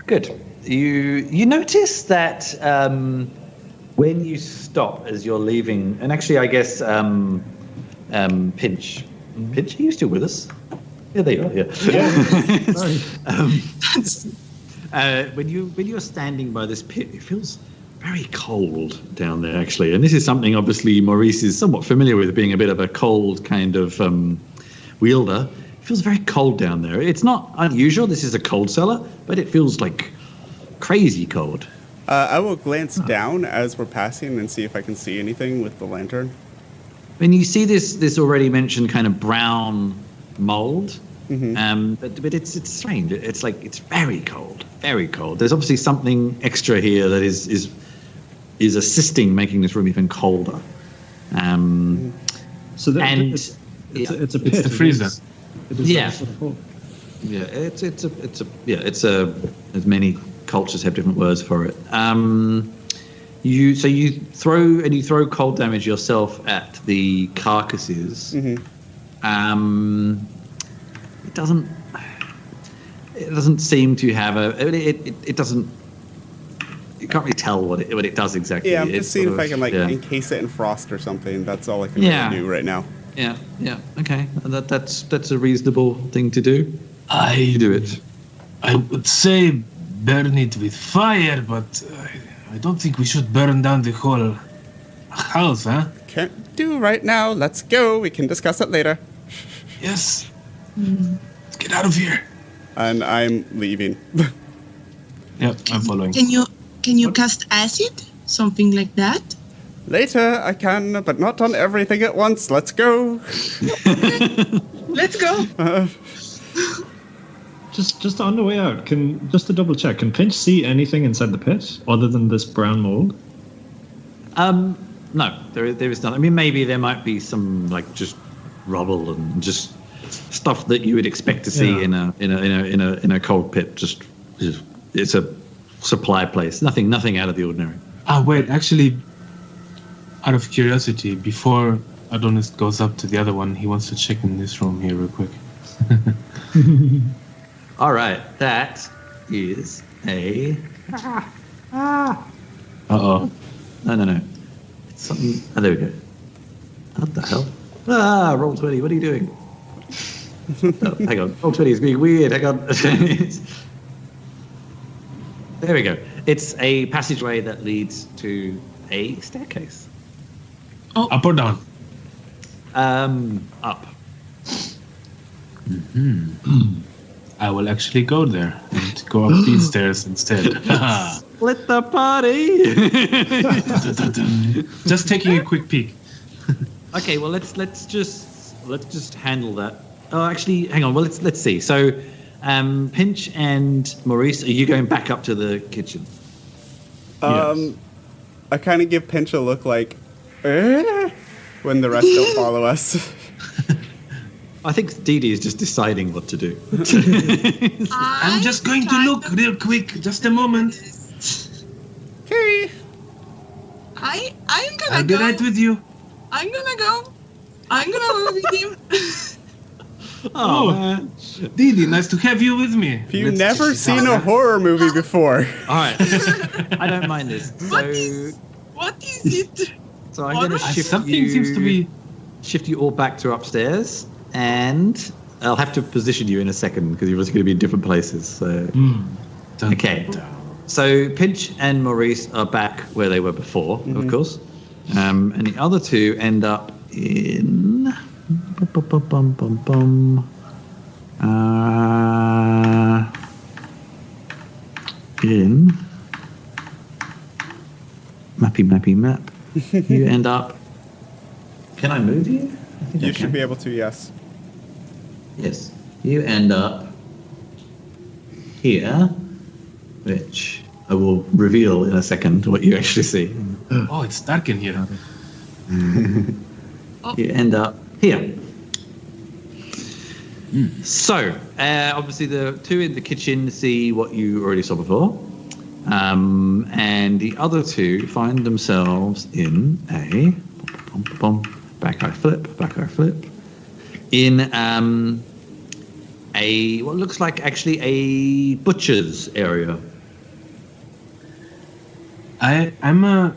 Good. You notice that when you stop as you're leaving, and actually, I guess Pinch, are you still with us? Yeah, there you are. Yeah. Sorry. When you're standing by this pit, it feels very cold down there, actually. And this is something, obviously, Maurice is somewhat familiar with, being a bit of a cold kind of wielder. It feels very cold down there. It's not unusual. This is a cold cellar, but it feels like crazy cold. I will glance down as we're passing and see if I can see anything with the lantern. When you see this already mentioned kind of brown mold, but it's strange. It's like it's very cold, very cold. There's obviously something extra here that is assisting making this room even colder. So that, And it's a pit. It's the freezer. It is Yeah. a sort of hole. Yeah, it's as many cultures have different words for it. You throw cold damage yourself at the carcasses. It doesn't seem to have it doesn't. You can't really tell what it does exactly. Yeah, I'm It's just seeing sort if I of- can yeah. encase it in frost or something. That's all I can Yeah. really do right now. Yeah, okay. That's a reasonable thing to do. You do it. I would say burn it with fire, but I don't think we should burn down the whole house, huh? Can't do right now. Let's go. We can discuss it later. Yes. Let's get out of here. And I'm leaving. Yep, I'm following. Can you cast acid? Something like that? Later, I can, but not on everything at once. Let's go. Let's go. Just on the way out, just to double check, can Pinch see anything inside the pit other than this brown mold? No, there is none. I mean, maybe there might be some like just rubble and just stuff that you would expect to see Yeah. in a cold pit. Just it's a supply place. Nothing out of the ordinary. Ah, wait, actually, out of curiosity, before Adonis goes up to the other one, he wants to check in this room here real quick. All right, that is a. Uh-oh. No. It's something. Oh, there we go. What the hell? Roll 20. What are you doing? Oh, hang on. Roll 20 is being weird. Hang on. There we go. It's a passageway that leads to a staircase. Up or down? Up. I will actually go there and go up these stairs instead. Split the party. Just taking a quick peek. Okay, well let's just handle that. Oh, actually, hang on. Well, let's see. So, Pinch and Maurice, are you going back up to the kitchen? I kind of give Pinch a look like, when the rest don't follow us. I think Dee Dee is just deciding what to do. I'm just going to look real quick. Just a moment. Okay. I'm gonna I'll be go. right with you. I'm gonna go. I'm gonna go with him. Oh, man. Dee Dee, nice to have you with me. If you've never seen a horror movie before. All right. I don't mind this. What is it? So I'm going to shift Something you. seems to be. Shift you all back to upstairs, and I'll have to position you in a second because you're also going to be in different places. So. Okay. So Pinch and Maurice are back where they were before, of course, and the other two end up in. In mappy map. You end up. Can I move you? I think I You can. should be able to, yes. Yes. You end up here, which I will reveal in a second what you actually see. Oh, it's dark in here. You end up here. So, obviously, the two in the kitchen see what you already saw before. And the other two find themselves in a back eye flip, in a what looks like actually a butcher's area. I'm a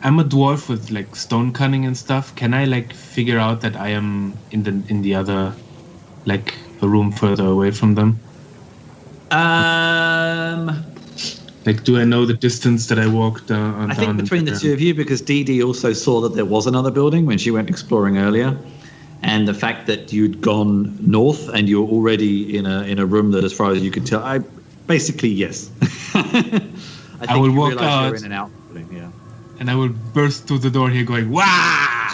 dwarf with like stone cunning and stuff. Can I like figure out that I am in the other, like a room further away from them? Like, do I know the distance that I walked I think between the two of you, because Dee Dee also saw that there was another building when she went exploring earlier, and the fact that you'd gone north and you're already in a room that, as far as you could tell, basically yes. I will you walk realize out. You're in and out building, yeah. And I will burst through the door here, going "Wow!"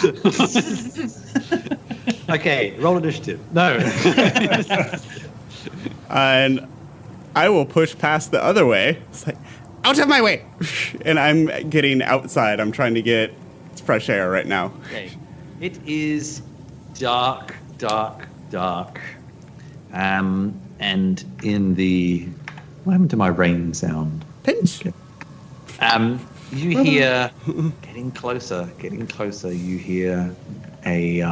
Okay, roll initiative. No. And I will push past the other way. It's like, out of my way! And I'm getting outside. I'm trying to get fresh air right now. Okay. It is dark. And in the... What happened to my rain sound? Pinch. You hear... getting closer. You hear a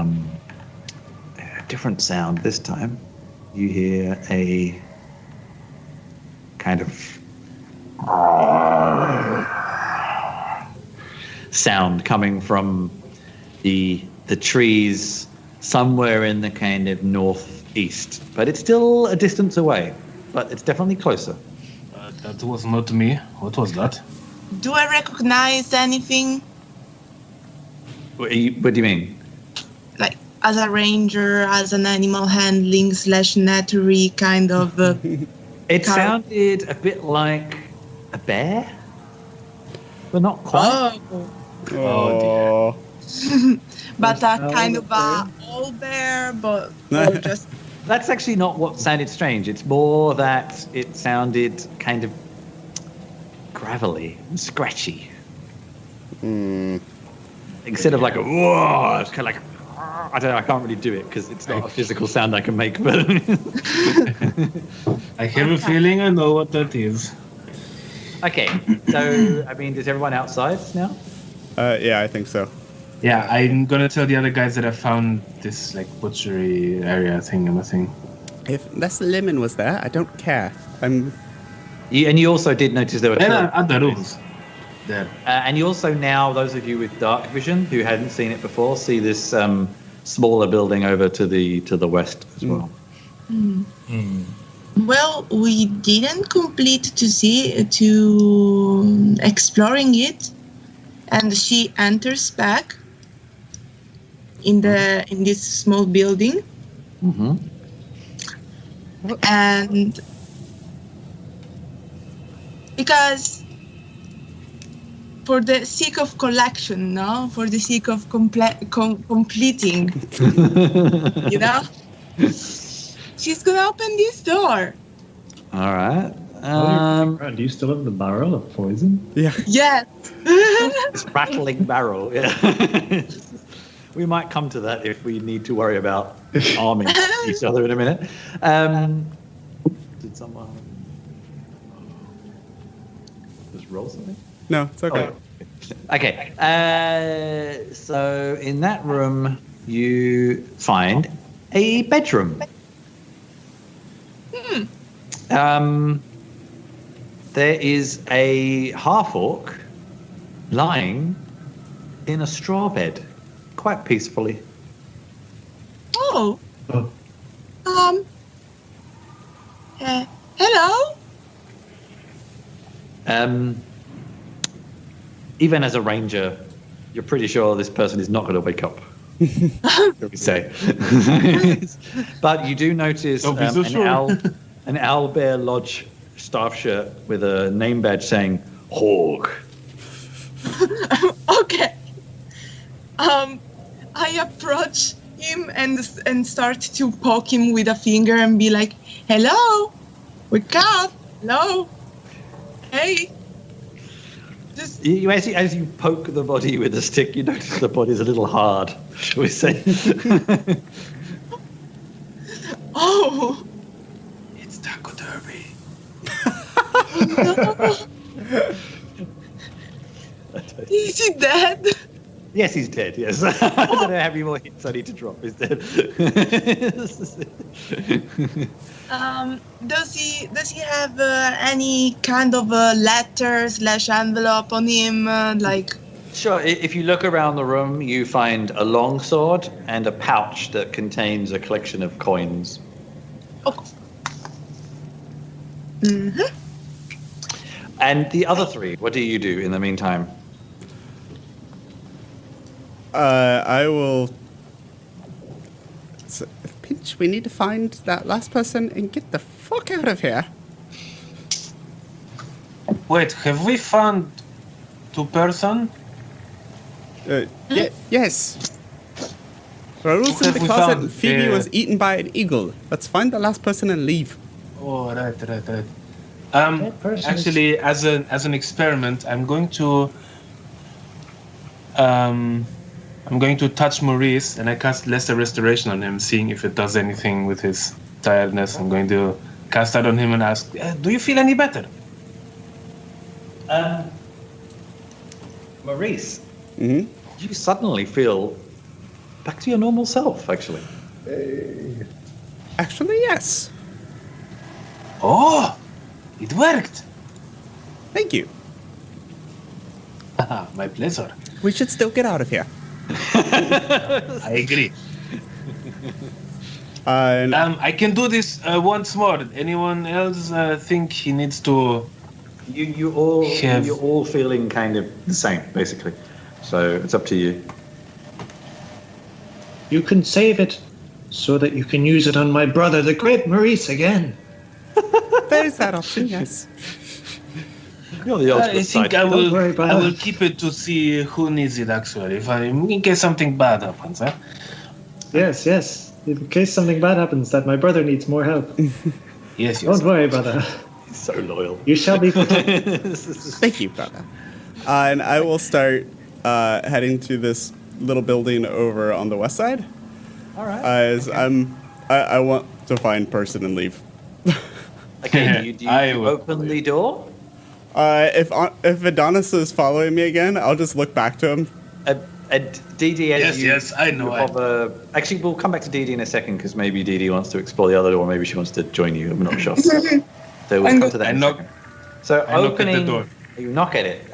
different sound this time. You hear a kind of sound coming from the trees somewhere in the kind of northeast, but it's still a distance away, but it's definitely closer. That was not me. What was that? Do I recognize anything? What do you mean? Like, as a ranger, as an animal handling / nettery kind of... It sounded a bit like a bear, but not quite. Oh, But a kind of a owlbear, but or just... That's actually not what sounded strange. It's more that it sounded kind of gravelly and scratchy. Instead of like a whoa, it's kind of like, I don't know, I can't really do it because it's not a physical sound I can make, but... I have a feeling I know what that is. Okay, so, I mean, is everyone outside now? yeah, I think so. Yeah, I'm gonna tell the other guys that I found this like butchery area thing. If this lemon was there, I don't care. And you also did notice there were And two. other rooms. There. And you also now, those of you with dark vision who hadn't seen it before, see this smaller building over to the west as well. Well, we didn't complete to exploring it, and she enters back in this small building, and because for the sake of collection, no, for the sake of completing, you know. She's gonna open this door. All right. Do you still have the barrel of poison? Yeah. Yes. It's rattling barrel. Yeah. We might come to that if we need to worry about arming each other in a minute. Did someone just roll something? No, it's okay. Okay. So in that room, you find a bedroom. There is a half-orc lying in a straw bed, quite peacefully. Oh. Hello. Even as a ranger, you're pretty sure this person is not going to wake up. Shall we say? But you do notice Don't be so sure. an Owlbear Lodge staff shirt with a name badge saying Hawk. Okay. I approach him and start to poke him with a finger and be like, "Hello, wake up! Hello, hey." Just As you poke the body with a stick, you notice the body's a little hard, shall we say? oh It's Taco Derby. is he dead? Yes, he's dead. Yes, I don't know how many more hits I need to drop. He's dead. Does he have any kind of letter/envelope on him? Like Sure. If you look around the room, you find a long sword and a pouch that contains a collection of coins. oh. Mm-hmm. And the other three, what do you do in the meantime? I will. Pinch, we need to find that last person and get the fuck out of here. Wait, have we found 2 person? Yes. Raoul's in have the we closet found? and Phoebe was eaten by an eagle. Let's find the last person and leave. Oh, right. That person Actually, as an experiment, I'm going to touch Maurice, and I cast Lesser Restoration on him, seeing if it does anything with his tiredness. I'm going to cast that on him and ask, do you feel any better? Maurice, Mm-hmm. you suddenly feel back to your normal self, actually. Actually, yes. Oh, it worked. Thank you. My pleasure. We should still get out of here. I agree. And I can do this once more. Anyone else think he needs to? You're Have- all feeling kind of the same, basically. So it's up to you. You can save it so that you can use it on my brother, the great Maurice, again. there's that option, yes. You're the I ultimate think side. Don't worry about I will it. keep it to see who needs it actually. In case something bad happens, huh? Yes. In case something bad happens, that my brother needs more help. Yes. Don't worry, brother. He's so loyal. You shall be protected. Thank you, brother. And I will start heading to this little building over on the west side. All right. As I want to find person and leave. Okay, do you I will open follow the you. door? If Adonis is following me again, I'll just look back to him. DD, as Yes, I know. Actually, we'll come back to DD in a second because maybe DD wants to explore the other door. Maybe she wants to join you. I'm not sure. So we'll come to that. I in a knock- second. So I knock at the opening, door. you knock at it.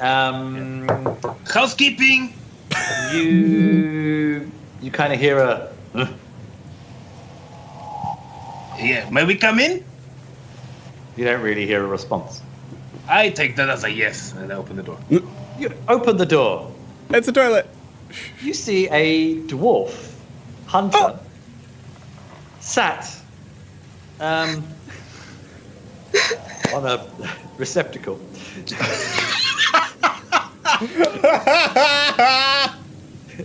Housekeeping. You kind of hear a. Yeah, may we come in? You don't really hear a response. I take that as a yes, and I open the door. You open the door. It's a toilet. You see a dwarf hunter sat on a receptacle.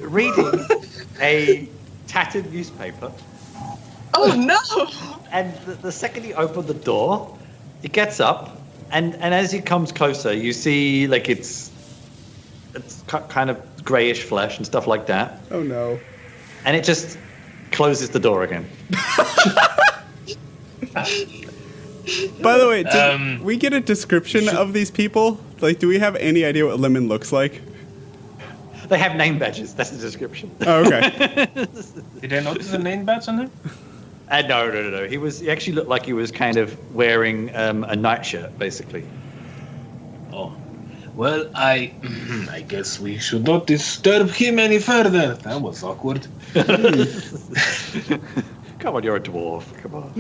Reading a tattered newspaper. Oh no! And the second he opened the door, he gets up, and as he comes closer, you see like it's kind of grayish flesh and stuff like that, Oh no. and it just closes the door again. By the way, did Um, we get a description of these people? Like, do we have any idea what Lemon looks like? They have name badges. That's the description. Oh, okay. Did I notice a name badge on him? No. He actually looked like he was kind of wearing a nightshirt, basically. Oh, well, I guess we should not disturb him any further. That was awkward. Come on, you're a dwarf. Come on.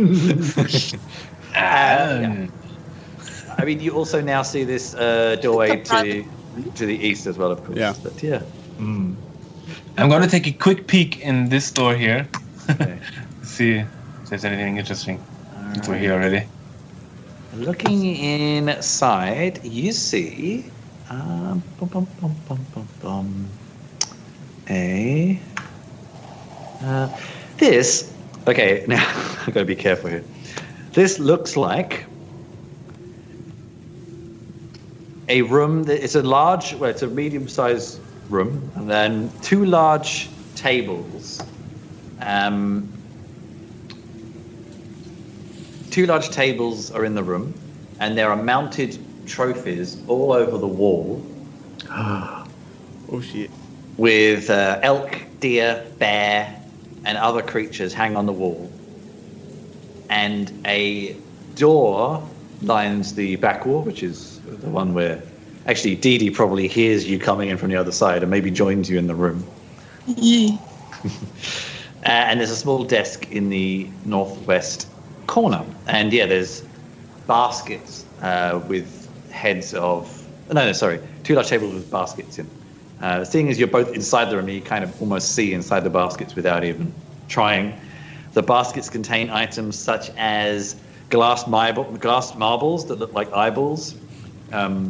Yeah. I mean, you also now see this doorway to the east as well, of course. Yeah. But yeah. I'm going to take a quick peek in this door here. Okay. See if there's anything interesting. Since we're here already. Looking inside, you see this. Okay, now I've got to be careful here. This looks like a room that it's a medium-sized room, and then two large tables. Two large tables are in the room, and there are mounted trophies all over the wall. Oh shit. With elk, deer, bear, and other creatures hang on the wall. And a door lines the back wall, which is the one where actually Dee Dee probably hears you coming in from the other side and maybe joins you in the room. Yeah. And there's a small desk in the northwest corner. And yeah, there's baskets with heads of... No, sorry. Two large tables with baskets in. Seeing as you're both inside the room, you kind of almost see inside the baskets without even trying. The baskets contain items such as glass marbles that look like eyeballs,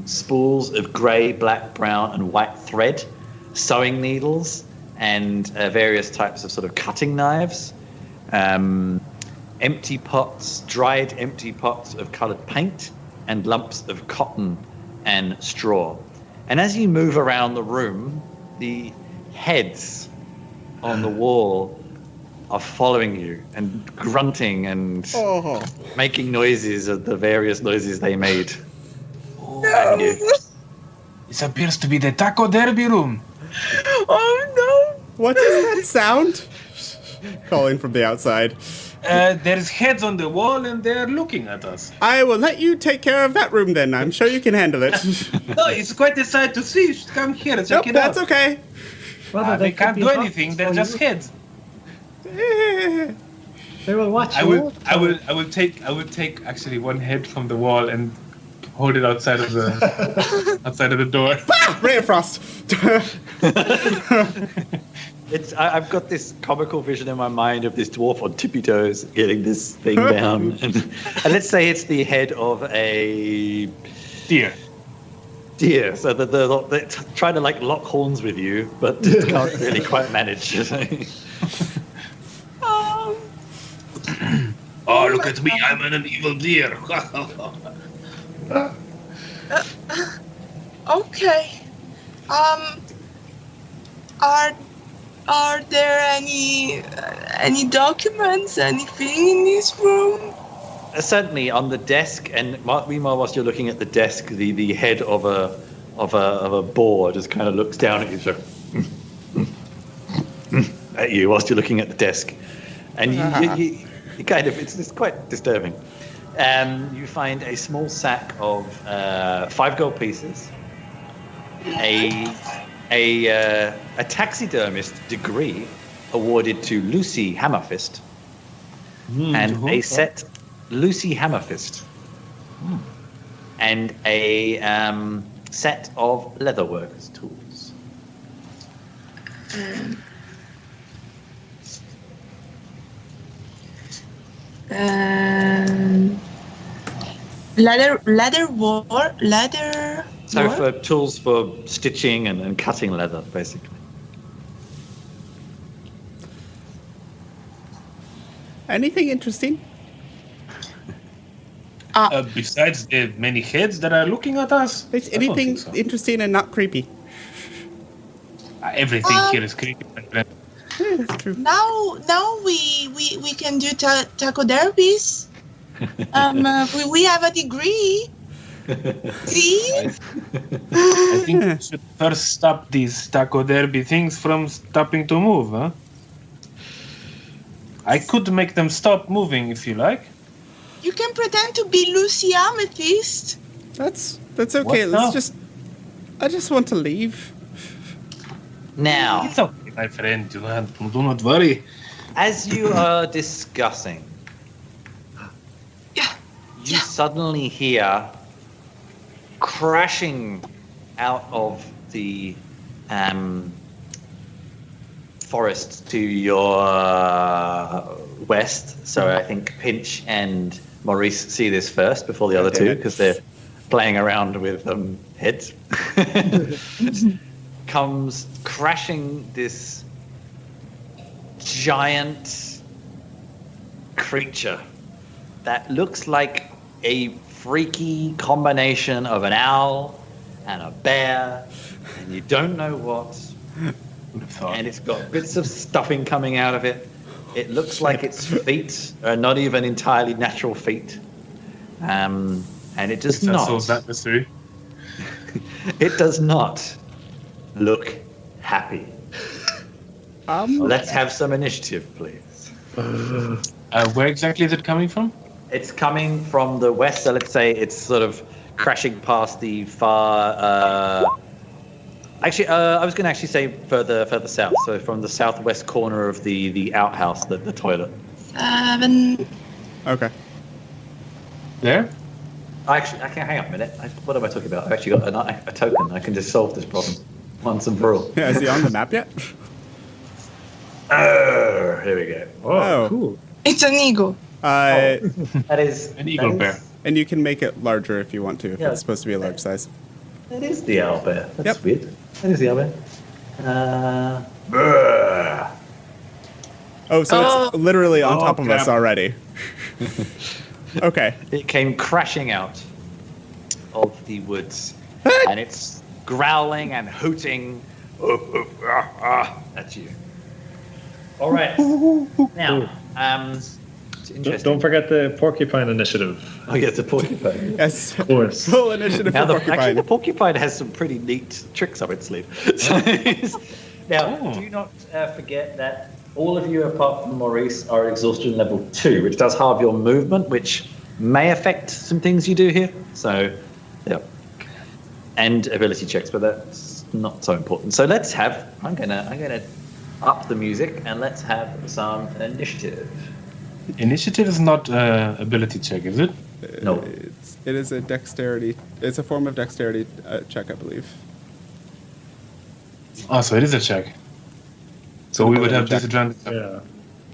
spools of grey, black, brown, and white thread, sewing needles, and various types of sort of cutting knives, empty pots, dried empty pots of coloured paint, and lumps of cotton and straw. And as you move around the room, the heads on the wall are following you and grunting and making noises of the various noises they made. No. This appears to be the Taco Derby room. Oh What is that sound? Calling from the outside. There's heads on the wall and they're looking at us. I will let you take care of that room then. I'm sure you can handle it. No, it's quite a sight to see. You should come here and check Nope, it out. that's okay. Brother, They could can't be do hot anything. They're for just you. heads. Eh. They will watch I you. will take actually one head from the wall and hold it outside of the door. Ah, Ray of Frost. I've got this comical vision in my mind of this dwarf on tippy toes getting this thing down. And let's say it's the head of a Dear. deer. So they're trying to like lock horns with you, but can't really quite manage. Oh, look at me! I'm an evil deer. Okay. Are there any documents, anything in this room? Certainly on the desk, and meanwhile, whilst you're looking at the desk, the head of a boar just kind of looks down at you, so at you whilst you're looking at the desk, and you kind of it's quite disturbing. You find a small sack of 5 gold pieces, a taxidermist degree awarded to Lucy Hammerfist, and a set Lucy Hammerfist, and a set of leatherworkers' tools. Leather. So for tools for stitching and cutting leather, basically. Anything interesting? Besides the many heads that are looking at us, Is I don't anything think so. interesting and not creepy? Everything here is creepy. Yeah, that's true. Now we can do taco derbies. We have a degree. See? I think we should first stop these taco derby things from stopping to move, huh? I could make them stop moving if you like. You can pretend to be Lucy Amethyst. That's okay. What now? I just want to leave. Now, It's okay, my friend. Do not worry. as you are discussing, Yeah. you suddenly hear crashing out of the forest to your west. So I think Pinch and Maurice see this first before the other two, because they're playing around with heads. Comes crashing this giant creature that looks like a freaky combination of an owl and a bear, and you don't know what. And it's got bits of stuffing coming out of it. It looks like its feet are not even entirely natural feet. And it does not. Solve that mystery. It does not look happy. Let's have some initiative, please. Where exactly is it coming from? It's coming from the west, so let's say it's sort of crashing past the far. I was going to actually say further south, so from the southwest corner of the outhouse, the toilet. 7. Okay. There? I can hang up a minute. What am I talking about? I've actually got a token. I can just solve this problem once and for all. Yeah, is he on the map yet? Here we go. Oh. Cool. It's an eagle. That is An eagle bear. And you can make it larger if you want to, if Yeah. Uh, it's supposed to be a large size. That is the owlbear. That's Yep. weird. That is the owlbear. Brr. Oh, so Oh. it's literally on top of us crap. already. Okay. It came crashing out of the woods, and it's growling and hooting at you. All right. Now, it's interesting. Don't forget the porcupine initiative. Oh, yeah, it's a porcupine. Yes. Of course. Full initiative Now, for actually, porcupine. the porcupine has some pretty neat tricks up its sleeve. Now, do not forget that all of you, apart from Maurice, are at exhaustion level 2, which does halve your movement, which may affect some things you do here. So, yeah. And ability checks, but that's not so important. So let's have. I'm gonna up the music and let's have some initiative. Initiative is not ability check, is it? No. It is a dexterity. It's a form of dexterity check, I believe. Oh, so it is a check. So we would have Check. disadvantage. Yeah.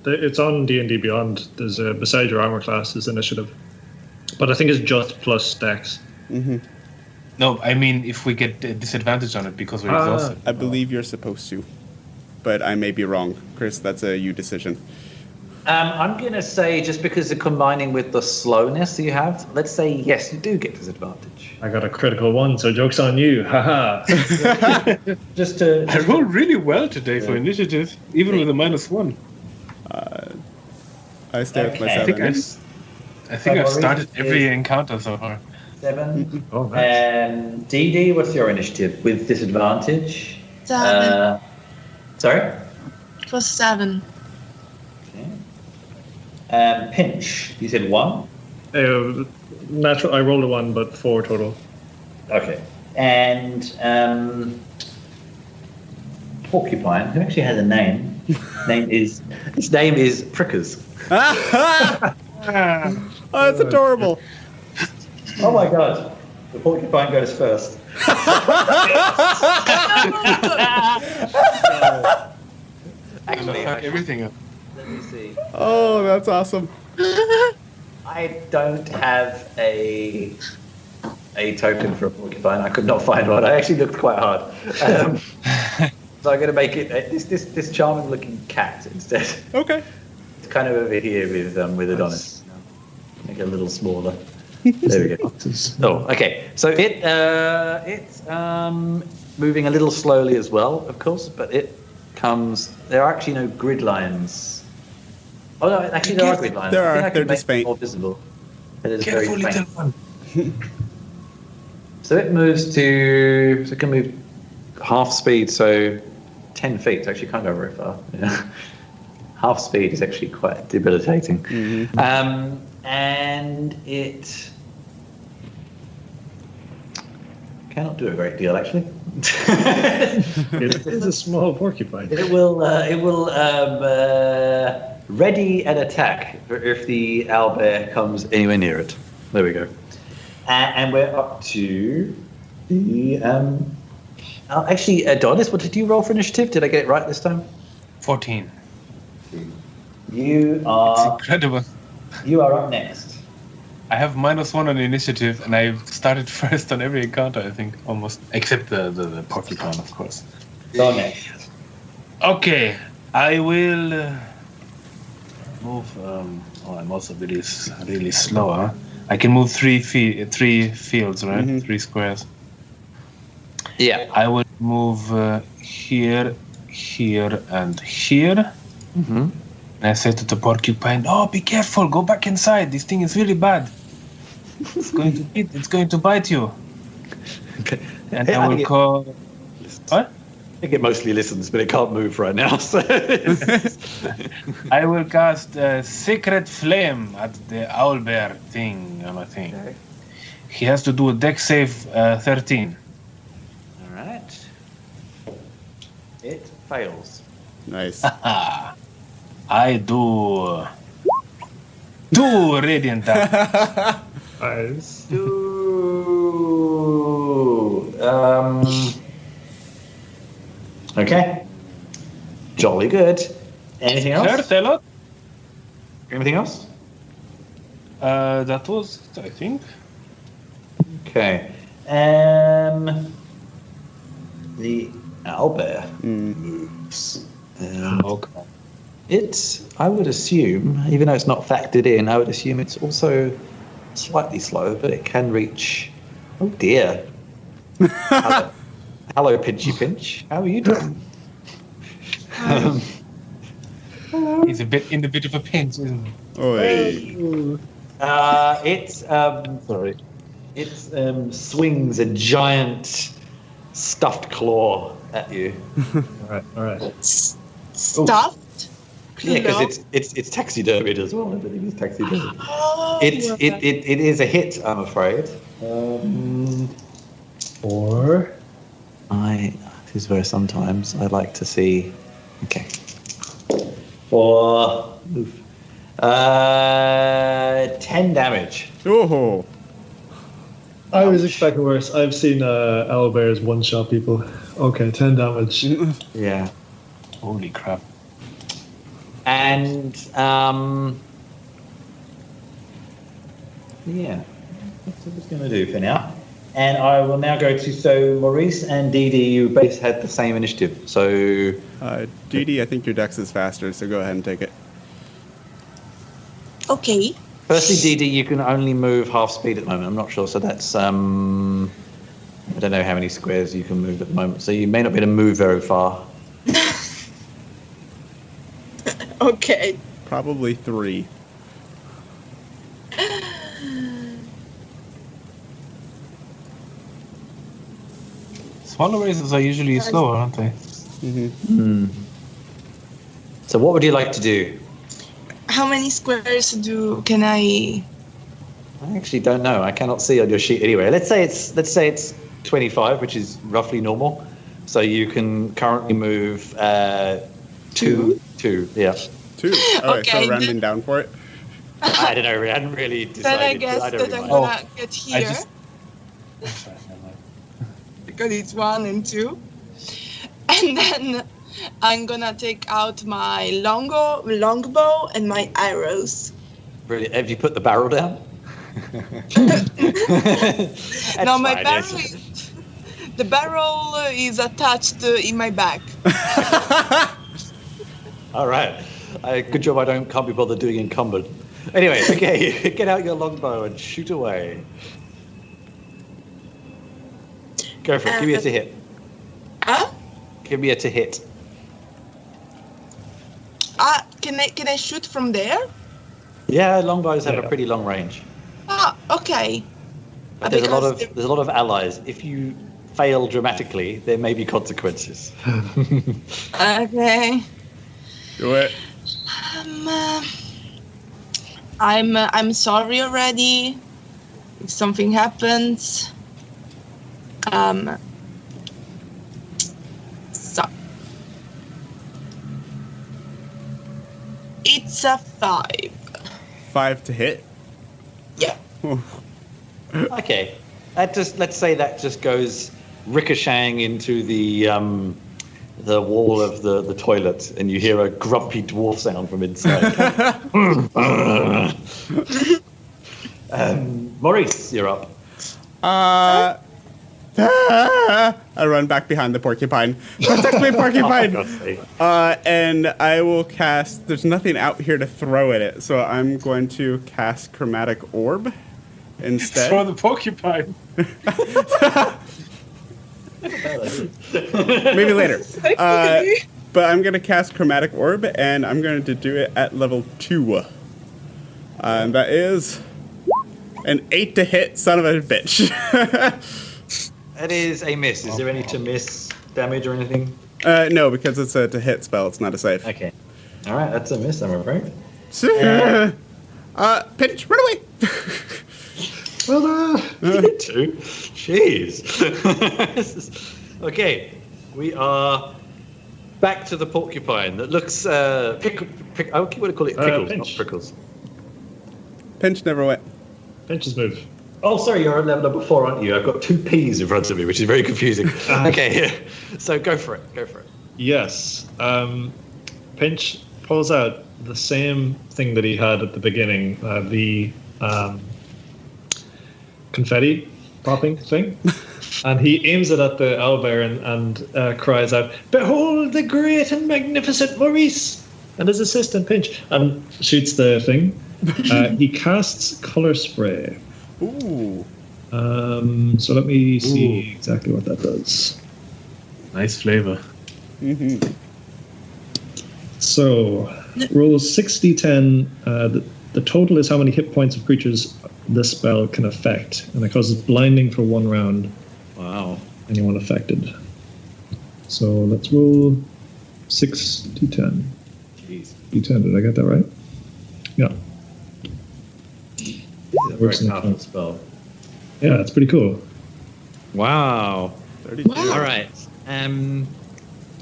It's on D&D Beyond. There's beside your armor class is initiative. But I think it's just plus dex. No, I mean if we get a disadvantage on it because we're exhausted. I believe you're supposed to, but I may be wrong. Chris, that's a you decision. I'm going to say, just because of combining with the slowness you have, let's say, yes, you do get disadvantage. I got a critical 1, so joke's on you. Haha. Just to... I rolled really well today for initiative, even with a -1. I stay with my Okay. I think I've Maurice started every is- encounter so far. 7. Oh, nice. DD, what's your initiative with disadvantage? 7. Sorry? It was 7. Okay. Pinch, you said 1? Natural. I rolled a 1, but 4 total. Okay. And Porcupine, who actually has a name. His name is Prickers. Oh, that's adorable. Oh my god. The porcupine goes first. Actually, Fuck everything up. let me see. Oh, that's awesome. I don't have a token for a porcupine. I could not find one. I actually looked quite hard. So I'm going to make it this charming looking cat instead. Okay. It's kind of over here with Adonis. Make it a little smaller. There we go. Oh, okay. So it's moving a little slowly as well, of course, but it comes. There are actually no grid lines. Oh no, actually there are grid lines. There I think are. I can They're make just it faint. more visible. It is very Careful, little faint. one. So it moves to. So it can move half speed, so 10 feet. So actually can't go very far. Yeah. Half speed is actually quite debilitating. And it cannot do a great deal, actually. It is a small porcupine. It will ready an attack if the owlbear comes anywhere near it. There we go. And we're up to the actually, Adonis, what did you roll for initiative? Did I get it right this time? 14. You It's are incredible. up next. I have -1 on the initiative, and I've started first on every encounter, I think, almost. Except the porcupine, of course. Go next. Okay, I will move. I'm also really slower. I can move 3 fields, right? 3 squares. Yeah. I will move here, here, and here. Mm-hmm. And I say to the porcupine, "Oh, be careful! Go back inside. This thing is really bad. It's going to bite you." Okay. And I will call. What? I think it mostly listens, but it can't move right now. So I will cast Secret Flame at the Owlbear thing on my thing. Okay. He has to do a deck save 13. All right. It fails. Nice. I do 2 radiant damage. Nice. Ooh. Okay. Jolly good. Anything else? Hello? Anything else? That was, I think. Okay. The owlbear moves. Okay. I would assume, even though it's not factored in, I would assume it's also slightly slow, but it can reach. Oh dear. Hello, Pinchy Pinch. How are you doing? He's a bit of a pinch, isn't he? Oi. It swings a giant stuffed claw at you. All right. Stuffed? Yeah, because it's taxidermied as well. Everything is taxidermied. Oh, It is a hit, I'm afraid. Or This is where sometimes I like to see. Okay. For 10 damage. Oh. I was expecting worse. I've seen owlbears one-shot people. Okay, 10 damage. Yeah. Holy crap. And yeah, that's what it's going to do for now. And I will now go to Maurice and Dee Dee. You both had the same initiative. So Dee Dee, I think your dex is faster, so go ahead and take it. Okay. firstly, Dee Dee, you can only move half speed at the moment. I'm not sure. So that's I don't know how many squares you can move at the moment. So you may not be able to move very far. Okay. Probably 3. Swallow races are usually slower, aren't they? So what would you like to do? How many squares can I? I actually don't know. I cannot see on your sheet anyway. Let's say it's 25, which is roughly normal. So you can currently move 2. Yeah. 2. All right, Okay, so rounding down for it. I don't know. I hadn't really Then decided. I guess but I don't that really I'm mind. gonna get here because it's 1 and 2, and then I'm gonna take out my longbow and my arrows. Really? Have you put the barrel down? No, my fine, barrel yes. the barrel is attached in my back. All right. Good job. Can't be bothered doing encumbered. Anyway, okay. Get out your longbow and shoot away. Go for it. Give me a to hit. Huh? Give me a to hit. Can I shoot from there? Yeah, longbows have a pretty long range. Okay. But there's a lot Because of allies. If you fail dramatically, there may be consequences. Okay. Do it. I'm sorry already. If something happens. So it's a 5. 5 to hit. Yeah. Okay. Let's say that just goes ricocheting into the wall of the toilet, and you hear a grumpy dwarf sound from inside. Maurice, you're up. I run back behind the porcupine. Protect me, porcupine! For God's sake. And I will cast. There's nothing out here to throw at it, so I'm going to cast Chromatic Orb instead. Throw the porcupine. Maybe later. But I'm going to cast Chromatic Orb, and I'm going to do it at level 2. And that is an 8 to hit, son of a bitch. That is a miss. Is there any to miss damage or anything? No, because it's a to hit spell. It's not a save. Okay. All right, that's a miss, I'm afraid. Pinch, run away. Well, two. Jeez. Okay, we are back to the porcupine that looks I want to call it pickles, not prickles. Pinch never went. Pinch's move. Oh, sorry, you're on level number 4, aren't you? I've got 2 P's in front of me, which is very confusing. Okay, so go for it. Yes. Pinch pulls out the same thing that he had at the beginning, the confetti popping thing. And he aims it at the owlbear and cries out, "Behold the great and magnificent Maurice!" And his assistant Pinch, and shoots the thing. He casts Color Spray. Ooh. So let me see exactly what that does. Nice flavor. Mm-hmm. So roll 6d10. The total is how many hit points of creatures this spell can affect, and it causes blinding for 1 round. Wow. Anyone affected. So let's roll 6d10. Jeez. D10, did I get that right? Yeah. This is a very powerful spell. Yeah, it's pretty cool. Wow. 32. All right.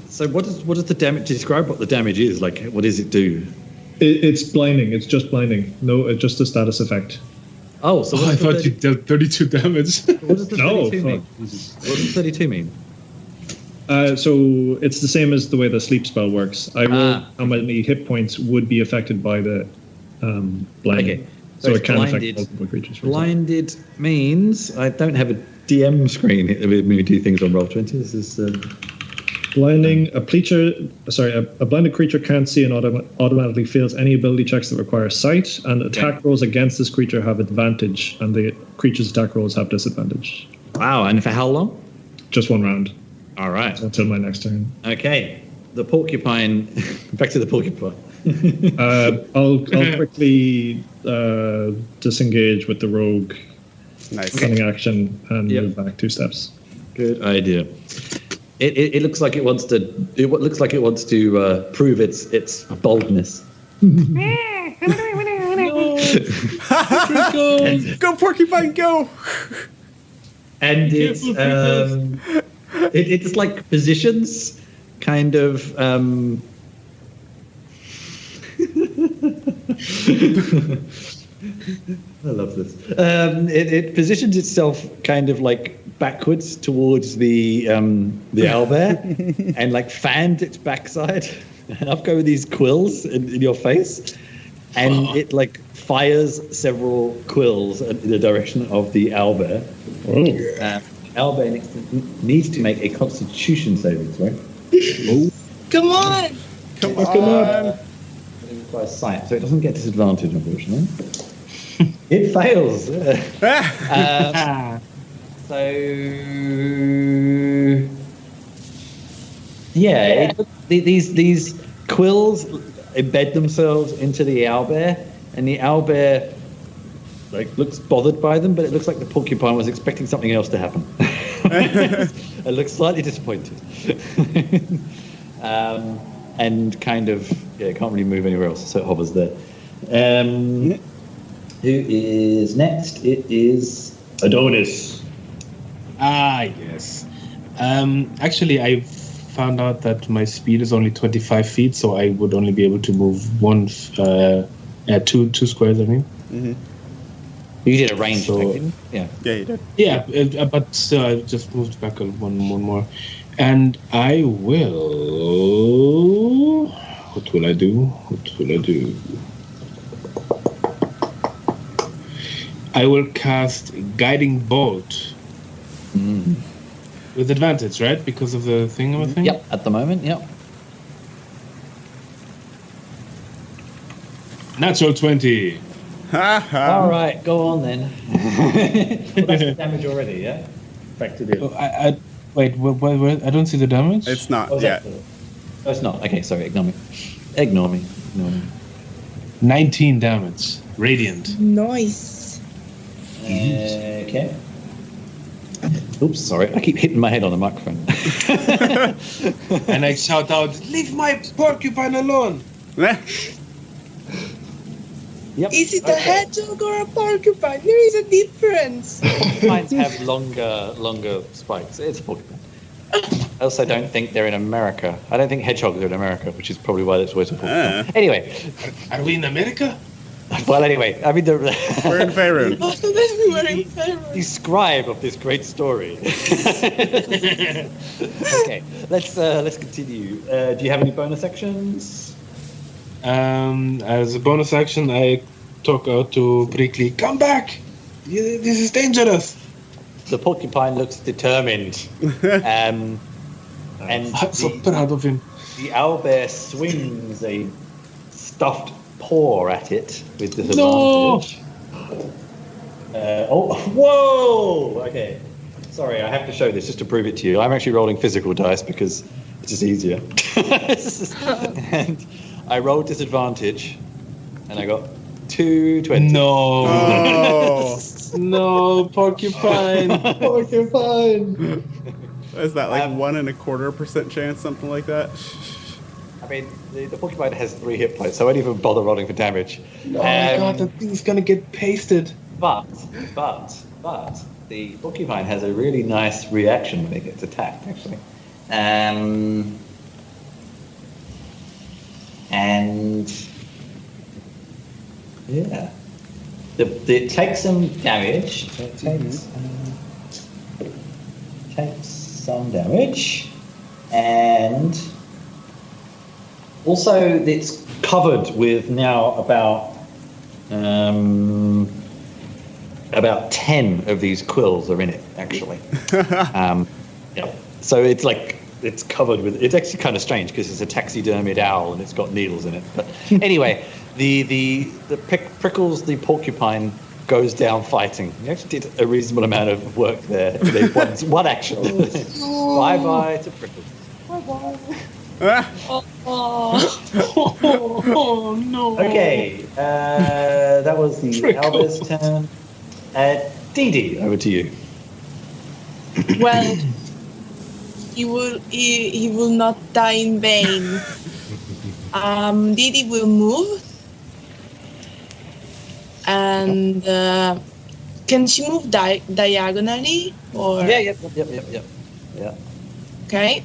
So what does the damage describe? What the damage is like? What does it do? It's blinding. It's just blinding. No, it's just a status effect. Oh, so I thought you did 32 damage. What does the 32 No, mean? What does 32 mean? So it's the same as the way the sleep spell works. I roll how many hit points would be affected by the blinding. Okay. So it's it can blinded. affect multiple creatures. for example. Blinded means I don't have a DM screen with me do things on Roll20. This is Blinding a blinded creature can't see and automatically fails any ability checks that require sight, and attack rolls against this creature have advantage, and the creature's attack rolls have disadvantage. wow. And for how long? Just 1 round All right. until my next turn. Okay. The porcupine. Back to the porcupine. I'll quickly disengage with the rogue Nice. cunning action and Yep. move back 2 steps. Good idea. It looks like it wants to. It looks like it wants to prove its boldness. Go, porcupine, go! And it's like positions, kind of. I love this. It positions itself kind of like backwards towards the owlbear, and like fanned its backside, and up go these quills in your face, and it like fires several quills in the direction of the owlbear. Owlbear needs to make a Constitution saving throw. Come on. Come on. It requires sight, so it doesn't get disadvantage, unfortunately. It fails. So yeah, these quills embed themselves into the owlbear, and the owlbear like looks bothered by them, but it looks like the porcupine was expecting something else to happen. It looks slightly disappointed, and kind of can't really move anywhere else, so it hovers there. Who is next? It is Adonis. Yes. Actually, I found out that my speed is only 25 feet, so I would only be able to move two squares, I mean. Mm-hmm. You did a range So- check, didn't you? Yeah. Yeah, you did. Yeah, but still, I just moved back one more. And I will... What will I do? I will cast Guiding Bolt. With advantage, right? Because of the thing of a thing? Yep, at the moment, yep. Natural 20. All right, go on then. Well, that's the damage already, yeah? Factored in. So Wait, I don't see the damage. It's not Oh, is yet. that- Oh, it's not. Okay, sorry. Ignore me. Ignore me. 19 damage. Radiant. Nice. Okay. Oops, sorry. I keep hitting my head on the microphone. And I shout out, "Leave my porcupine alone!" Eh, Yep. Is it a hedgehog or a porcupine? There is a difference. Porcupines have longer spikes. It's a porcupine. I also don't think they're in America. I don't think hedgehogs are in America, which is probably why that's always a porcupine. Anyway, Are we in America? well, anyway, I mean, we're the in Faerun. Oh, so then we were in favor. scribe of this great story. Okay, let's continue. Do you have any bonus actions? As a bonus action, I talk out to Prickly, "Come back! This is dangerous!" The porcupine looks determined, and I'm so the, proud of him. the owlbear swings a stuffed paw at it with No! disadvantage. Whoa! Okay, sorry, I have to show this just to prove it to you. I'm actually rolling physical dice because it's just easier. And I rolled disadvantage, and I got 220. No! Oh, No, porcupine! Porcupine. is that like 1.25% chance, something like that? I mean, the porcupine has 3 hit points, so I won't even bother rolling for damage. Oh my god, that thing's gonna get pasted. But the porcupine has a really nice reaction when it gets attacked, actually. And yeah, it takes some damage. It takes some damage, and also it's covered with now about 10 of these quills are in it, actually. Yeah. So it's covered with. It's actually kind of strange because it's a taxidermied owl and it's got needles in it. But anyway, the Prickles the porcupine goes down fighting. You actually did a reasonable amount of work there. They one action. Bye bye to Prickles. Ah, Oh no! Okay, that was the Prickles. Owlbear's turn. Dee Dee, over to you. Well, he will not die in vain. Didi will move, and can she move diagonally or? Yep. Yeah. Okay.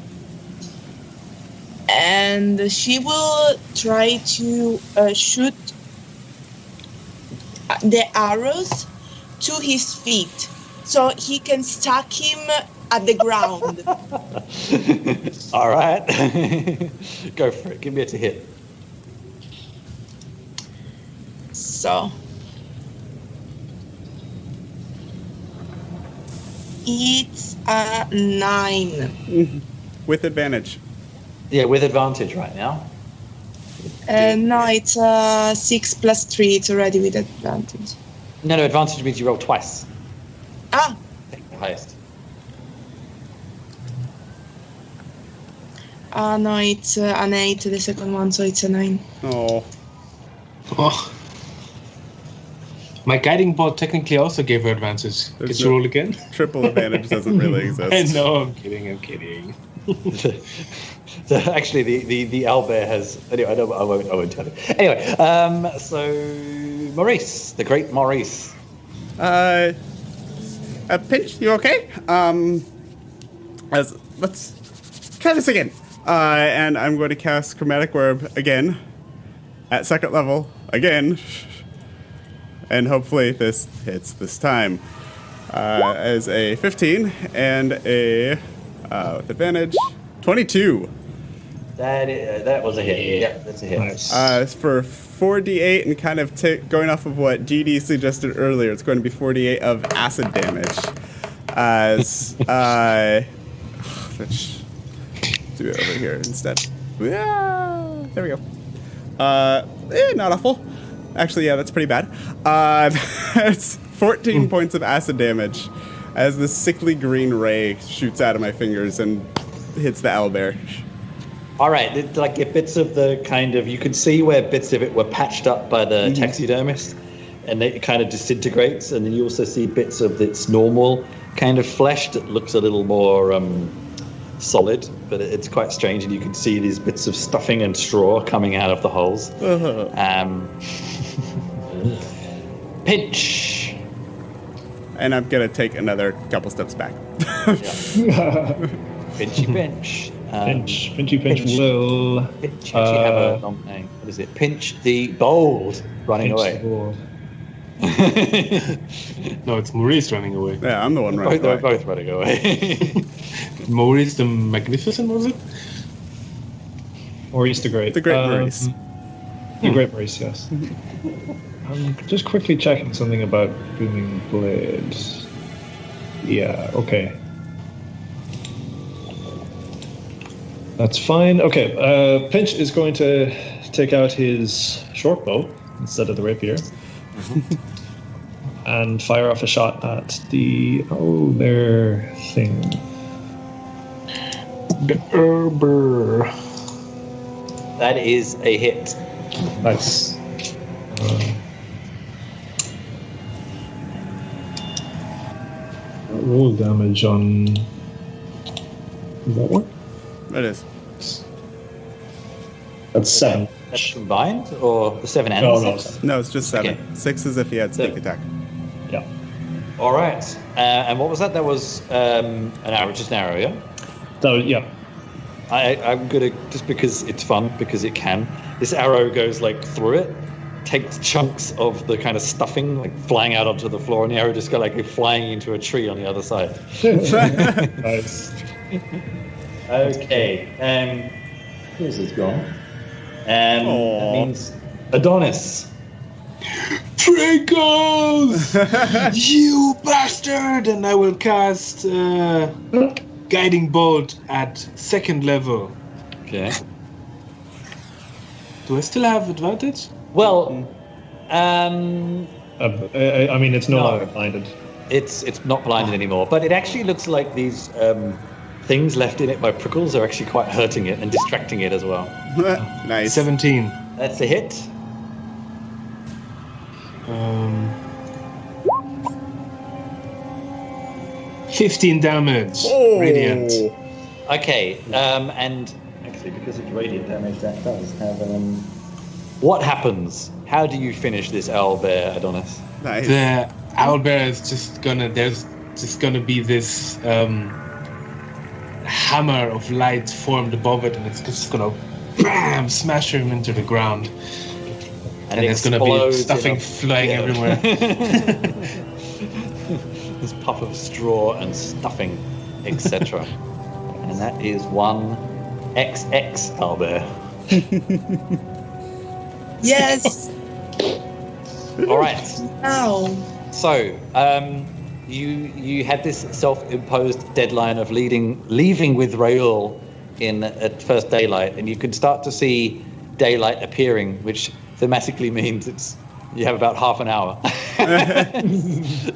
And she will try to shoot the arrows to his feet, so he can stack him at the ground. All right. Go for it. Give me a to hit. So it's a 9. with advantage. Yeah, with advantage right now. No, it's a 6 plus 3. It's already with advantage. No, advantage means you roll twice. Ah, Take the highest. no, it's an 8, the second one, so it's a 9. Oh, Oh. My guiding bolt technically also gave her advantage. There's Can you no- roll again? triple advantage doesn't really exist. I know, I'm kidding. So actually, the owlbear has. Anyway, I won't tell you. Anyway, so Maurice, the great Maurice. Pinch, you okay? Let's try this again. And I'm going to cast Chromatic Orb again, at second level again, and hopefully this hits this time. As a 15 and a with advantage 22. That was a hit. Yeah, that's a hit. Nice. It's for 4d8 and kind of going off of what GD suggested earlier, it's going to be 4d8 of acid damage. As let's do it over here instead. Yeah, there we go. Not awful. Actually, yeah, that's pretty bad. It's 14 points of acid damage as the sickly green ray shoots out of my fingers and hits the owlbear. All right, like bits of the kind of, you could see where bits of it were patched up by the taxidermist, and it kind of disintegrates, and then you also see bits of its normal kind of flesh that looks a little more solid, but it's quite strange, and you can see these bits of stuffing and straw coming out of the holes. Pinch. And I'm going to take another couple steps back. Pinchy pinch. Pinchy pinch will. Pinch actually have a long name. What is it? Pinch the bold running away. No, it's Maurice running away. Yeah, I'm the one running They're away. both running away. Maurice the Magnificent, was it? Maurice the Great. The Great Maurice. The Great Maurice, yes. I'm just quickly checking something about Booming Blades. Yeah, okay. That's fine. Okay, Pinch is going to take out his short bow instead of the rapier and fire off a shot at the Owlbear thing. The Owlbear. That is a hit. Nice. Roll damage on. Does that work? It is. That's 7. That's combined, or the 7 and No, the no. 6? No, it's just 7. Okay. 6 is if he had sneak Seven. attack. Yeah. All right. And what was that? That was an arrow, just an arrow, yeah? So, yeah. I'm gonna, just because it's fun, because it can. This arrow goes like through it, takes chunks of the kind of stuffing like flying out onto the floor, and the arrow just go like flying into a tree on the other side. Nice. Okay. Chris is gone. That means Adonis. Trinkles! You bastard! And I will cast Guiding Bolt at 2nd level. Okay. Do I still have advantage? Well, I mean, it's no longer blinded. it's not blinded anymore, but it actually looks like these things left in it by prickles are actually quite hurting it and distracting it as well. Nice. 17. That's a hit. 15 damage. Oh. Radiant. Okay, and actually because it's radiant damage, that does have what happens? How do you finish this owlbear, Adonis? Nice. The owlbear is just gonna. There's just gonna be this hammer of light formed above it, and it's just gonna bam, smash him into the ground. And there's gonna be explodes in stuffing flying everywhere. This puff of straw and stuffing, etc. And that is one XX owlbear. Yes. All right. Now. So, you had this self-imposed deadline of leaving with Raoul at first daylight, and you can start to see daylight appearing, which thematically means you have about half an hour.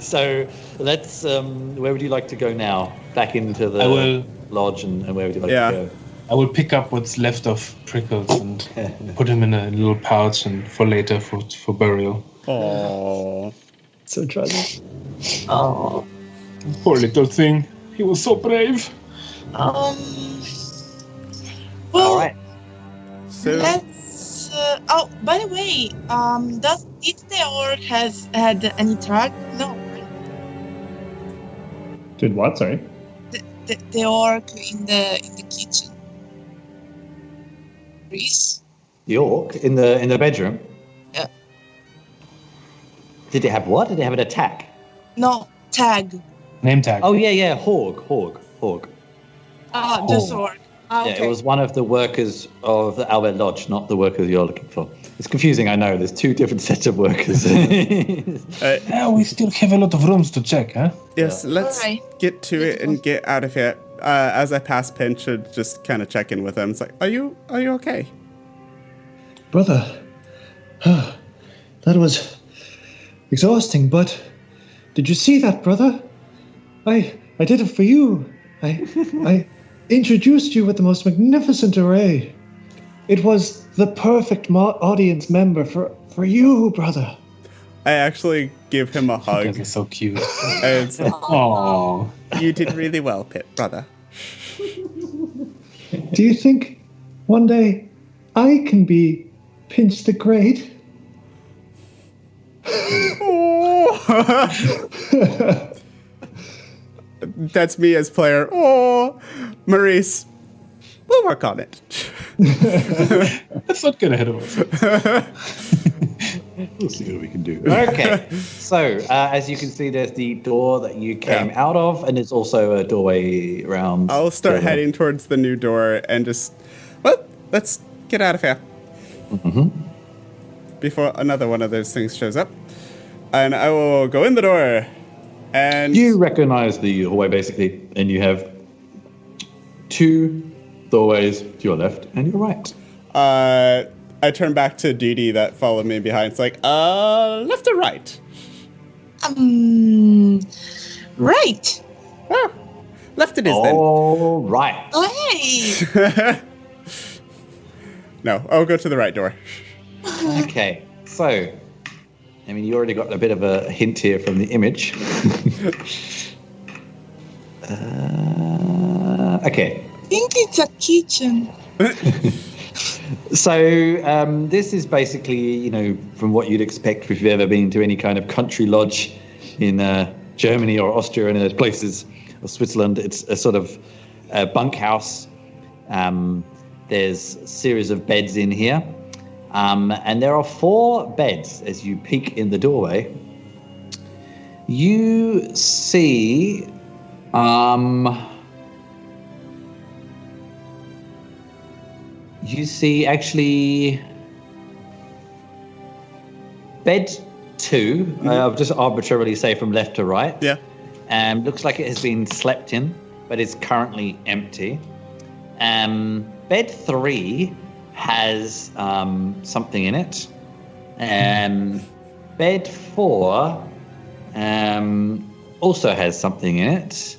So let's. Where would you like to go now? Back into the lodge, and where would you like to go? I will pick up what's left of Prickles and put him in a little pouch and for later for burial. Oh, So tragic. Oh. Poor little thing. He was so brave. Well, All right. so let's. Oh, by the way, did the orc has had any track? No, right? Did what? Sorry. The orc in the kitchen. Reese? The orc in the bedroom. Yeah. Did it have what? Did it have an attack? No, tag. Name tag. Oh yeah, Hawg. Just orc. Yeah, Okay. it was one of the workers of the Owlbear Lodge, not the workers you're looking for. It's confusing, I know. There's two different sets of workers. Yeah, we still have a lot of rooms to check, huh? yes, let's Alright. get to it and get out of here. As I pass Pinch, I'd just kind of check in with him. It's like, are you okay? Brother, that was exhausting, but did you see that, brother? I did it for you. I introduced you with the most magnificent array. It was the perfect audience member for you, brother. I actually give him a You hug. guys are so cute. And it's like, Oh, you did really well, Pip, brother. Do you think one day I can be Pinch the Great? That's me as player. Oh, Maurice, we'll work on it. let's not get ahead of ourselves. We'll see what we can do. Okay, so as you can see, there's the door that you came out of, and there's also a doorway around. I'll start heading towards the new door and just, let's get out of here. Before another one of those things shows up. And I will go in the door. And You recognize the hallway, basically, and you have 2 doorways to your left and your right. I turn back to Dee Dee that followed me behind. It's like, left or right? Right. Oh, left it is then. All right. Oh, hey. No, I'll go to the right door. Okay, so, I mean, you already got a bit of a hint here from the image. Okay. I think it's a kitchen. So this is basically, from what you'd expect if you've ever been to any kind of country lodge in Germany or Austria or any of those places, or Switzerland. It's a sort of bunkhouse. There's a series of beds in here. And there are 4 beds as you peek in the doorway. You see actually bed 2, I'll just arbitrarily say from left to right. Yeah. Looks like it has been slept in, but is currently empty. Bed 3 has something in it. Bed 4 also has something in it.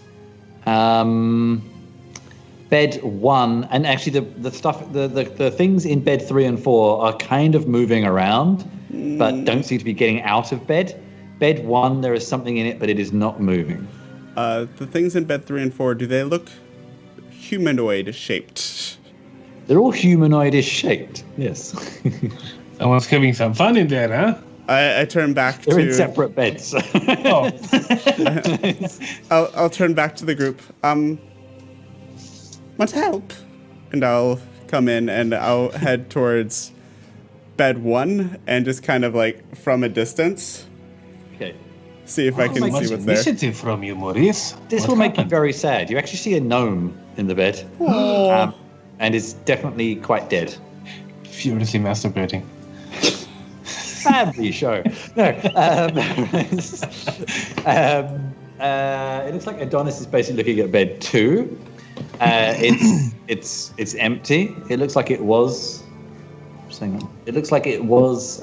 Bed 1, and actually the things in bed 3 and 4 are kind of moving around, but don't seem to be getting out of bed. Bed 1, there is something in it, but it is not moving. The things in bed 3 and 4, do they look humanoid shaped? They're all humanoid-ish shaped, yes. Someone's having some fun in there, huh? I turn back They're to... in separate beds. Oh, I'll turn back to the group. Want help? And I'll come in and I'll head towards bed 1 and just kind of like from a distance Okay. see if I can much see what's there. initiative from you, Maurice. This What will make you happened? very sad. You actually see a gnome in the bed. And it's definitely quite dead. Furiously masturbating. Family show. No. It looks like Adonis is basically looking at bed 2. It's empty. It looks like it was. Hang on. It looks like it was.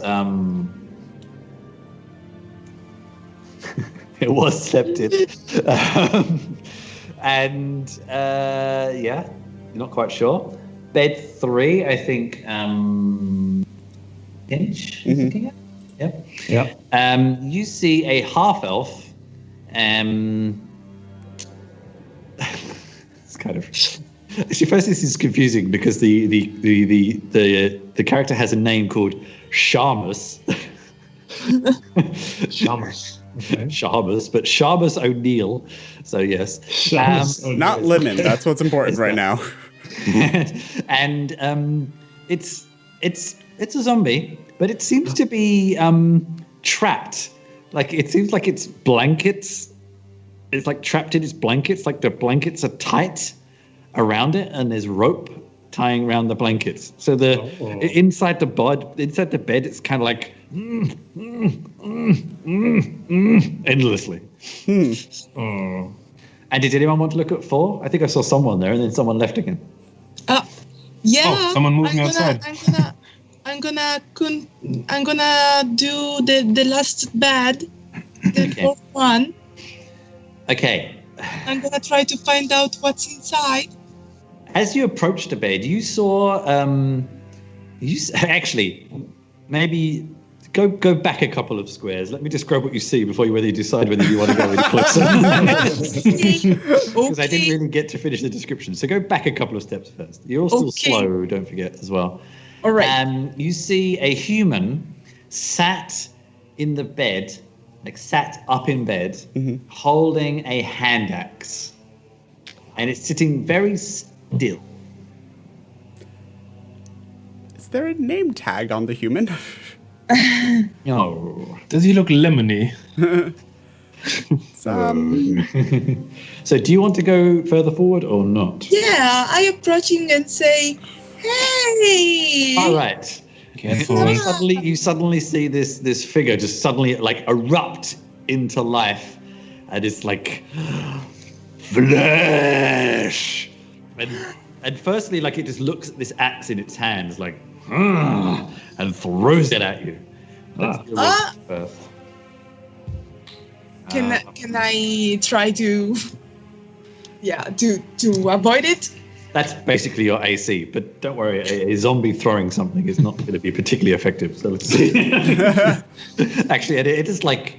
It was slept in. Yeah, you're not quite sure. Bed 3, I think. Inch. is looking at? Yep. Yeah. You see a half elf. It's kind of. Actually, first this is confusing because the character has a name called Shamus. Shamus. Okay. Shamus, but Shamus O'Neill. So yes. Shamus O'Neill. Not lemon. That's what's important right now. And it's a zombie, but it seems to be trapped. Like it seems like it's blankets. It's like trapped in its blankets. Like the blankets are tight around it, and there's rope tying around the blankets. So inside the bed, it's kind of like endlessly. And did anyone want to look at 4? I think I saw someone there, and then someone left again. Yeah. Oh, someone moving outside. I'm gonna do the last bed, the Okay. fourth one. Okay. I'm gonna try to find out what's inside. As you approached the bed, you saw. Actually, maybe go back a couple of squares. Let me describe what you see before you decide whether you want to go any closer. Because I didn't really get to finish the description. So go back a couple of steps first. You're all still slow, don't forget as well. All right. You see a human sat in the bed, like sat up in bed, holding a hand axe, and it's sitting very still. Is there a name tag on the human? No. Does he look lemony? So do you want to go further forward or not? Yeah, I approach him and say, "Hey." All right. Careful. You suddenly see this figure just suddenly like erupt into life, and it's like flesh. And firstly, like it just looks at this axe in its hands, like, and throws it at you. Let's do it first. Can I try to avoid it? That's basically your AC, but don't worry, a zombie throwing something is not going to be particularly effective. So let's see. Actually, it is like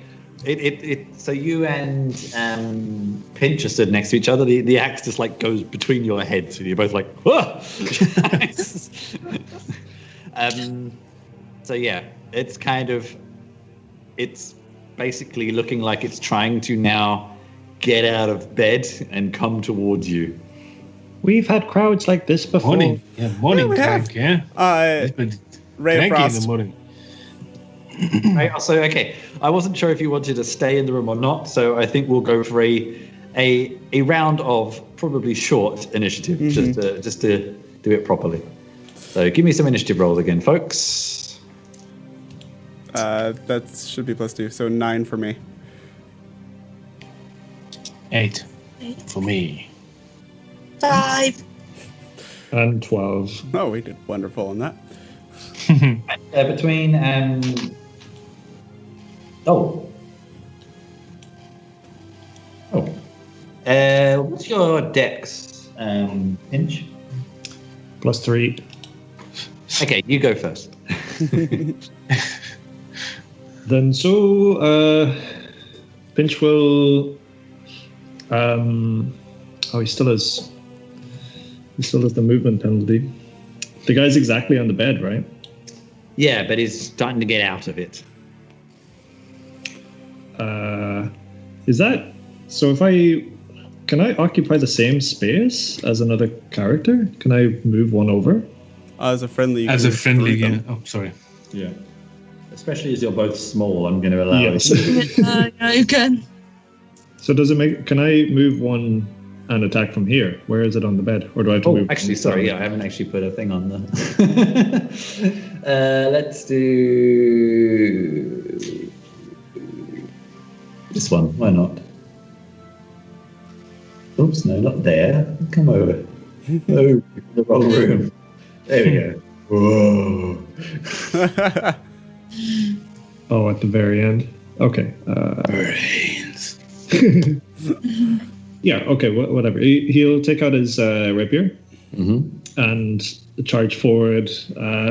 so you and Pinch are stood next to each other. The axe just like goes between your heads, and you're both like, whoa! So yeah, it's basically looking like it's trying to now get out of bed and come towards you. We've had crowds like this before. Morning tank, yeah. Ray of Frost. In the morning. Right, so okay, I wasn't sure if you wanted to stay in the room or not, so I think we'll go for a round of probably short initiative, just to do it properly. So give me some initiative rolls again, folks. That should be +2, so 9 for me. 8 for me. 5. And 12. Oh, we did wonderful on that. Between what's your dex, Pinch? +3. Okay, you go first. Then Pinch will. He still has the movement penalty. The guy's exactly on the bed, right? Yeah, but he's starting to get out of it. Is that so? Can I occupy the same space as another character? Can I move one over? As a friendly. As a friendly, yeah. Oh, sorry. Yeah. Especially as you're both small, I'm going to allow Yes. it. Yeah, you can. So does it make? Can I move one and attack from here? Where is it on the bed, or do I have to Oh, move? actually, sorry, yeah, I haven't actually put a thing on the. Let's do this one. Why not? Oops, no, not there. Come over. Oh, the wrong room. There we go. Whoa. Oh, at the very end. Okay. Brains. Yeah. Okay. Whatever. He'll take out his rapier and charge forward,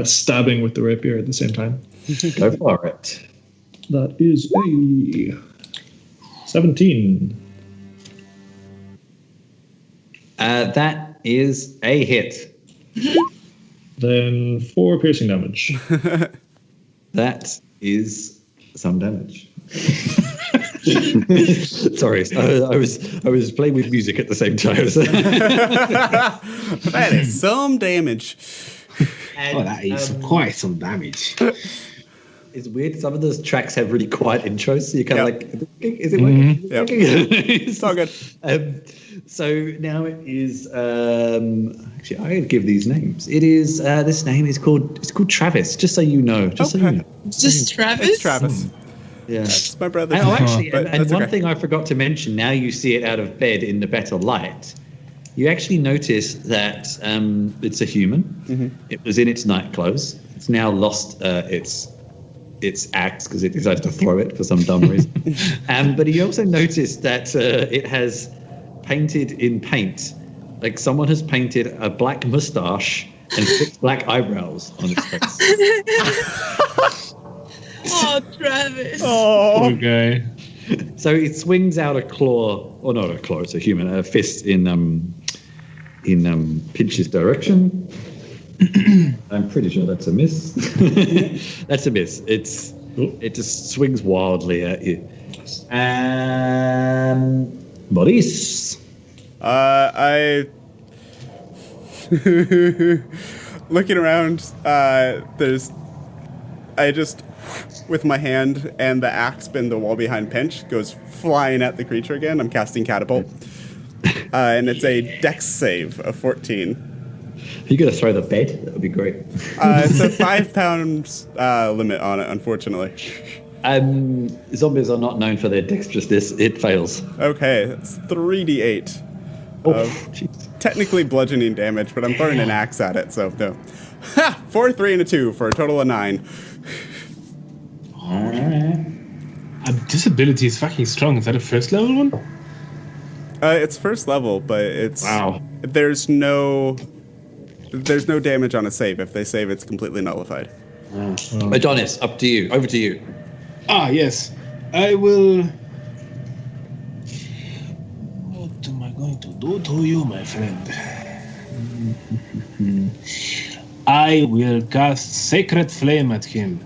stabbing with the rapier at the same time. Go for it. That is a 17. That is a hit. Then 4 piercing damage. That is some damage. Sorry, I was playing with music at the same time. So. That is some damage. And, That is quite some damage. It's weird. Some of those tracks have really quiet intros, so you kind of Yep. like, is it working? Yep. It's all good. So now it is. Actually, I would give these names. It is. This name is called. It's called Travis. Just so you know. Just so you know. Just Travis? It's Travis. Yeah. It's my brother. Oh, actually, But and that's one okay. thing I forgot to mention. Now you see it out of bed in the better light. You actually notice that it's a human. It was in its night clothes. It's now lost its axe because it decided to throw it for some dumb reason. But you also notice that it has painted in paint. Like someone has painted a black mustache and 6 black eyebrows on its face. Oh, Travis. Poor guy. So it swings out a claw, or not a claw, it's a human, a fist in Pinch's direction. I'm pretty sure that's a miss. That's a miss. It just swings wildly at you. Maurice. I looking around. I just with my hand and the axe in the wall behind Pinch goes flying at the creature again. I'm casting catapult, and it's a Dex save of 14. If you're gonna throw the bed, that would be great. It's a 5 pounds limit on it, unfortunately. Zombies are not known for their dexterousness. It fails. Okay, that's 3d8. Jeez. Technically bludgeoning damage, but I'm throwing an axe at it, so no. Ha! 4, 3, and a 2 for a total of 9. This ability is fucking strong. Is that a first level one? It's first level, but it's there's no damage on a save. If they save, it's completely nullified. Adonis, up to you. Over to you. Yes. I will. What am I going to do to you, my friend? I will cast Sacred Flame at him.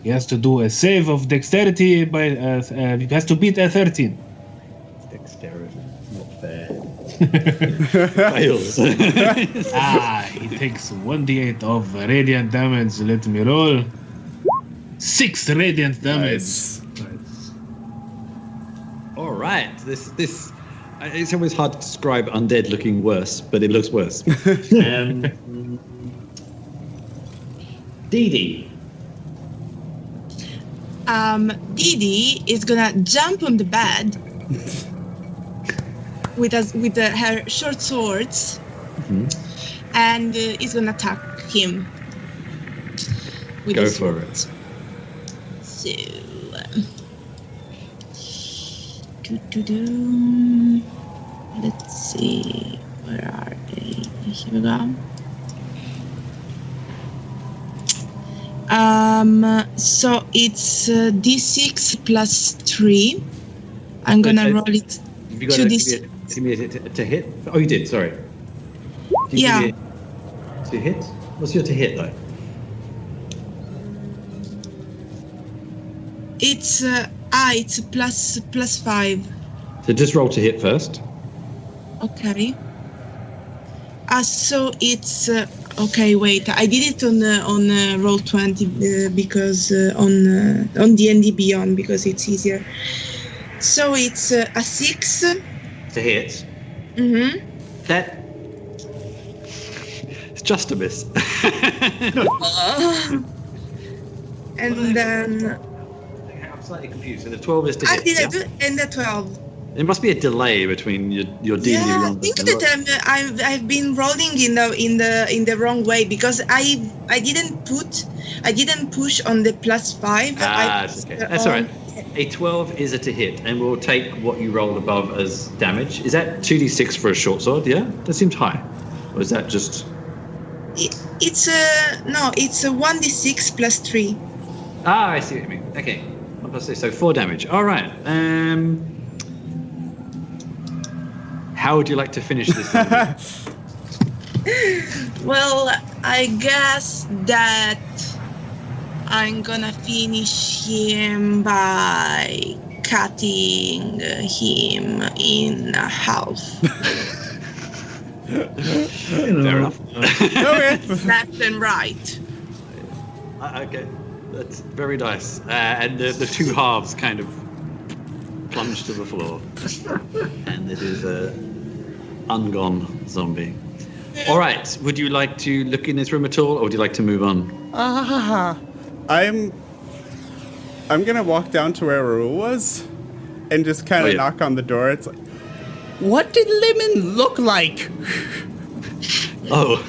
He has to do a save of dexterity by. He has to beat a 13. Dexterity. Not fair. Fails. He takes 1d8 of radiant damage. Let me roll. 6 radiant damage. Nice. All right. This. It's always hard to describe undead looking worse, but it looks worse. Dee Dee. Dee is gonna jump on the bed with her short swords, and is gonna attack him. With Go his for swords. So, let's see, where are they? Here we go. So it's D6 plus 3. I'm gonna roll it. Have you got 2d6. give me a to hit? Oh, you did. Sorry. Did you Yeah. give me a to hit? What's your to hit though? It's plus 5. So just roll to hit first. Okay. So it's okay. Wait, I did it on roll 20 because on D&D Beyond because it's easier. So it's a 6 To hit. Mm-hmm. That. It's just a miss. And then I'm slightly confused. So the 12 is to I hit. did yeah? a good and the 12. There must be a delay between your D and your Yeah, I roll. think that I've been rolling in the wrong way because I didn't push on the plus 5. That's okay. That's all right. A 12 is a to hit, and we'll take what you rolled above as damage. Is that 2d6 for a short sword? Yeah, that seems high. Or is that just? It's a 1d6 plus 3. I see what you mean. Okay, 1 plus 6, so 4 damage. All right. How would you like to finish this? Well, I guess that I'm gonna finish him by cutting him in half. Fair enough. Okay. Left and right. Okay, that's very nice. And the two halves kind of plunge to the floor, and it is a ungone zombie. All right, would you like to look in this room at all, or would you like to move on? I'm gonna walk down to where Raoul was and just kind of knock on the door. It's like, what did Lemon look like? Oh,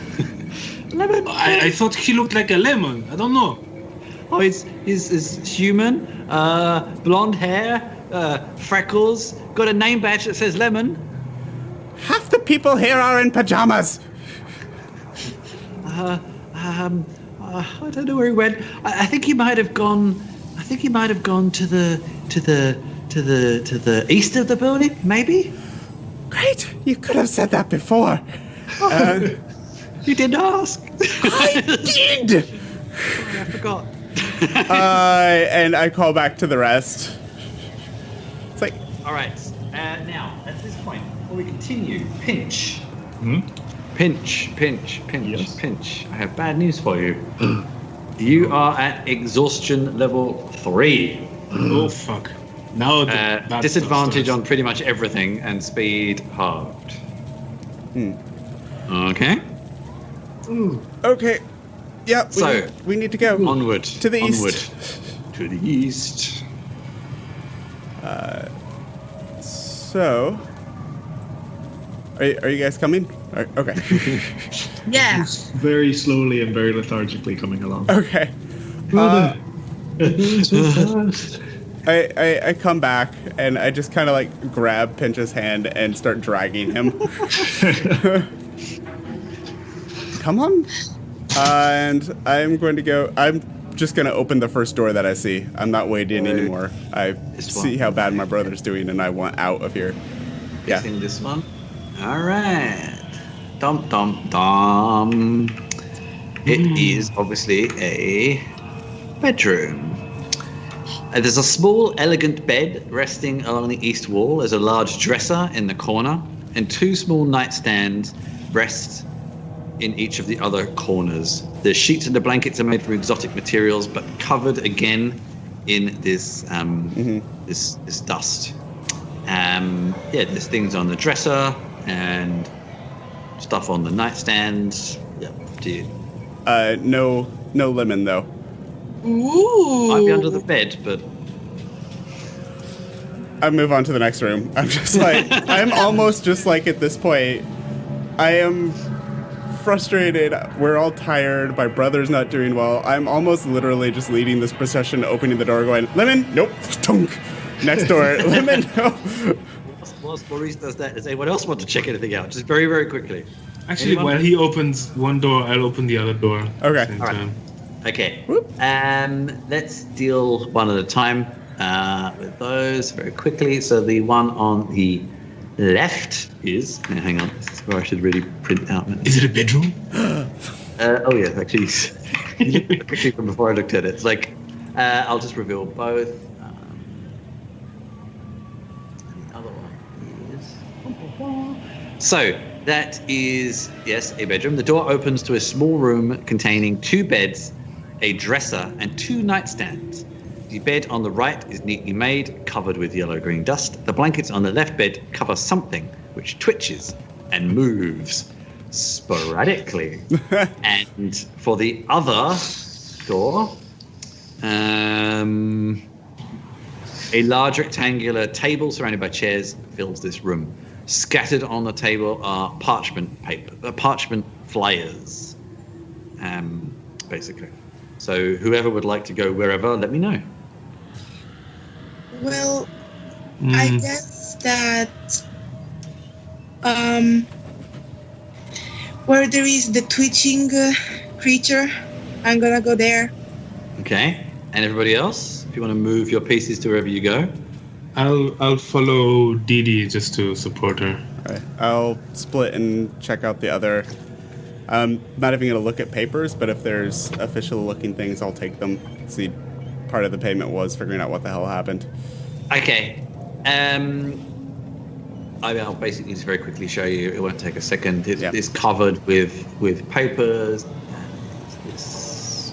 lemon. I thought he looked like a lemon. I don't know. Oh, he's human, blonde hair, freckles, got a name badge that says Lemon. Half the people here are in pajamas. I don't know where he went. I think he might have gone. I think he might have gone to the east of the building, maybe. Great, you could have said that before. You didn't ask. I did. I forgot. And I call back to the rest. It's like, All right. Now, at this point, before we continue, Pinch. Hmm? Pinch. Yes. Pinch. I have bad news for you. You are at exhaustion level 3. Oh fuck! Now that Disadvantage on pretty much everything, and speed halved. Okay. okay. Yep. So, we need to go. Onward. To the east. Onward. To the east. So, are you guys coming? Okay. Yeah. Very slowly and very lethargically coming along. Okay. Brother. I come back and I just kind of like grab Pinch's hand and start dragging him. Come on. And I'm going to go. I'm just going to open the first door that I see. I'm not waiting anymore. I see how bad my brother's doing and I want out of here. Yeah. In this one. All right. Dum dum dum. It is obviously a bedroom. There's a small, elegant bed resting along the east wall. There's a large dresser in the corner, and 2 small nightstands rest in each of the other corners. The sheets and the blankets are made from exotic materials, but covered again in this this dust. There's things on the dresser and stuff on the nightstand. Yeah, dude. No lemon though. Ooh. Might be under the bed, but I move on to the next room. I'm just like, I'm almost just like at this point, I am frustrated. We're all tired. My brother's not doing well. I'm almost literally just leading this procession, opening the door, going, Lemon, nope, tunk. Next door, Lemon, no. whilst Maurice does that, does anyone else want to check anything out? Just very, very quickly. Actually, Anyone? while he opens one door, I'll open the other door. Okay. At the same All right. time. Okay. Whoop. Let's deal one at a time with those very quickly. So the one on the left is. Hang on, this is where I should really print out. Is it a bedroom? Oh yeah, actually, quickly from before I looked at it, it's like I'll just reveal both. And the other one is. So that is yes, a bedroom. The door opens to a small room containing 2 beds, a dresser, and 2 nightstands. The bed on the right is neatly made, covered with yellow-green dust. The blankets on the left bed cover something which twitches and moves sporadically. And for the other door, a large rectangular table surrounded by chairs fills this room. Scattered on the table are parchment flyers, basically. So whoever would like to go wherever, let me know. Well, I guess that where there is the twitching creature, I'm gonna go there. Okay. And everybody else, if you want to move your pieces to wherever you go. I'll follow Dee Dee just to support her. All right. I'll split and check out the other. I'm not even going to look at papers, but if there's official-looking things, I'll take them. See, part of the payment was figuring out what the hell happened. Okay. I'll basically just very quickly show you. It won't take a second. It's covered with papers. And this.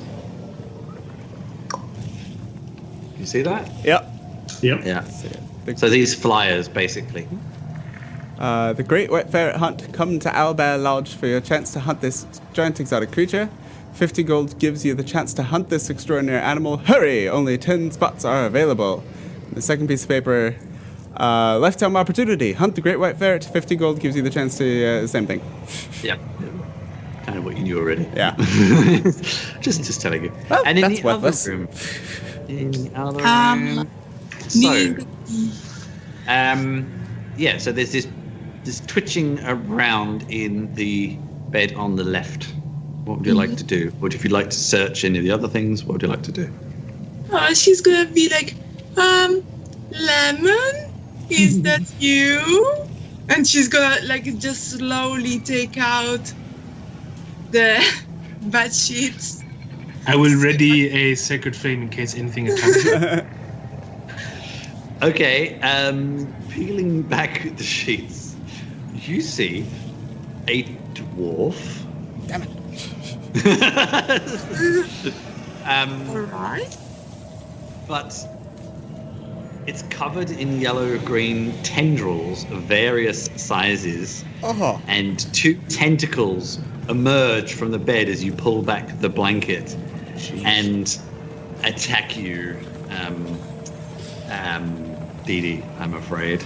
You see that? Yep. Yep. Yeah. See it. So these flyers, basically. The Great White Ferret Hunt. Come to Owlbear Lodge for your chance to hunt this giant exotic creature. 50 gold gives you the chance to hunt this extraordinary animal. Hurry! Only 10 spots are available. The second piece of paper, lifetime opportunity. Hunt the Great White Ferret. 50 gold gives you the chance to, same thing. Yeah. Kind of what you knew already. Yeah. just telling you. Well, and in that's the other worthless. room. In the other room. So, Me- yeah, so there's this just twitching around in the bed on the left. What would you like to do? Or if you'd like to search any of the other things, what would you like to do? She's gonna be like, Lemon, is that you? And she's gonna like just slowly take out the bed sheets. I will ready a sacred flame in case anything attacks you. Okay, peeling back the sheets, you see a dwarf. Damn it. Alright. But it's covered in yellow-green tendrils of various sizes, and 2 tentacles emerge from the bed as you pull back the blanket and attack you, Dee Dee, I'm afraid.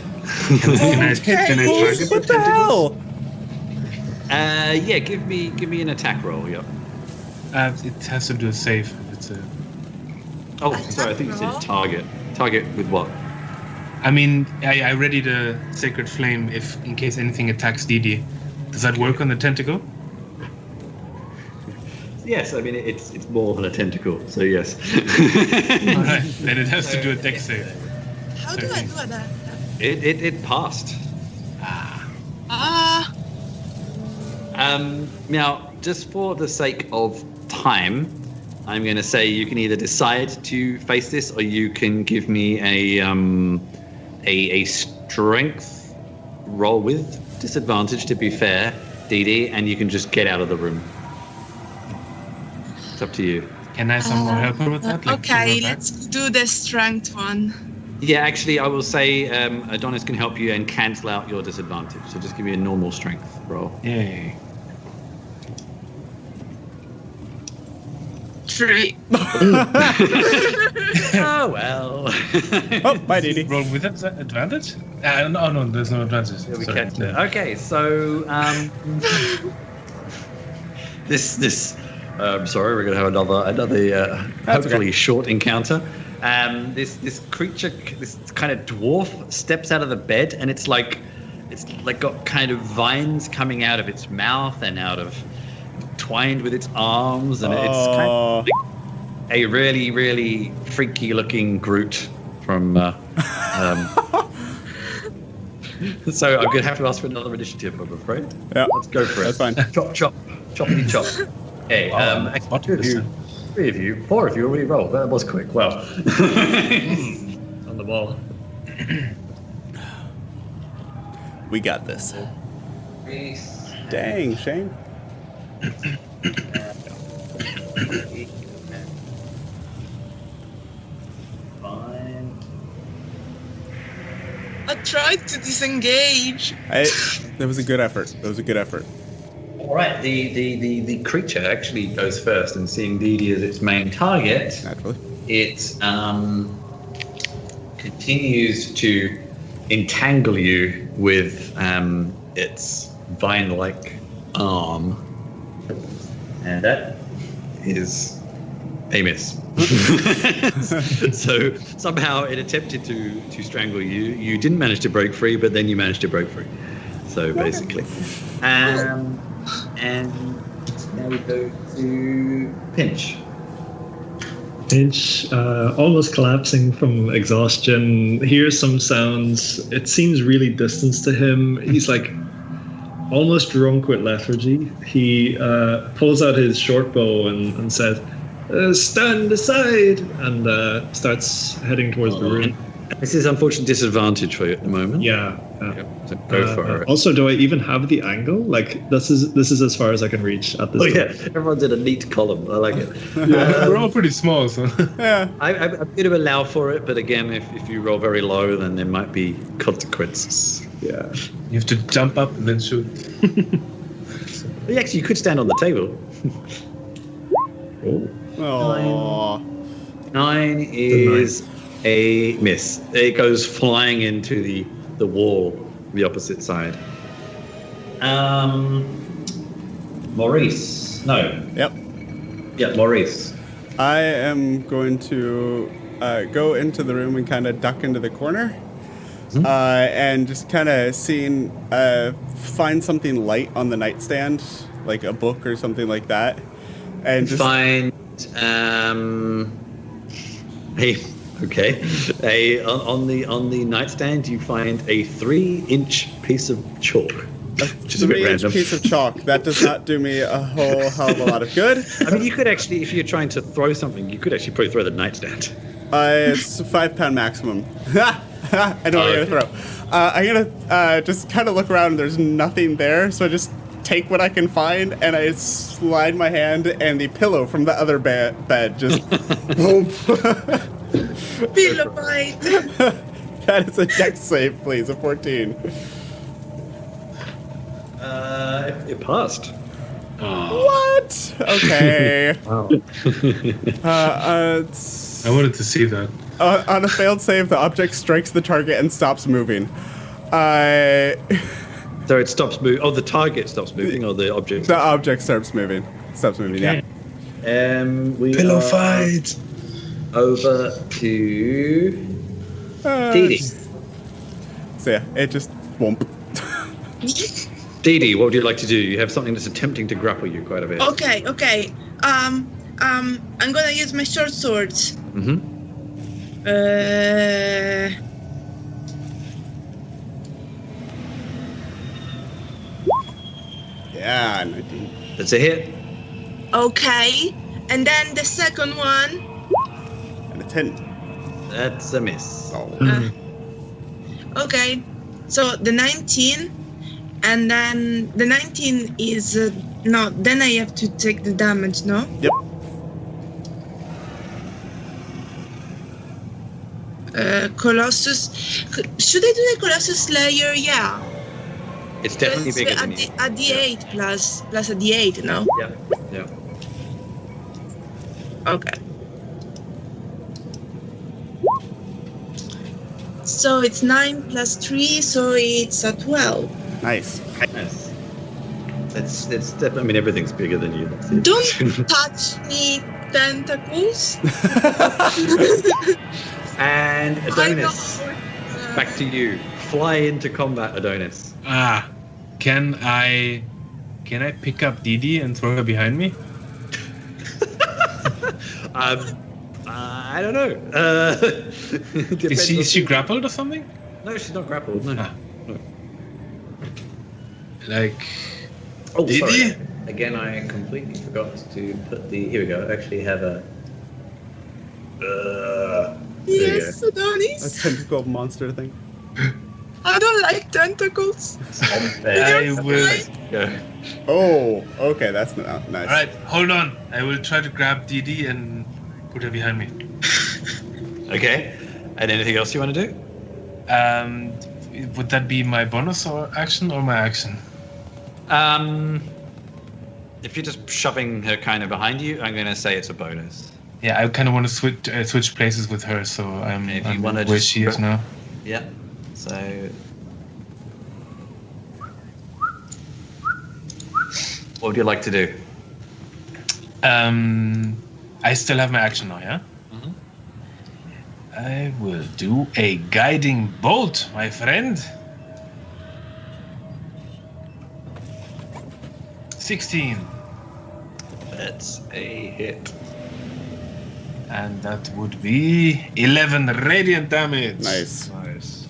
Can I target What the the hell? Yeah, give me an attack roll. Yep. It has to do a save. It's a. Oh, sorry, I think you said target. Target with what? I mean, I ready the sacred flame if in case anything attacks Didi. Does that work on the tentacle? Yes, I mean it's more than a tentacle, so yes. Alright, then it has to do a dex save. How do I do that? It passed. Now, just for the sake of time, I'm going to say you can either decide to face this, or you can give me a strength roll with disadvantage. To be fair, Dee Dee, and you can just get out of the room. It's up to you. Can I somehow help her with that? Like, Okay, give her back? let's do the strength one. Yeah, actually, I will say Adonis can help you and cancel out your disadvantage. So just give me a normal strength roll. Yay. 3. Oh well. Oh, bye, Dee Dee. Roll with advantage? No, there's no advantage. Yeah, we Sorry. catch it. Okay, so this I'm sorry, we're gonna have another hopefully short encounter. This creature, this kind of dwarf, steps out of the bed, and it's like got kind of vines coming out of its mouth and out of twined with its arms, and it's kind of like a really, really freaky looking Groot from. So I'm gonna have to ask for another initiative, I'm afraid. Yeah, Let's go for it. that's fine. Choppity chop. Okay, three of you, 4 of you already rolled. That was quick. Well, on the ball. We got this. Dang, Shane. I tried to disengage. That was a good effort. All right, the creature actually goes first, and seeing Dee Dee as its main target, Naturally. it continues to entangle you with its vine-like arm, and that is a miss. So somehow it attempted to strangle you. You didn't manage to break free, but then you managed to break free. So basically, and now we go to Pinch. Pinch, almost collapsing from exhaustion, hears some sounds. It seems really distant to him. He's like almost drunk with lethargy. He pulls out his short bow and says, "Stand aside," and starts heading towards the room. This is unfortunately disadvantage for you at the moment. Yeah. Yep, so go for it. Also, do I even have the angle? Like, this is as far as I can reach at this Oh yeah, time. everyone's in a neat column. I like it. Yeah, we're all pretty small, so. Yeah. I'm going to allow for it, but again, if you roll very low, then there might be consequences. Yeah. You have to jump up and then shoot. But actually, you could stand on the table. Oh. 9 is a miss. It goes flying into the wall, the opposite side. Maurice. No. Yep. Yeah, Maurice. I am going to go into the room and kind of duck into the corner. and just kind of find something light on the nightstand, like a book or something like that, and just Find on the nightstand you find a 3-inch piece of chalk. Which is a bit 3-inch random. piece of chalk. That does not do me a whole hell of a lot of good. I mean, you could actually, if you're trying to throw something, you could actually probably throw the nightstand. It's a 5-pound maximum. I know what I'm gonna throw. I'm gonna just kind of look around and there's nothing there, so I just take what I can find and I slide my hand and the pillow from the other bed just boom. Pillow fight. That is a dex save, please, a 14. It passed. What? Okay. Wow. I wanted to see that. On a failed save, the object strikes the target and stops moving. So it stops moving. Oh, the target stops moving, or the object. The object stops moving. Okay. We Pillow are fight. over to Dee. So yeah, it just womp. Dee, what would you like to do? You have something that's attempting to grapple you quite a bit. Okay. I'm gonna use my short swords. Mm-hmm. Yeah, 19. That's a hit. Okay, and then the second one. And a 10. That's a miss. Oh. Okay, so the 19, and then the 19 is no. Then I have to take the damage, no? Yep. Colossus. Should I do the Colossus Slayer? Yeah. It's definitely It's bigger than you. a D8 plus a D8, no? Yeah. Okay. So it's 9 plus 3, so it's a 12. Nice. Nice. It's definitely. I mean, everything's bigger than you. That's it. Don't touch me, tentacles. And I Adonis, know. back to you. Fly into combat, Adonis. Can I pick up Didi and throw her behind me? I don't know. Is she grappled or something? No, she's not grappled. No. Ah. No. Like, Oh, Didi? sorry. Again, I completely forgot to put the. Here we go. I actually have a. There Yes, A Adonis. tentacle monster thing. I don't like tentacles. I will. Go. Oh, okay, that's nice. All right, hold on. I will try to grab Didi and put her behind me. Okay. And anything else you want to do? Would that be my bonus or action or my action? If you're just shoving her kind of behind you, I'm going to say it's a bonus. Yeah, I kind of want to switch places with her, so I'm wanna where just she is now. Yeah. So. What would you like to do? I still have my action now, yeah? Mhm. I will do a guiding bolt, my friend. 16. That's a hit. And that would be 11 radiant damage. Nice. Nice.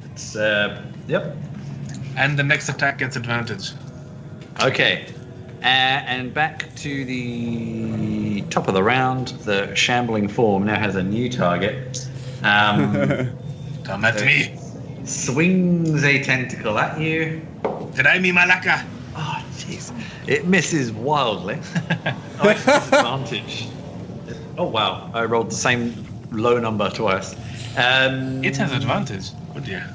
It's yep. And the next attack gets advantage. Okay. And back to the top of the round. The shambling form now has a new target. Come at me. Swings a tentacle at you. Try me, Malaka. Oh, jeez. It misses wildly. Oh, it's disadvantage. Oh, wow. I rolled the same low number twice. It has advantage. Oh dear.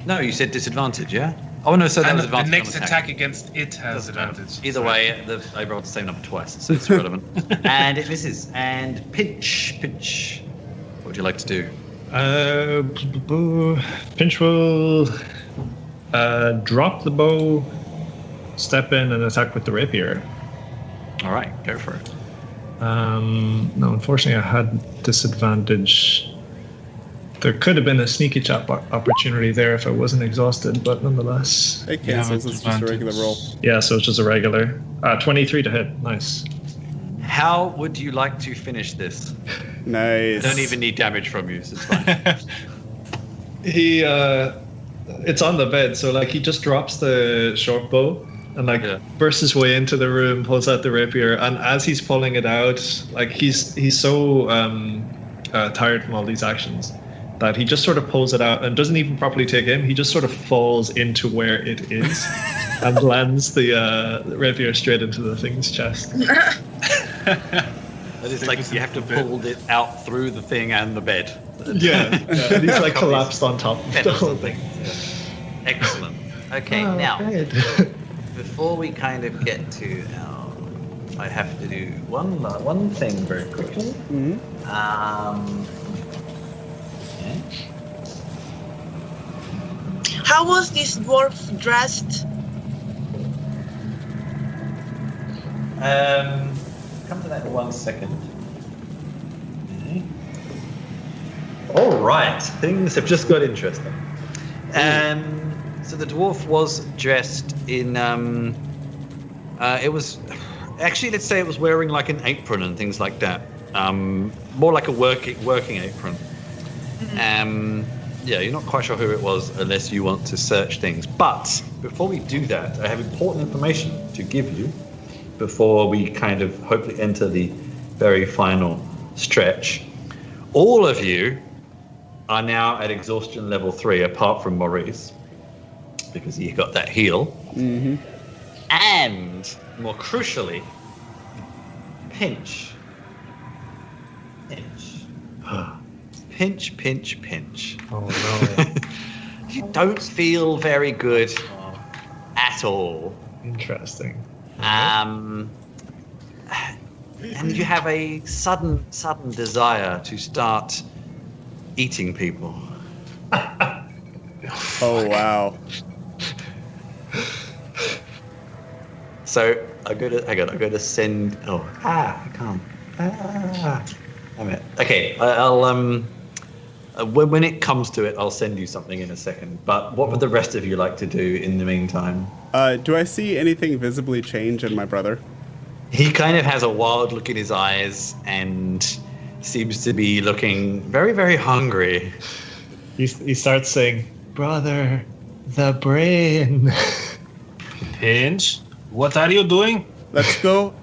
No, you said disadvantage, yeah? Oh, no, so that And was the advantage. next on attack against it has Doesn't matter. advantage. Either way, I rolled the same number twice, so it's relevant. And it misses. And pinch. What would you like to do? Pinch will drop the bow, step in, and attack with the rapier. All right, go for it. No, unfortunately, I had disadvantage There could have been a sneaky chat opportunity there if I wasn't exhausted, but nonetheless. It cancels. It's just a regular roll. Yeah, so it's just a regular. 23 to hit. Nice. How would you like to finish this? Nice. I don't even need damage from you, so it's fine. He, it's on the bed, so like he just drops the short bow and like bursts his way into the room, pulls out the rapier, and as he's pulling it out, like he's so tired from all these actions that he just sort of pulls it out and doesn't even properly take aim. He just sort of falls into where it is and lands the rapier straight into the thing's chest. It's like you have to pull it out through the thing and the bed. Yeah. And he's like collapsed on top of the whole thing. Excellent. Okay, now, before we kind of get to our... I have to do one thing very quickly. How was this dwarf dressed? Come to that in 1 second. All right, things have just got interesting. So the dwarf was dressed in. It was actually, let's say, it was wearing like an apron and things like that. More like a working apron. Yeah, you're not quite sure who it was unless you want to search things. But before we do that, I have important information to give you before we kind of hopefully enter the very final stretch. All of you are now at exhaustion level 3, apart from Maurice, because he got that heal. And more crucially, Pinch. Pinch. Oh no. You don't feel very good at all. Interesting. And you have a sudden desire to start eating people. Oh, wow. So I'm gonna send. I can't. Damn it. Okay, I'll when it comes to it, I'll send you something in a second. But what would the rest of you like to do in the meantime? Do I see anything visibly change in my brother? He kind of has a wild look in his eyes and seems to be looking very, very hungry. He starts saying, "Brother, the brain." Pinch, what are you doing? Let's go.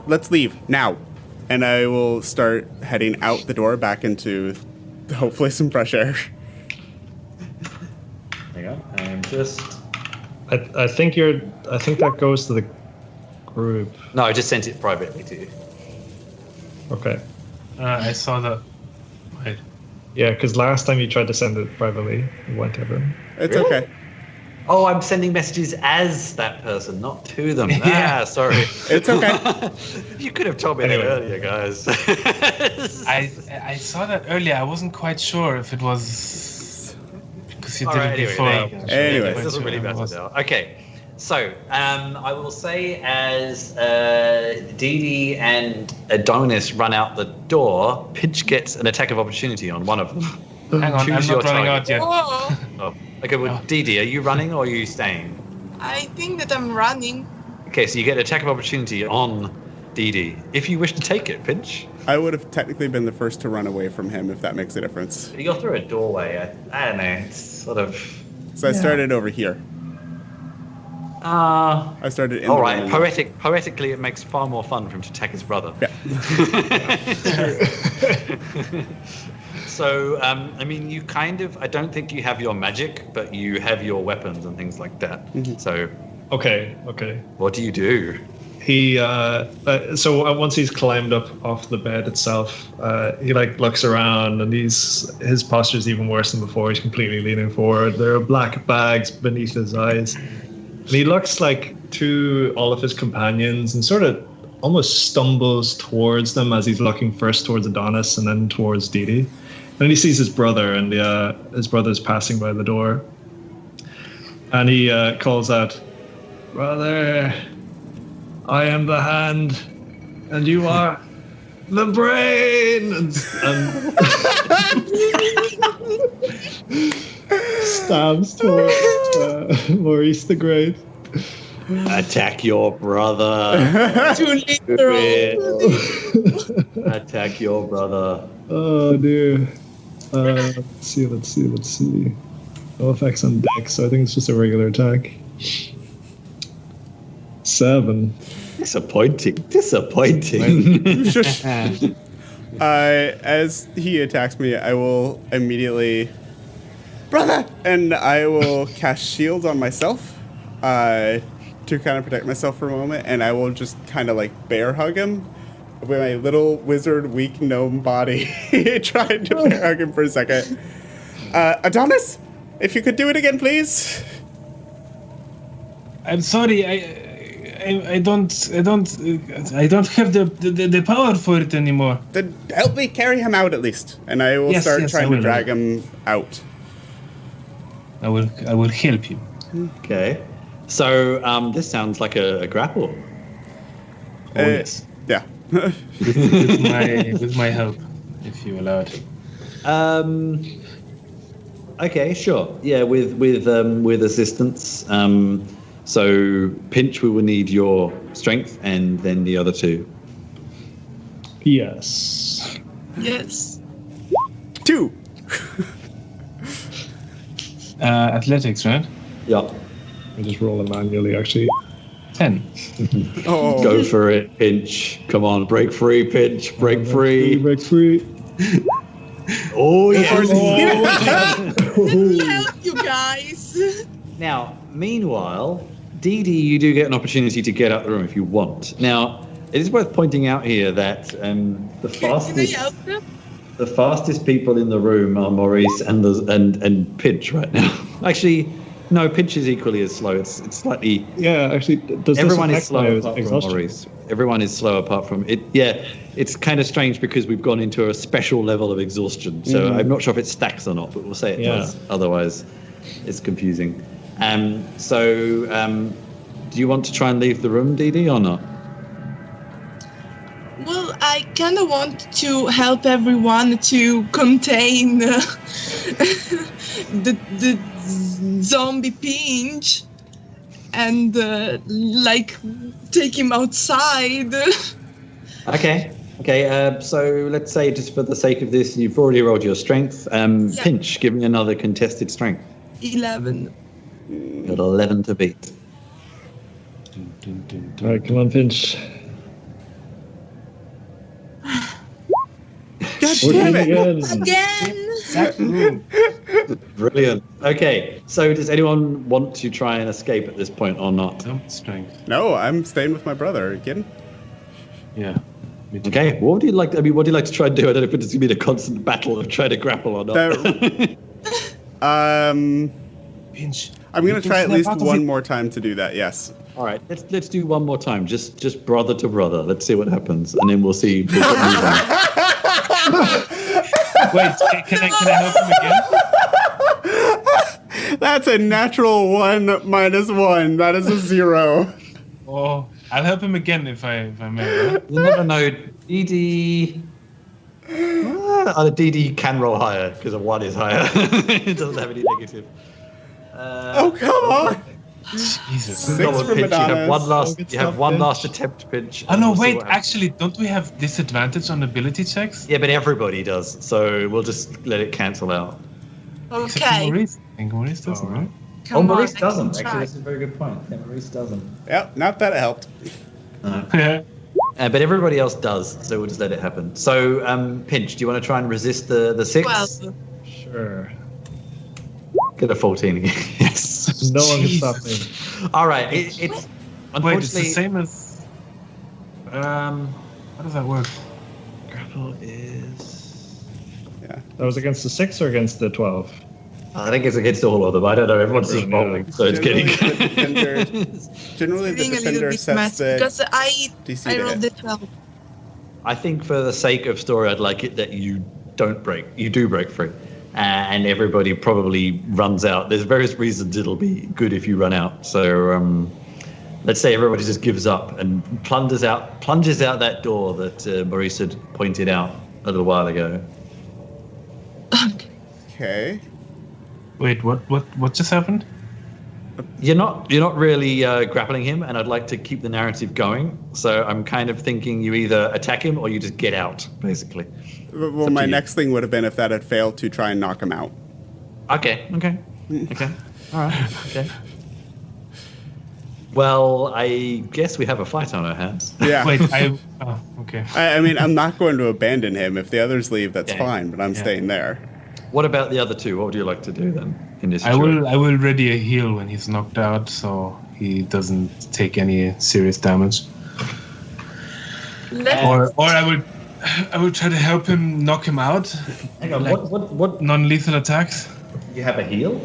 Let's leave now. And I will start heading out the door back into hopefully some fresh air. Hang on, I'm just... I think that goes to the group. No, I just sent it privately to you. Okay. I saw that. Wait. Yeah, because last time you tried to send it privately, it went to everyone. It's Really? okay. Oh, I'm sending messages as that person, not to them. Yeah. Sorry. It's okay. You could have told me that earlier, guys. I saw that earlier. I wasn't quite sure if it was because you All did right, it before. Anyway. It doesn't really matter now. Okay, so I will say as Dee Dee and Adonis run out the door, Pinch gets an attack of opportunity on one of them. Hang on, Choose I'm your not running target. out yet. Oh, Oh, okay, well, Dee Dee, are you running or are you staying? I think that I'm running. Okay, so you get an attack of opportunity on Dee Dee. If you wish to take it, Pinch. I would have technically been the first to run away from him if that makes a difference. You're through a doorway. I don't know. It's sort of... So I started over here. I started in all the right, room. poetically, it makes far more fun for him to attack his brother. Yeah. So, I mean, you kind of... I don't think you have your magic, but you have your weapons and things like that. So, Okay. what do you do? He once he's climbed up off the bed itself, he like looks around and his posture's even worse than before. He's completely leaning forward. There are black bags beneath his eyes, and he looks like to all of his companions and sort of almost stumbles towards them as he's looking first towards Adonis and then towards Dee Dee. And then he sees his brother, and his brother's passing by the door, and he calls out, "Brother, I am the hand, and you are the brain! And stabs towards Maurice the Great. Attack your brother. Too literal. Attack your brother. Oh dear. Let's see. No effects on dex, so I think it's just a regular attack. 7. Disappointing. Shush. As he attacks me, I will immediately, brother, and I will cast shield on myself to kind of protect myself for a moment, and I will just kind of like bear hug him with my little wizard weak gnome body, trying to bear hug him for a second. Adonis, if you could do it again, please. I'm sorry. I don't have the power for it anymore. Then help me carry him out at least, and I will Yes, start yes, I trying to will. drag him out. I will help you. Okay. So this sounds like a grapple. Oh, yes. Yeah. with my help, if you allow it. Okay, sure. Yeah, with assistance. So Pinch, we will need your strength, and then the other two. Yes. Yes. 2. Athletics, right? Yeah. I just roll it manually, actually. 10. Oh. Go for it, Pinch. Come on, break free, Pinch. Break free. Break free. Oh yeah. Let me help you guys. Now, meanwhile, Dee Dee, you do get an opportunity to get out the room if you want. Now, it is worth pointing out here that the Can I fastest help them? the fastest people in the room are Maurice and Pinch right now. Actually, no, Pinch is equally as slow. It's slightly. Yeah, actually, does Everyone this is slow affect my apart from exhaustion? Maurice. Everyone is slow apart from it. Yeah, it's kind of strange because we've gone into a special level of exhaustion. So I'm not sure if it stacks or not, but we'll say it does. Otherwise, it's confusing. Do you want to try and leave the room, Dee Dee, or not? Well, I kind of want to help everyone to contain the zombie Pinch and like take him outside. Okay. So let's say, just for the sake of this, you've already rolled your strength. Pinch, give me another contested strength. 11. Got 11 to beat. All right, come on, Finch. God damn it. Again! Brilliant. Okay, so does anyone want to try and escape at this point or not? Strength. No, I'm staying with my brother again. Yeah. Okay, what would you like? What do you like to try and do? I don't know if it's going to be a constant battle of trying to grapple or not. Pinch. I'm going to try at snap least out of one it. more time to do that. Yes. All right, let's do one more time. Just brother to brother. Let's see what happens, and then we'll see. We'll move on. Wait, can I help him again? That's a natural 1 minus 1. That is a 0. Oh, I'll help him again if I may. Right? You never know. DD. DD can roll higher because a 1 is higher. It doesn't have any negative. Oh, come on. Jesus. 6 Come on, from Pinch. Adonis. You have one last attempt, Pinch. Oh and no, we'll see wait. what happens. Actually, don't we have disadvantage on ability checks? Yeah, but everybody does, so we'll just let it cancel out. Except Okay. Maurice. I think Maurice doesn't, right? Come Maurice on, I doesn't. can Actually, try. that's a very good point. Yeah, Maurice doesn't. Yep, not that it helped. Yeah. But everybody else does, so we'll just let it happen. So, Pinch, do you want to try and resist the 6? 12. Sure. Get a 14 again. Yes. No one can stop me. All right. It's Wait, it's unfortunately. the same as. How does that work? Grapple is. That was against the 6 or against the 12? I think it's against all of them. I don't know. Everyone's just rolling, so it's getting. Generally, the Being a little defender bit sets messy the because DC I to rolled hit. the 12. I think for the sake of story, I'd like it that you do break free. And everybody probably runs out. There's various reasons it'll be good if you run out. So let's say everybody just gives up and plunges out that door that Maurice had pointed out a little while ago. Okay. Wait, what just happened? You're not really grappling him, and I'd like to keep the narrative going. So I'm kind of thinking you either attack him or you just get out, basically. Well, my next thing would have been if that had failed to try and knock him out. Okay. All right. Okay. Well, I guess we have a fight on our hands. Yeah. Wait, okay. I mean, I'm not going to abandon him. If the others leave, that's Yeah. fine, but I'm staying there. What about the other two? What would you like to do then in this I situation? will ready a heal when he's knocked out, so he doesn't take any serious damage. Or I will try to help him knock him out. Hang on, what Non-lethal attacks. you have a heal?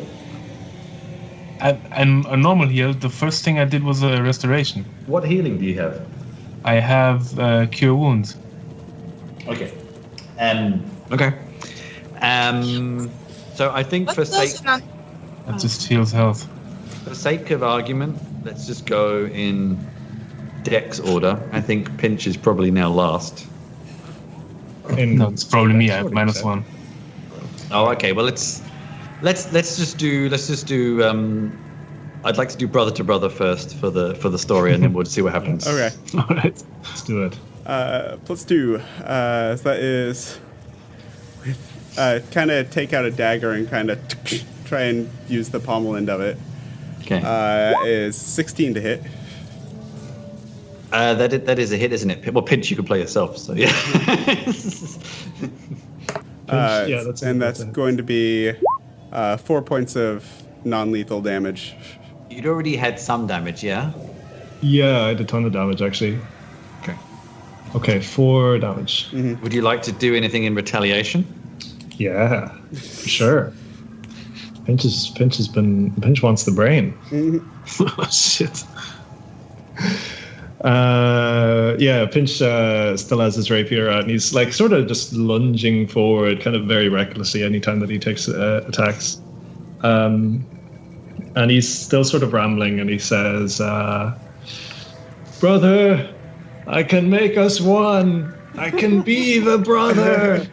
I'm a normal heal. The first thing I did was a restoration. What healing do you have? I have cure wounds. Okay. Okay. So I think What for does sake not? That just heals health. of argument, let's just go in Dex order. I think Pinch is probably now last. No, it's probably me. I have -1. Oh, okay. Well, let's just do. I'd like to do brother to brother first for the story, and then we'll see what happens. Okay. All right, let's do it. +2. So that is kind of take out a dagger and kind of try and use the pommel end of it. Okay. Is 16 to hit. That is a hit, isn't it? Well, Pinch, you can play yourself, so yeah. That's going to be 4 points of non-lethal damage. You'd already had some damage, yeah? Yeah, I had a ton of damage actually. Okay. Okay, 4 damage. Would you like to do anything in retaliation? Yeah, for sure. Pinch wants the brain. Oh shit. Pinch still has his rapier out, and he's like sort of just lunging forward, kind of very recklessly anytime that he takes attacks. And he's still sort of rambling, and he says, "Brother, I can make us one. I can be the brother."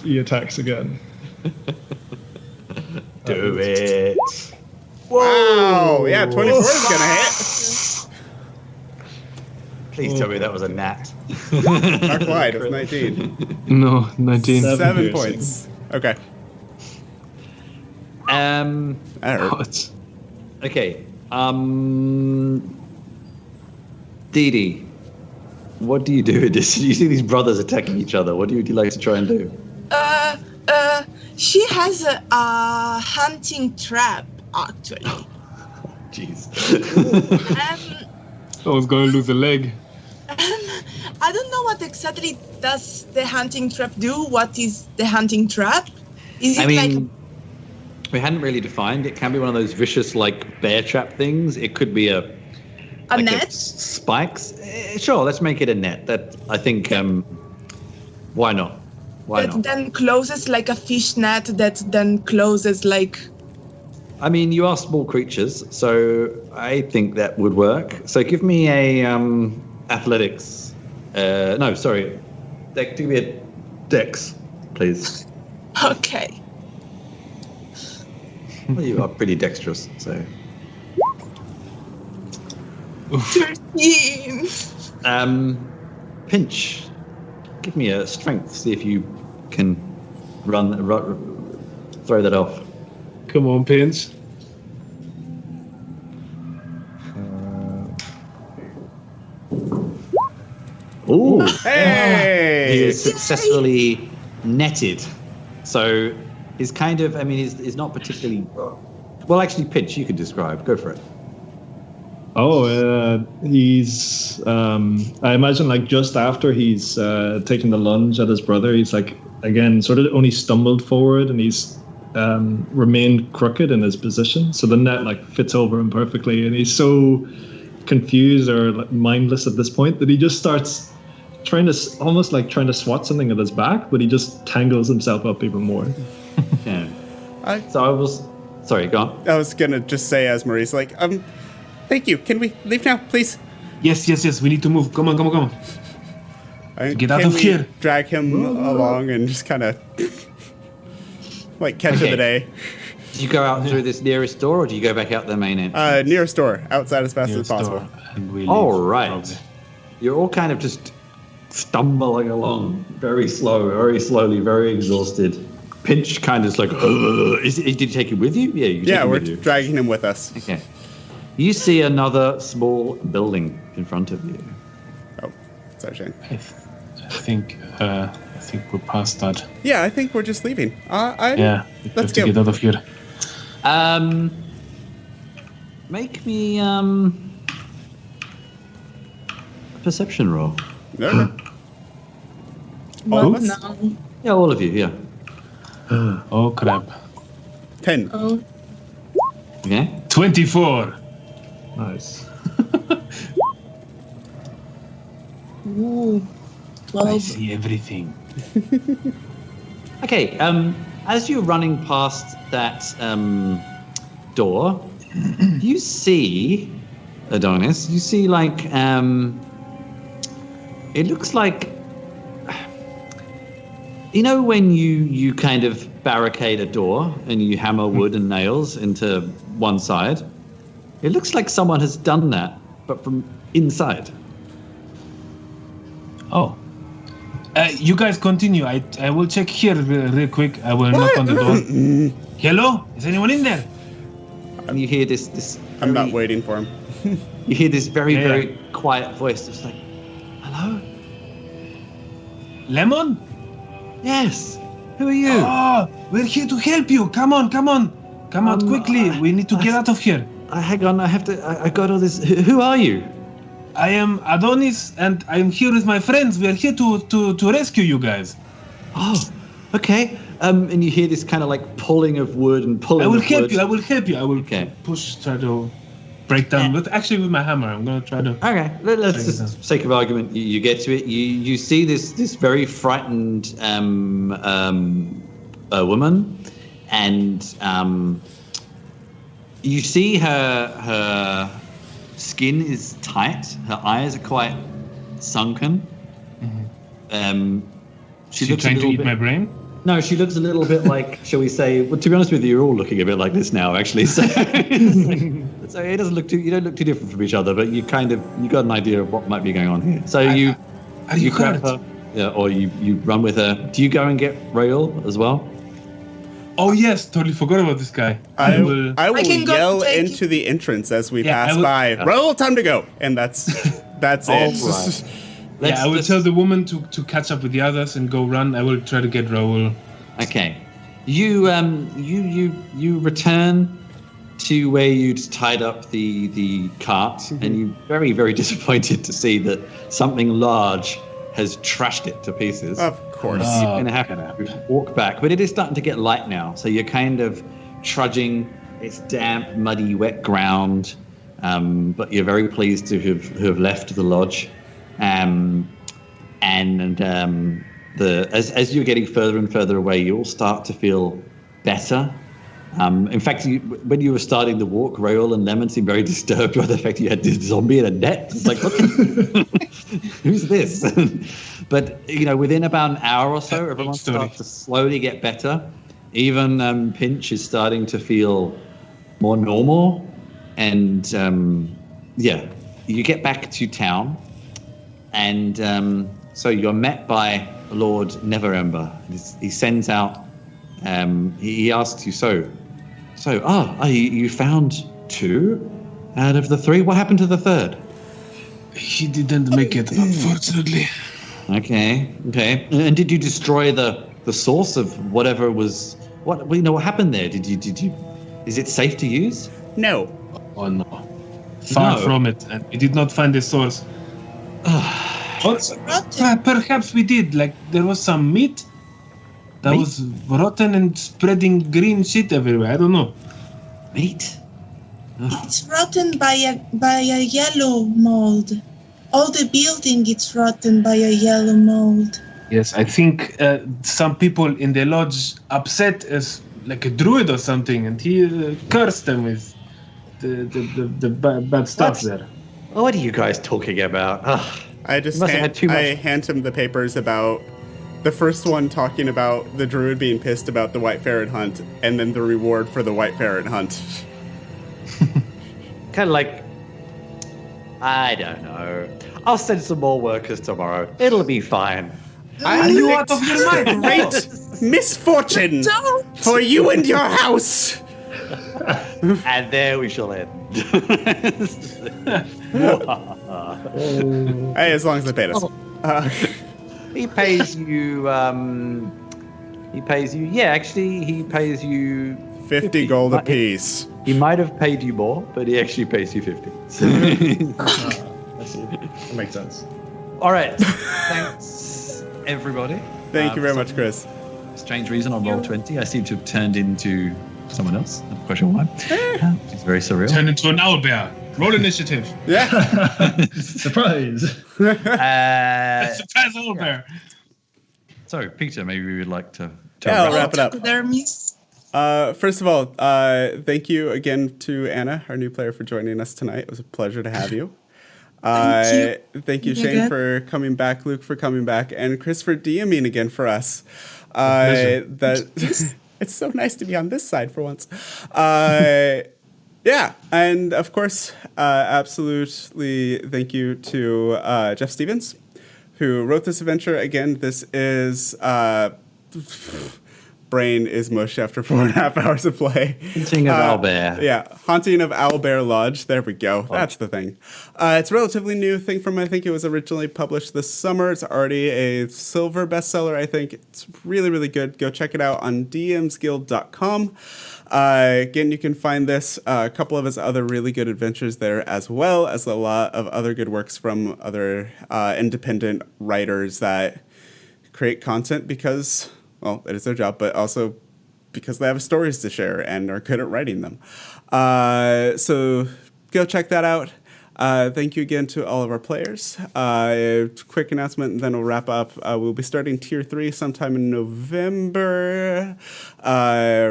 He attacks again. Do it. Wow! Yeah, 24 is gonna hit. Please tell me that was a nat. Not quite. It was 19. No, 19. 7 points. Okay. That hurt. Okay. Dee Dee, what do you do with this? You see these brothers attacking each other. What would you like to try and do? She has a hunting trap, actually. Jeez. I was going to lose a leg. I don't know what exactly does the hunting trap do. What is the hunting trap? Is it like we hadn't really defined. It can be one of those vicious, like, bear trap things. It could be a net? Spikes. Sure, let's make it a net. That I think. Why not? Why that not? then closes like a fish net that then closes like. I mean, you are small creatures, so I think that would work. So give me a athletics. No, sorry. Give me a dex, please. Okay. Well, you are pretty dexterous, so. 13. Pinch. Give me a strength. See if you can throw that off. Come on, Pinch. Ooh! Hey! He is successfully netted. So he's kind of, he's not particularly. Well, actually, Pinch, you could describe. Go for it. He's. I imagine, like, just after he's taken the lunge at his brother, he's like, again, sort of only stumbled forward, and he's remained crooked in his position. So the net, like, fits over him perfectly, and he's so confused or like, mindless at this point that he just starts trying to swat something at his back, but he just tangles himself up even more. Yeah. Sorry, go on. I was gonna just say, as Maurice, like, Thank you. Can we leave now, please? Yes. We need to move. Come on. Get out Can of we here. Drag him along and just kind of like catch of the day. Do you go out through this nearest door, or do you go back out the main entrance? Nearest door, outside as fast as possible. And we leave, All right. probably. You're all kind of just stumbling along, very slow, very slowly, very exhausted. Pinch kind of is like, did you take him with you? Yeah, you take Yeah, him we're with you. dragging him with us. Okay. You see another small building in front of you. Oh, sorry, Shane. I think we're past that. Yeah, I think we're just leaving. Yeah, we Let's have to go. get out of here. Make me a perception roll. No. Well, of us? no. Yeah, all of you. Yeah. Oh crap. 10. Oh, Okay. 24. Nice. ooh. I 12. see everything. Okay. As you're running past that door, you see Adonis. You see like it looks like, you know, when you kind of barricade a door and you hammer wood and nails into one side. It looks like someone has done that, but from inside. Oh. You guys continue. I will check here real quick. I will knock on the door. Hello? Is anyone in there? And you hear this. I'm not very- waiting for him. You hear this very, Yeah. very quiet voice. It's like, hello? Lemon? Yes. Who are you? Oh, we're here to help you. Come on. Come out quickly. We need to get out of here. Hang on. I got all this. Who are you? I am Adonis, and I'm here with my friends. We are here to rescue you guys. Oh, okay. And you hear this kind of like pulling of wood and pulling. I will of help wood. you. I will help you. I will Okay. try to break down. But actually, with my hammer, I'm gonna try to. Okay, let's Break it just, down. for sake of argument, you get to it. You see this very frightened woman, and you see her skin is tight. Her eyes are quite sunken. She She looks a trying to little eat bit. my brain. No, she looks a little bit like, shall we say? Well, to be honest with you, you're all looking a bit like this now, actually. So, so it doesn't look too. You don't look too different from each other, but you got an idea of what might be going on here. So Are you grab hurt? her, yeah, or you run with her. Do you go and get Rael as well? Oh yes, totally forgot about this guy. I will. will can go yell take into the entrance as we Yeah, I pass will- by. Roll, time to go, and that's it. Right. Yeah, I will just- tell the woman to catch up with the others and go run. I will try to get Raoul. Okay, you return to where you'd tied up the cart, and you're very, very disappointed to see that something large has trashed it to pieces. Of course. You're going to have to walk back, but it is starting to get light now. So you're kind of trudging. It's damp, muddy, wet ground, but you're very pleased to have left the lodge. As you're getting further and further away, you all start to feel better. In fact, when you were starting the walk, Raoul and Lemon seemed very disturbed by the fact you had this zombie in a net. It's like, what who's this? But, within about an hour or so, everyone starts to slowly get better. Even Pinch is starting to feel more normal. And, you get back to town. And so you're met by Lord Neverember. He sends out, he asks you, you found 2 out of the 3? What happened to the 3rd? He didn't make it, unfortunately. Okay. And did you destroy the source of whatever was, what happened there? Did you, is it safe to use? No. Oh no. Far No. from it, and we did not find the source. rotten. Perhaps we did. Like, there was some meat that Meat? was rotten and spreading green shit everywhere. I don't know. Meat? It's rotten by a yellow mold. All the building is rotten by a yellow mold. Yes, I think some people in the lodge upset as like a druid or something, and he cursed them with bad stuff What? there. What are you guys talking about? Ugh. I just You must have had too much. I hand him the papers about the first one talking about the druid being pissed about the white ferret hunt, and then the reward for the white ferret hunt. Kind of like, I don't know. I'll send some more workers tomorrow. It'll be fine. Are you out of your mind? Great misfortune Don't. for you and your house. And there we shall end. Hey, as long as they paid us. He pays you. He pays you. Yeah, actually, he pays you 50 gold apiece. He might have paid you more, but he actually pays you 50. That makes sense. All right. Thanks, everybody. Thank you very much, Chris. Strange reason on roll 20, I seem to have turned into someone else. I'm not quite sure why. It's very surreal. Turn into an owlbear. Roll initiative. Yeah. Surprise! Surprise owlbear. So, Peter, maybe we would like to Yeah, I'll wrap it up. There, miss. First of all, thank you again to Anna, our new player, for joining us tonight. It was a pleasure to have you. Thank you, Shane, for coming back, Luke for coming back, and Chris for DMing again for us. It's so nice to be on this side for once. Yeah, and of course, absolutely thank you to Jeff Stevens, who wrote this adventure. Again, this is brain is mush after 4.5 hours of play. Haunting of Owlbear. Yeah, Haunting of Owlbear Lodge. There we go. That's the thing. It's a relatively new thing from, I think it was originally published this summer. It's already a silver bestseller, I think. It's really, really good. Go check it out on dmsguild.com. Again, you can find this, a couple of his other really good adventures there, as well as a lot of other good works from other independent writers that create content because, well, it is their job, but also because they have stories to share and are good at writing them. So go check that out. Thank you again to all of our players. Quick announcement, and then we'll wrap up. We'll be starting Tier 3 sometime in November.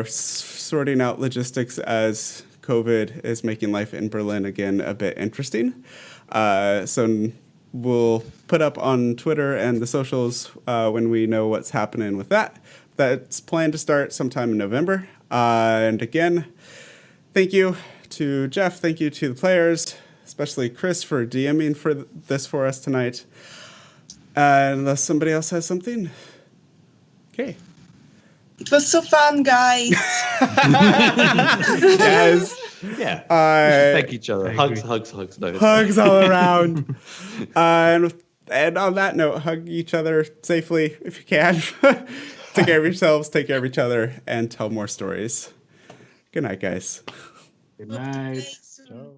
Sorting out logistics as COVID is making life in Berlin again a bit interesting. So we'll put up on Twitter and the socials when we know what's happening with that. That's planned to start sometime in November. And again, thank you to Jeff. Thank you to the players, especially Chris for DMing for this for us tonight. Unless somebody else has something. Okay. It was so fun, guys. Yes. Yeah. Thank each other. I Hugs, agree. hugs, hugs. No, Hugs all around. And on that note, hug each other safely if you can. Take care of yourselves, take care of each other, and tell more stories. Good night, guys. Good night. Okay, so-